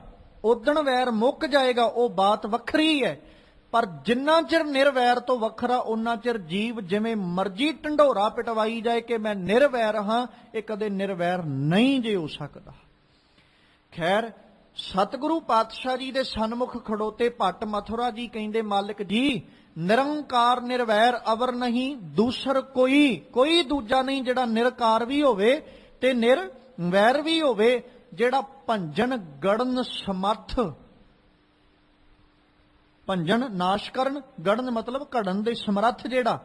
ਉਦਣ ਵੈਰ ਮੁੱਕ ਜਾਏਗਾ, ਉਹ ਬਾਤ ਵੱਖਰੀ ਹੈ। ਪਰ ਜਿੰਨਾ ਚਿਰ ਨਿਰਵੈਰ ਤੋਂ ਵੱਖਰਾ, ਉਹਨਾਂ ਚਿਰ ਜੀਵ ਜਿਵੇਂ ਮਰਜ਼ੀ ਢੰਡੋਰਾ ਪਿਟਵਾਈ ਜਾਏ ਕਿ ਮੈਂ ਨਿਰਵੈਰ ਹਾਂ, ਇਹ ਕਦੇ ਨਿਰਵੈਰ ਨਹੀਂ ਜੇ ਹੋ ਸਕਦਾ। ਖੈਰ, ਸਤਿਗੁਰੂ ਪਾਤਸ਼ਾਹ ਜੀ ਦੇ ਸਨਮੁਖ ਖੜੋਤੇ ਭੱਟ ਮਥੁਰਾ ਜੀ ਕਹਿੰਦੇ, ਮਾਲਕ ਜੀ, ਨਿਰੰਕਾਰ ਨਿਰਵੈਰ ਅਵਰ ਨਹੀਂ ਦੂਸਰ ਕੋਈ, ਕੋਈ ਦੂਜਾ ਨਹੀਂ ਜਿਹੜਾ ਨਿਰਕਾਰ ਵੀ ਹੋਵੇ ਤੇ ਨਿਰਵੈਰ ਵੀ ਹੋਵੇ, ਜਿਹੜਾ ਭੰਜਨ ਗੜਨ ਸਮਰਥ, ਭੰਜਨ ਨਾਸ਼ ਕਰਨ, ਗੜਨ ਮਤਲਬ ਘੜਨ ਦੇ ਸਮਰੱਥ, ਜਿਹੜਾ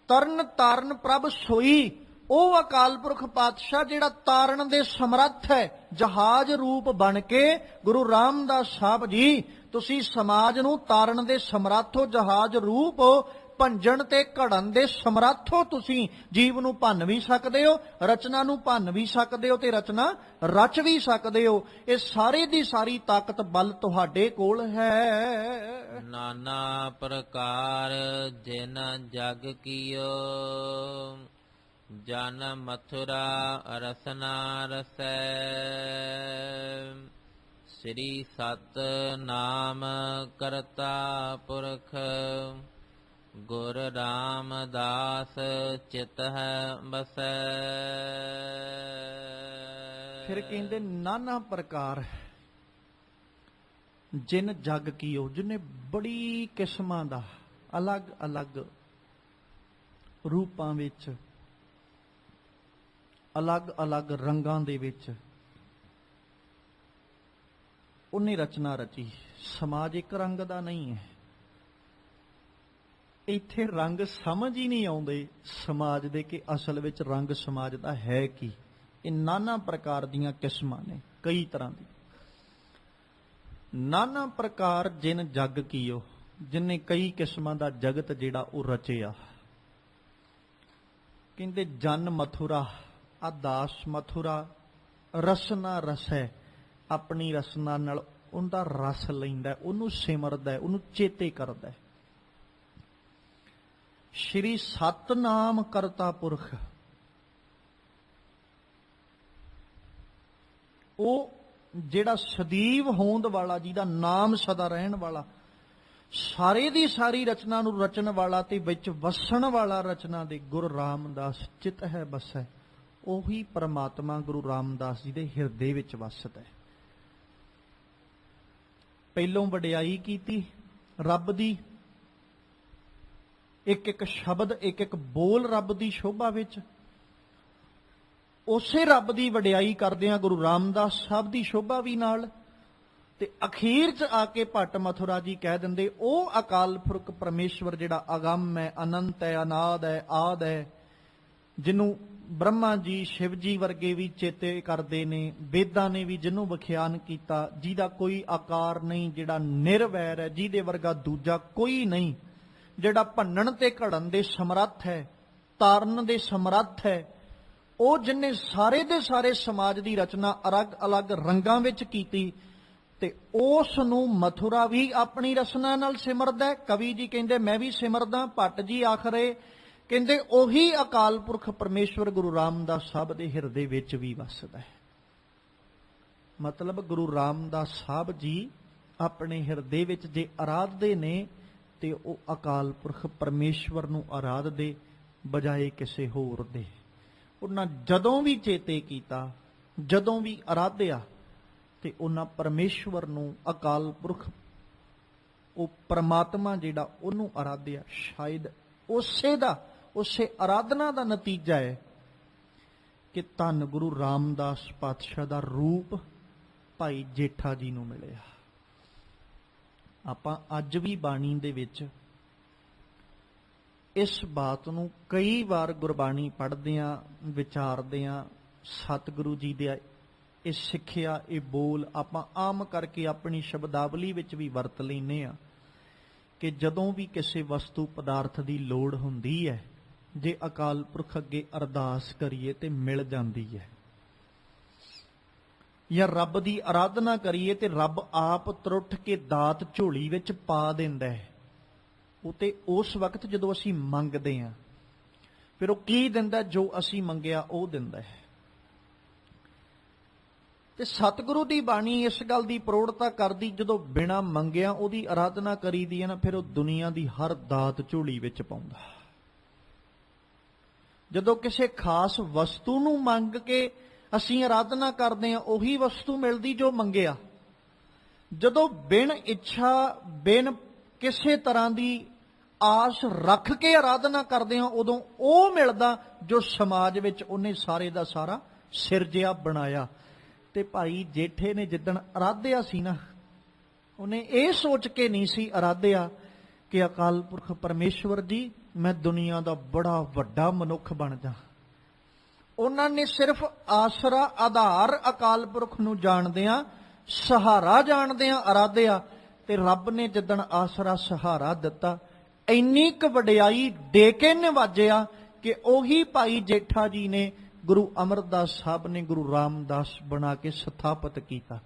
ਤਰਨ ਤਾਰਨ ਪ੍ਰਭ ਸੋਈ, ਉਹ ਅਕਾਲ ਪੁਰਖ ਪਾਤਸ਼ਾਹ ਜਿਹੜਾ ਤਾਰਨ ਦੇ ਸਮਰੱਥ ਹੈ। ਜਹਾਜ਼ ਰੂਪ ਬਣ ਕੇ ਗੁਰੂ ਰਾਮਦਾਸ ਸਾਹਿਬ ਜੀ, ਤੁਸੀਂ ਸਮਾਜ ਨੂੰ ਤਾਰਨ ਦੇ ਸਮਰੱਥ ਹੋ, ਜਹਾਜ਼ ਰੂਪ ਭੰਜਣ ਤੇ ਘੜਨ ਦੇ ਸਮਰੱਥ ਹੋ। ਤੁਸੀਂ ਜੀਵ ਨੂੰ ਭੰਨ ਵੀ ਸਕਦੇ ਹੋ, ਰਚਨਾ ਨੂੰ ਭੰਨ ਵੀ ਸਕਦੇ ਹੋ ਤੇ ਰਚਨਾ ਰਚ ਵੀ ਸਕਦੇ ਹੋ। ਇਹ ਸਾਰੇ ਦੀ ਸਾਰੀ ਤਾਕਤ ਬਲ ਤੁਹਾਡੇ ਕੋਲ ਹੈ। ਨਾਨਾ ਪ੍ਰਕਾਰ ਜਿਨ ਜਗ ਕੀਓ, ਜਨ ਮਥੁਰਾ ਰਸਨਾ ਰਸੈ, ਸ੍ਰੀ ਸਤ ਨਾਮ ਕਰਤਾ ਪੁਰਖ, ਗੁਰ ਰਾਮਦਾਸ ਚਿਤ ਹੈ ਬਸੈ। ਫਿਰ ਕਹਿੰਦੇ ਨਾਨਾ ਪ੍ਰਕਾਰ ਜਿਨ ਜਗ ਕੀਓ, ਜਿਹਨੇ ਬੜੀ ਕਿਸਮਾਂ ਦਾ ਅਲੱਗ ਅਲੱਗ ਰੂਪਾਂ ਵਿੱਚ, ਅਲੱਗ ਅਲੱਗ ਰੰਗਾਂ ਦੇ ਵਿੱਚ ਉਹਨੇ ਰਚਨਾ ਰਚੀ। ਸਮਾਜ ਇੱਕ ਰੰਗ ਦਾ ਨਹੀਂ ਹੈ। ਇੱਥੇ ਰੰਗ ਸਮਝ ਹੀ ਨਹੀਂ ਆਉਂਦੇ ਸਮਾਜ ਦੇ ਕਿ ਅਸਲ ਵਿੱਚ ਰੰਗ ਸਮਾਜ ਦਾ ਹੈ ਕੀ। ਇਹ ਨਾਨਾ ਪ੍ਰਕਾਰ ਦੀਆਂ ਕਿਸਮਾਂ ਨੇ, ਕਈ ਤਰ੍ਹਾਂ ਦੀ। ਨਾਨਾ ਪ੍ਰਕਾਰ ਜਿਨ ਜਗ ਕੀਓ, ਜਿਨੇ ਕਈ ਕਿਸਮਾਂ ਦਾ ਜਗਤ ਜਿਹੜਾ ਉਹ ਰਚਿਆ। ਕਹਿੰਦੇ ਜਨ ਮਥੁਰਾ, ਆ ਦਾਸ ਮਥੁਰਾ ਰਸਨਾ ਰਸੈ, ਆਪਣੀ ਰਸਨਾ ਨਾਲ ਉਹਦਾ ਰਸ ਲੈਂਦਾ, ਉਹਨੂੰ ਸਿਮਰਦਾ, ਉਹਨੂੰ ਚੇਤੇ ਕਰਦਾ। ਸ਼੍ਰੀ ਸਤਨਾਮ ਕਰਤਾ ਪੁਰਖ, ਉਹ ਜਿਹੜਾ ਸਦੀਵ ਹੋਂਦ ਵਾਲਾ, ਜਿਹਦਾ ਨਾਮ ਸਦਾ ਰਹਿਣ ਵਾਲਾ, ਸਾਰੇ ਦੀ ਸਾਰੀ ਰਚਨਾ ਨੂੰ ਰਚਣ ਵਾਲਾ ਤੇ ਵਿੱਚ ਵਸਣ ਵਾਲਾ ਰਚਨਾ ਦੇ ਗੁਰੂ ਰਾਮਦਾਸ ਚਿਤ ਹੈ ਬਸੈ, ਉਹੀ ਪਰਮਾਤਮਾ ਗੁਰੂ ਰਾਮਦਾਸ ਜੀ ਦੇ ਹਿਰਦੇ ਵਿੱਚ ਵਸਦਾ ਹੈ। ਪਹਿਲੋਂ ਵਡਿਆਈ ਕੀਤੀ ਰੱਬ ਦੀ, ਇੱਕ ਇੱਕ ਸ਼ਬਦ, ਇੱਕ ਇੱਕ ਬੋਲ ਰੱਬ ਦੀ ਸ਼ੋਭਾ ਵਿੱਚ, ਉਸੇ ਰੱਬ ਦੀ ਵਡਿਆਈ ਕਰਦਿਆਂ ਗੁਰੂ ਰਾਮਦਾਸ ਸਾਹਿਬ ਦੀ ਸ਼ੋਭਾ ਵੀ ਨਾਲ, ਤੇ ਅਖੀਰ 'ਚ ਆ ਕੇ ਭੱਟ ਮਥੁਰਾ ਜੀ ਕਹਿ ਦਿੰਦੇ, ਉਹ ਅਕਾਲ ਪੁਰਖ ਪਰਮੇਸ਼ਵਰ ਜਿਹੜਾ ਅਗੰਮ ਹੈ, ਅਨੰਤ ਹੈ, ਅਨਾਦ ਹੈ, ਆਦ ਹੈ, ਜਿਹਨੂੰ ਬ੍ਰਹਮਾ ਜੀ, ਸ਼ਿਵ ਜੀ ਵਰਗੇ ਵੀ ਚੇਤੇ ਕਰਦੇ ਨੇ, ਵੇਦਾਂ ਨੇ ਵੀ ਜਿਹਨੂੰ ਵਿਖਿਆਨ ਕੀਤਾ, ਜਿਹਦਾ ਕੋਈ ਆਕਾਰ ਨਹੀਂ, ਜਿਹੜਾ ਨਿਰਵੈਰ ਹੈ, ਜਿਹਦੇ ਵਰਗਾ ਦੂਜਾ ਕੋਈ ਨਹੀਂ, ਜਿਹੜਾ ਭੰਨਣ ਤੇ ਘੜਨ ਦੇ ਸਮਰੱਥ ਹੈ, ਤਾਰਨ ਦੇ ਸਮਰੱਥ ਹੈ, ਉਹ ਜਿਹਨੇ ਸਾਰੇ ਦੇ ਸਾਰੇ ਸਮਾਜ ਦੀ ਰਚਨਾ ਅਲੱਗ-ਅਲੱਗ ਰੰਗਾਂ ਵਿੱਚ ਕੀਤੀ, ਤੇ ਉਸ ਨੂੰ ਮਥੁਰਾ ਵੀ ਆਪਣੀ ਰਚਨਾ ਨਾਲ ਸਿਮਰਦਾ। ਕਵੀ ਜੀ ਕਹਿੰਦੇ ਮੈਂ ਵੀ ਸਿਮਰਦਾ, ਭੱਟ ਜੀ ਆਖਰੇ ਕਹਿੰਦੇ ਉਹੀ ਅਕਾਲ ਪੁਰਖ ਪਰਮੇਸ਼ਵਰ ਗੁਰੂ ਰਾਮਦਾਸ ਸਾਹਿਬ ਦੇ ਹਿਰਦੇ ਵਿੱਚ ਵੀ ਵਸਦਾ ਹੈ। ਮਤਲਬ ਗੁਰੂ ਰਾਮਦਾਸ ਸਾਹਿਬ ਜੀ ਆਪਣੇ ਹਿਰਦੇ ਵਿੱਚ ਜੇ ਆਰਾਧਦੇ ਨੇ ਤੇ ਉਹ ਅਕਾਲ ਪੁਰਖ ਪਰਮੇਸ਼ਵਰ ਨੂੰ ਆਰਾਧਦੇ ਬਜਾਏ ਕਿਸੇ ਹੋਰ ਦੇ। ਉਹਨਾਂ ਜਦੋਂ ਵੀ ਚੇਤੇ ਕੀਤਾ, ਜਦੋਂ ਵੀ ਆਰਾਧਿਆ, ਤੇ ਉਹਨਾਂ ਪਰਮੇਸ਼ਵਰ ਨੂੰ, ਅਕਾਲ ਪੁਰਖ, ਉਹ ਪਰਮਾਤਮਾ ਜਿਹੜਾ, ਉਹਨੂੰ ਆਰਾਧਿਆ। ਸ਼ਾਇਦ ਉਸੇ ਆਰਾਧਨਾ ਦਾ ਨਤੀਜਾ ਹੈ ਕਿ ਧੰਨ ਗੁਰੂ ਰਾਮਦਾਸ ਪਾਤਸ਼ਾਹ ਦਾ ਰੂਪ ਭਾਈ ਜੇਠਾ ਜੀ ਨੂੰ ਮਿਲਿਆ। ਆਪਾਂ ਅੱਜ ਵੀ ਬਾਣੀ ਦੇ ਵਿੱਚ ਇਸ ਬਾਤ ਨੂੰ ਕਈ ਵਾਰ ਗੁਰਬਾਣੀ ਪੜ੍ਹਦਿਆਂ, ਵਿਚਾਰਦਿਆਂ, ਸਤਿਗੁਰੂ ਜੀ ਦੇ ਇਹ ਸਿੱਖਿਆ, ਇਹ ਬੋਲ ਆਪਾਂ ਆਮ ਕਰਕੇ ਆਪਣੀ ਸ਼ਬਦਾਵਲੀ ਵਿੱਚ ਵੀ ਵਰਤ ਲੈਂਦੇ ਹਾਂ ਕਿ ਜਦੋਂ ਵੀ ਕਿਸੇ ਵਸਤੂ ਪਦਾਰਥ ਦੀ ਲੋੜ ਹੁੰਦੀ ਹੈ, ਜੇ ਅਕਾਲ ਪੁਰਖ ਅੱਗੇ ਅਰਦਾਸ ਕਰੀਏ ਤੇ ਮਿਲ ਜਾਂਦੀ ਹੈ, ਜਾਂ ਰੱਬ ਦੀ ਆਰਾਧਨਾ ਕਰੀਏ ਤੇ ਰੱਬ ਆਪ ਤਰੁੱਠ ਕੇ ਦਾਤ ਝੋਲੀ ਵਿੱਚ ਪਾ ਦਿੰਦਾ ਹੈ। ਉਹ ਤੇ ਉਸ ਵਕਤ ਜਦੋਂ ਅਸੀਂ ਮੰਗਦੇ ਹਾਂ, ਫਿਰ ਉਹ ਕੀ ਦਿੰਦਾ? ਜੋ ਅਸੀਂ ਮੰਗਿਆ ਉਹ ਦਿੰਦਾ ਹੈ। ਤੇ ਸਤਿਗੁਰੂ ਦੀ ਬਾਣੀ ਇਸ ਗੱਲ ਦੀ ਪ੍ਰੋੜਤਾ ਕਰਦੀ, ਜਦੋਂ ਬਿਨਾਂ ਮੰਗਿਆ ਉਹਦੀ ਆਰਾਧਨਾ ਕਰੀਦੀ ਹੈ ਨਾ, ਫਿਰ ਉਹ ਦੁਨੀਆ ਦੀ ਹਰ ਦਾਤ ਝੋਲੀ ਵਿੱਚ ਪਾਉਂਦਾ। ਜਦੋਂ ਕਿਸੇ ਖਾਸ ਵਸਤੂ ਨੂੰ ਮੰਗ ਕੇ ਅਸੀਂ ਆਰਾਧਨਾ ਕਰਦੇ ਹਾਂ, ਉਹੀ ਵਸਤੂ ਮਿਲਦੀ ਜੋ ਮੰਗਿਆ। ਜਦੋਂ ਬਿਨ ਇੱਛਾ, ਬਿਨ ਕਿਸੇ ਤਰ੍ਹਾਂ ਦੀ ਆਸ ਰੱਖ ਕੇ ਆਰਾਧਨਾ ਕਰਦੇ ਹਾਂ, ਉਦੋਂ ਉਹ ਮਿਲਦਾ ਜੋ ਸਮਾਜ ਵਿੱਚ ਉਹਨੇ ਸਾਰੇ ਦਾ ਸਾਰਾ ਸਿਰਜਿਆ, ਬਣਾਇਆ। ਤੇ ਭਾਈ ਜੇਠੇ ਨੇ ਜਿੱਦਣ ਆਰਾਧਿਆ ਸੀ ਨਾ, ਉਹਨੇ ਇਹ ਸੋਚ ਕੇ ਨਹੀਂ ਸੀ ਆਰਾਧਿਆ ਕਿ ਅਕਾਲ ਪੁਰਖ ਪਰਮੇਸ਼ਵਰ ਜੀ, ਮੈਂ ਦੁਨੀਆ ਦਾ ਬੜਾ ਵੱਡਾ ਮਨੁੱਖ ਬਣ ਜਾ। ਉਹਨਾਂ ਨੇ ਸਿਰਫ ਆਸਰਾ, ਆਧਾਰ ਅਕਾਲ ਪੁਰਖ ਨੂੰ ਜਾਣਦਿਆਂ, ਸਹਾਰਾ ਜਾਣਦਿਆਂ ਆਰਾਧਿਆ। ਤੇ ਰੱਬ ਨੇ ਜਿੱਦਣ ਆਸਰਾ, ਸਹਾਰਾ ਦਿੱਤਾ, ਇੰਨੀ ਕੁ ਵਡਿਆਈ ਦੇ ਕੇ ਨਿਵਾਜਿਆ ਕਿ ਉਹੀ ਭਾਈ ਜੇਠਾ ਜੀ ਨੇ ਗੁਰੂ ਅਮਰਦਾਸ ਸਾਹਿਬ ਨੇ ਗੁਰੂ ਰਾਮਦਾਸ ਬਣਾ ਕੇ ਸਥਾਪਿਤ ਕੀਤਾ।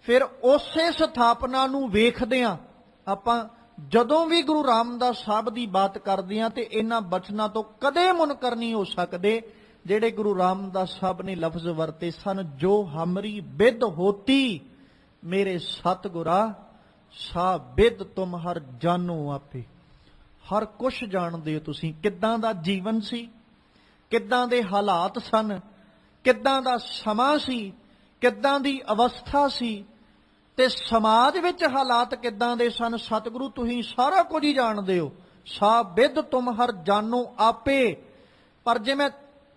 ਫਿਰ ਉਸੇ ਸਥਾਪਨਾ ਨੂੰ ਵੇਖਦਿਆਂ ਆਪਾਂ ਜਦੋਂ ਵੀ ਗੁਰੂ ਰਾਮਦਾਸ ਸਾਹਿਬ ਦੀ ਬਾਤ ਕਰਦੇ ਹਾਂ, ਤੇ ਇਹਨਾਂ ਬਚਨਾਂ ਤੋਂ ਕਦੇ ਮੁਨਕਰ ਨਹੀਂ ਹੋ ਸਕਦੇ ਜਿਹੜੇ ਗੁਰੂ ਰਾਮਦਾਸ ਸਾਹਿਬ ਨੇ ਲਫ਼ਜ਼ ਵਰਤੇ ਸਨ, ਜੋ ਹਮਰੀ ਬਿਦ ਹੋਤੀ ਮੇਰੇ ਸਤਿਗੁਰਾ, ਸਾ ਬਿਦ ਤੁਮ ਹਰ ਜਾਨੋ ਆਪੇ। ਹਰ ਕੁਛ ਜਾਣਦੇ ਹੋ ਤੁਸੀਂ, ਕਿੱਦਾਂ ਦਾ ਜੀਵਨ ਸੀ, ਕਿੱਦਾਂ ਦੇ ਹਾਲਾਤ ਸਨ, ਕਿੱਦਾਂ ਦਾ ਸਮਾਂ ਸੀ, ਕਿੱਦਾਂ ਦੀ ਅਵਸਥਾ ਸੀ, ਤੇ ਸਮਾਜ ਵਿੱਚ ਹਾਲਾਤ ਕਿੱਦਾਂ ਦੇ ਸਨ। ਸਤਿਗੁਰੂ ਤੁਸੀਂ ਸਾਰਾ ਕੁਝ ਹੀ ਜਾਣਦੇ ਹੋ। ਸਾ ਬਿਦ ਤੁਮ ਹਰ ਜਾਨੋ ਆਪੇ। ਪਰ ਜੇ ਮੈਂ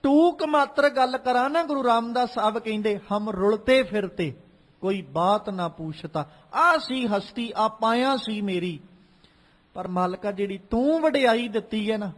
ਟੂਕ ਮਾਤਰ ਗੱਲ ਕਰਾਂ ਨਾ, ਗੁਰੂ ਰਾਮਦਾਸ ਸਾਹਿਬ ਕਹਿੰਦੇ, ਹਮ ਰੁਲਤੇ ਫਿਰਤੇ ਕੋਈ ਬਾਤ ਨਾ ਪੁੱਛਤਾ। ਆ ਸੀ ਹਸਤੀ, ਆ ਪਾਇਆ ਸੀ ਮੇਰੀ, ਪਰ ਮਾਲਕਾ ਜਿਹੜੀ ਤੂੰ ਵਡਿਆਈ ਦਿੱਤੀ ਹੈ ਨਾ,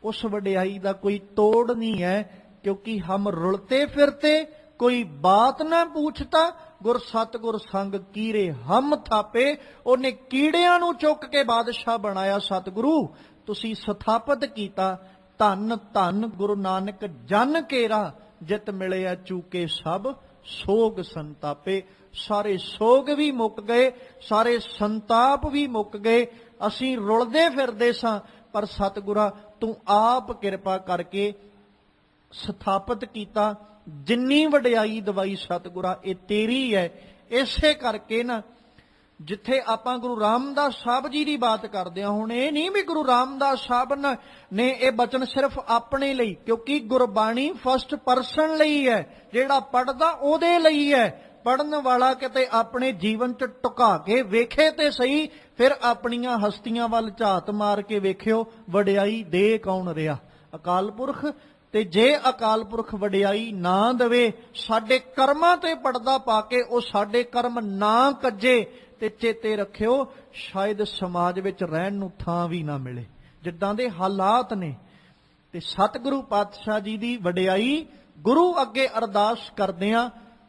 ਉਸ ਵਡਿਆਈ ਦਾ ਕੋਈ ਤੋੜ ਨਹੀਂ ਹੈ, ਕਿਉਂਕਿ ਹਮ ਰੁਲਤੇ ਫਿਰਤੇ ਕੋਈ ਬਾਤ ਨਾ ਪੁੱਛਤਾ। ਗੁਰ ਸਤਿਗੁਰ ਸੰਗ ਕੀਰੇ ਹਮ ਥਾਪੇ। ਉਹਨੇ ਕੀੜਿਆਂ ਨੂੰ ਚੁੱਕ ਕੇ ਬਾਦਸ਼ਾਹ ਬਣਾਇਆ। ਸਤਿਗੁਰੂ ਤੁਸੀਂ ਸਥਾਪਿਤ ਕੀਤਾ, ਧੰਨ ਧੰਨ ਗੁਰੂ ਨਾਨਕ ਜਨ ਕੇਰਾ, ਜਿਤ ਮਿਲਿਆ ਚੂਕੇ ਸਭ ਸੋਗ ਸੰਤਾਪੇ। ਸਾਰੇ ਸੋਗ ਵੀ ਮੁੱਕ ਗਏ, ਸਾਰੇ ਸੰਤਾਪ ਵੀ ਮੁੱਕ ਗਏ। ਅਸੀਂ ਰੁਲਦੇ ਫਿਰਦੇ ਸਾਂ, ਪਰ ਸਤਿਗੁਰਾ ਤੂੰ ਆਪ ਕਿਰਪਾ ਕਰਕੇ ਸਥਾਪਿਤ ਕੀਤਾ। ਜਿੰਨੀ ਵਡਿਆਈ ਦਵਾਈ ਸਤਿਗੁਰਾ ਇਹ ਤੇਰੀ ਹੈ। ਇਸੇ ਕਰਕੇ ਨਾ ਜਿੱਥੇ ਆਪਾਂ ਗੁਰੂ ਰਾਮਦਾਸ ਸਾਹਿਬ ਜੀ ਦੀ ਬਾਤ ਕਰਦੇ ਹਾਂ, ਹੁਣ ਇਹ ਨਹੀਂ ਵੀ ਗੁਰੂ ਰਾਮਦਾਸ ਸਾਹਿਬ ਨੇ ਇਹ ਬਚਨ ਸਿਰਫ ਆਪਣੇ ਲਈ, ਕਿਉਂਕਿ ਗੁਰਬਾਣੀ ਫਸਟ ਪਰਸਨ ਲਈ ਹੈ। ਜਿਹੜਾ ਪੜ੍ਹਦਾ ਉਹਦੇ ਲਈ ਹੈ। ਪੜ੍ਹਨ ਵਾਲਾ ਕਿਤੇ ਆਪਣੇ ਜੀਵਨ 'ਚ ਟੁਕਾ ਕੇ ਵੇਖੇ ਤੇ ਸਹੀ, ਫਿਰ ਆਪਣੀਆਂ ਹਸਤੀਆਂ ਵੱਲ ਝਾਤ ਮਾਰ ਕੇ ਵੇਖਿਓ ਵਡਿਆਈ ਦੇ ਕੌਣ ਰਿਹਾ? ਅਕਾਲ ਪੁਰਖ। ਤੇ ਜੇ ਅਕਾਲ ਪੁਰਖ ਵਡਿਆਈ ਨਾ ਦੇਵੇ, ਸਾਡੇ ਕਰਮਾਂ ਤੇ ਪਰਦਾ ਪਾ ਕੇ ਉਹ ਸਾਡੇ ਕਰਮ ਨਾ ਕੱਜੇ, ਤੇ ਚੇਤੇ ਰੱਖਿਓ ਸ਼ਾਇਦ ਸਮਾਜ ਵਿੱਚ ਰਹਿਣ ਨੂੰ ਥਾਂ ਵੀ ਨਾ ਮਿਲੇ, ਜਿੱਦਾਂ ਦੇ ਹਾਲਾਤ ਨੇ। ਤੇ ਸਤਿਗੁਰੂ ਪਾਤਸ਼ਾਹ ਜੀ ਦੀ ਵਡਿਆਈ ਗੁਰੂ ਅੱਗੇ ਅਰਦਾਸ ਕਰਦਿਆਂ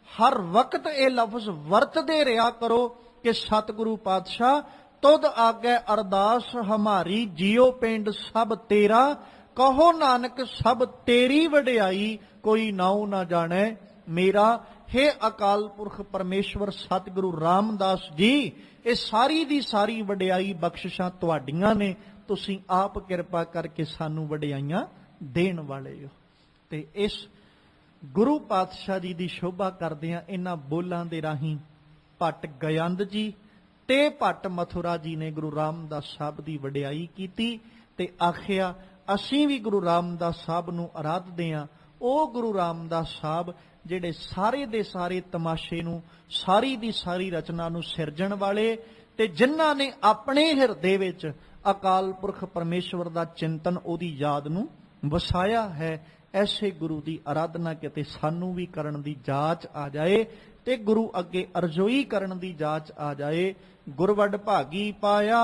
ਹਰ ਵਕਤ ਇਹ ਲਫ਼ਜ਼ ਵਰਤਦੇ ਰਿਹਾ ਕਰੋ ਕਿ ਸਤਿਗੁਰੂ ਪਾਤਸ਼ਾਹ ਤੁਧ ਆਗੇ ਅਰਦਾਸ ਹਮਾਰੀ, ਜੀਓ ਪਿੰਡ ਸਭ ਤੇਰਾ, ਕਹੋ ਨਾਨਕ ਸਭ ਤੇਰੀ ਵਡਿਆਈ, ਕੋਈ ਨਾਉ ਨਾ ਜਾਣੈ ਮੇਰਾ। ਹੇ ਅਕਾਲ ਪੁਰਖ ਪਰਮੇਸ਼ਵਰ ਸਤਿਗੁਰੂ ਰਾਮਦਾਸ ਜੀ, ਇਹ ਸਾਰੀ ਦੀ ਸਾਰੀ ਵਡਿਆਈ ਬਖਸ਼ਿਸ਼ਾਂ ਤੁਹਾਡੀਆਂ ਨੇ। ਤੁਸੀਂ ਆਪ ਕਿਰਪਾ ਕਰਕੇ ਸਾਨੂੰ ਵਡਿਆਈਆਂ ਦੇਣ ਵਾਲੇ ਹੋ। ਤੇ ਇਸ ਗੁਰੂ ਪਾਤਸ਼ਾਹ ਜੀ ਦੀ ਸ਼ੋਭਾ ਕਰਦਿਆਂ ਇਹਨਾਂ ਬੋਲਾਂ ਦੇ ਰਾਹੀਂ ਭੱਟ ਗਯੰਦ ਜੀ ਤੇ ਭੱਟ ਮਥੁਰਾ ਜੀ ਨੇ ਗੁਰੂ ਰਾਮਦਾਸ ਸਾਹਿਬ ਦੀ ਵਡਿਆਈ ਕੀਤੀ ਤੇ ਆਖਿਆ ਅਸੀਂ ਵੀ ਗੁਰੂ ਰਾਮਦਾਸ ਸਾਹਿਬ ਨੂੰ ਅਰਾਧਦੇ ਹਾਂ। ਉਹ ਗੁਰੂ ਰਾਮਦਾਸ ਸਾਹਿਬ ਜਿਹੜੇ ਸਾਰੇ ਦੇ ਸਾਰੇ ਤਮਾਸ਼ੇ ਨੂੰ, ਸਾਰੀ ਦੀ ਸਾਰੀ ਰਚਨਾ ਨੂੰ ਸਿਰਜਣ ਵਾਲੇ, ਤੇ ਜਿਨ੍ਹਾਂ ਨੇ ਆਪਣੇ ਹਿਰਦੇ ਵਿੱਚ ਅਕਾਲ ਪੁਰਖ ਪਰਮੇਸ਼ਵਰ ਦਾ ਚਿੰਤਨ, ਉਹਦੀ ਯਾਦ ਨੂੰ ਵਸਾਇਆ ਹੈ। ਐਸੇ ਗੁਰੂ ਦੀ ਅਰਾਧਨਾ ਕਿਤੇ ਸਾਨੂੰ ਵੀ ਕਰਨ ਦੀ ਜਾਚ ਆ ਜਾਏ ਤੇ ਗੁਰੂ ਅੱਗੇ ਅਰਜ਼ੋਈ ਕਰਨ ਦੀ ਜਾਚ ਆ ਜਾਏ। ਗੁਰਵਡ ਭਾਗੀ ਪਾਇਆ,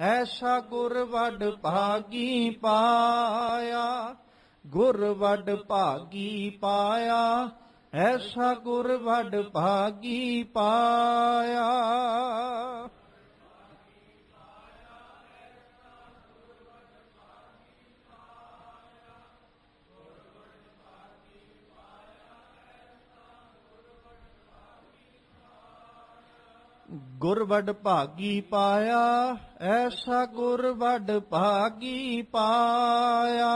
ਐਸਾ ਗੁਰਵਡ ਭਾਗੀ ਪਾਇਆ, ਗੁਰਵਡ ਭਾਗੀ ਪਾਇਆ, ਐਸਾ ਗੁਰਵਡ ਭਾਗੀ ਪਾਇਆ। ਗੁਰਵਡ ਭਾਗੀ ਪਾਇਆ, ਐਸਾ ਗੁਰਵਡ ਭਾਗੀ ਪਾਇਆ,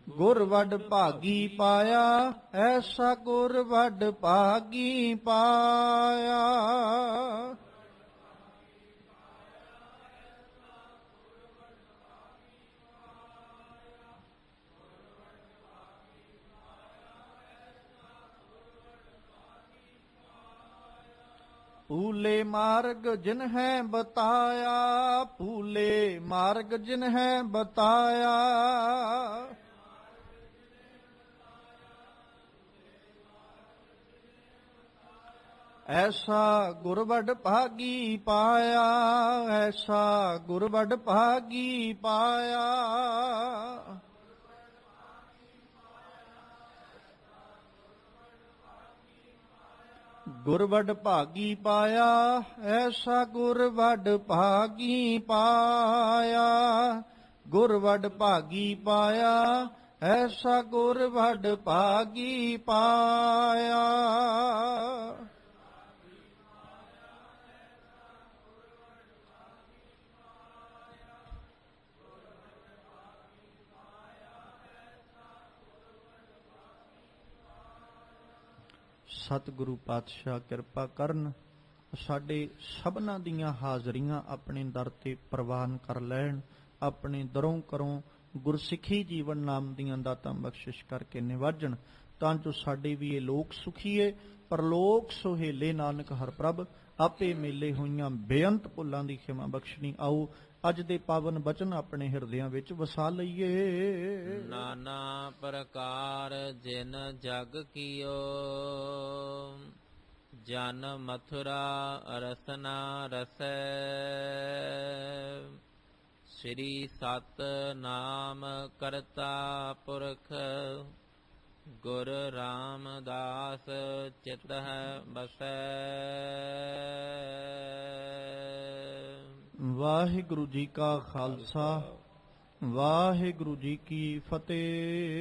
ਗੁਰਵਡ ਭਾਗੀ ਪਾਇਆ, ਐਸਾ ਗੁਰਵਡ ਭਾਗੀ ਪਾਇਆ। ਭੂਲੇ ਮਾਰਗ ਜਿਨ ਹੈ ਬਤਾਇਆ, ਭੂਲੇ ਮਾਰਗ ਜਿਨ ਹੈ ਬਤਾਇਆ, ਐਸਾ ਗੁਰਵਡ ਭਾਗੀ ਪਾਇਆ, ਐਸਾ ਗੁਰਵਡ ਭਾਗੀ ਪਾਇਆ। ਗੁਰਵਡ ਭਾਗੀ ਪਾਇਆ, ਐਸਾ ਗੁਰਵਡ ਭਾਗੀ ਪਾਇਆ, ਗੁਰਵਡ ਭਾਗੀ ਪਾਇਆ, ਐਸਾ ਗੁਰਵਡ ਭਾਗੀ ਪਾਇਆ। ਸਤਿਗੁਰੂ ਪਾਤਸ਼ਾਹ ਕਿਰਪਾ ਕਰਨ, ਸਾਡੇ ਸਭਨਾਂ ਦੀਆਂ ਹਾਜ਼ਰੀਆਂ ਆਪਣੇ ਦਰ ਤੇ ਪ੍ਰਵਾਨ ਕਰ ਲੈਣ। ਆਪਣੇ ਦਰੋਂ ਕਰੋਂ ਗੁਰਸਿੱਖੀ ਜੀਵਨ ਨਾਮ ਦੀਆਂ ਦਾਤਾਂ ਬਖਸ਼ਿਸ਼ ਕਰਕੇ ਨਿਵਾਜਣ, ਤਾਂ ਜੋ ਸਾਡੇ ਵੀ ਇਹ ਲੋਕ ਸੁਖੀਏ, ਪਰਲੋਕ ਸੁਹੇਲੇ। ਨਾਨਕ ਹਰ ਪ੍ਰਭ ਆਪੇ ਮੇਲੇ ਹੋਈਆਂ ਬੇਅੰਤ ਭੁੱਲਾਂ ਦੀ ਖਿਮਾ ਬਖਸ਼ਣੀ। ਆਓ ਅੱਜ ਦੇ ਪਾਵਨ ਬਚਨ ਆਪਣੇ ਹਿਰਦਿਆਂ ਵਿੱਚ ਵਸਾ ਲਈਏ। ਨਾਨਾ ਪ੍ਰਕਾਰ ਜਿਨ ਜਗ ਕੀਓ, ਜਨ ਮਥੁਰਾ ਰਸਨਾ ਰਸੈ, ਸ੍ਰੀ ਸਤ ਨਾਮ ਕਰਤਾ ਪੁਰਖ, ਗੁਰ ਰਾਮਦਾਸ ਚਿਤ ਹੈ ਬਸੈ। ਵਾਹਿਗੁਰੂ ਜੀ ਕਾ ਖਾਲਸਾ, ਵਾਹਿਗੁਰੂ ਜੀ ਕੀ ਫਤਿਹ।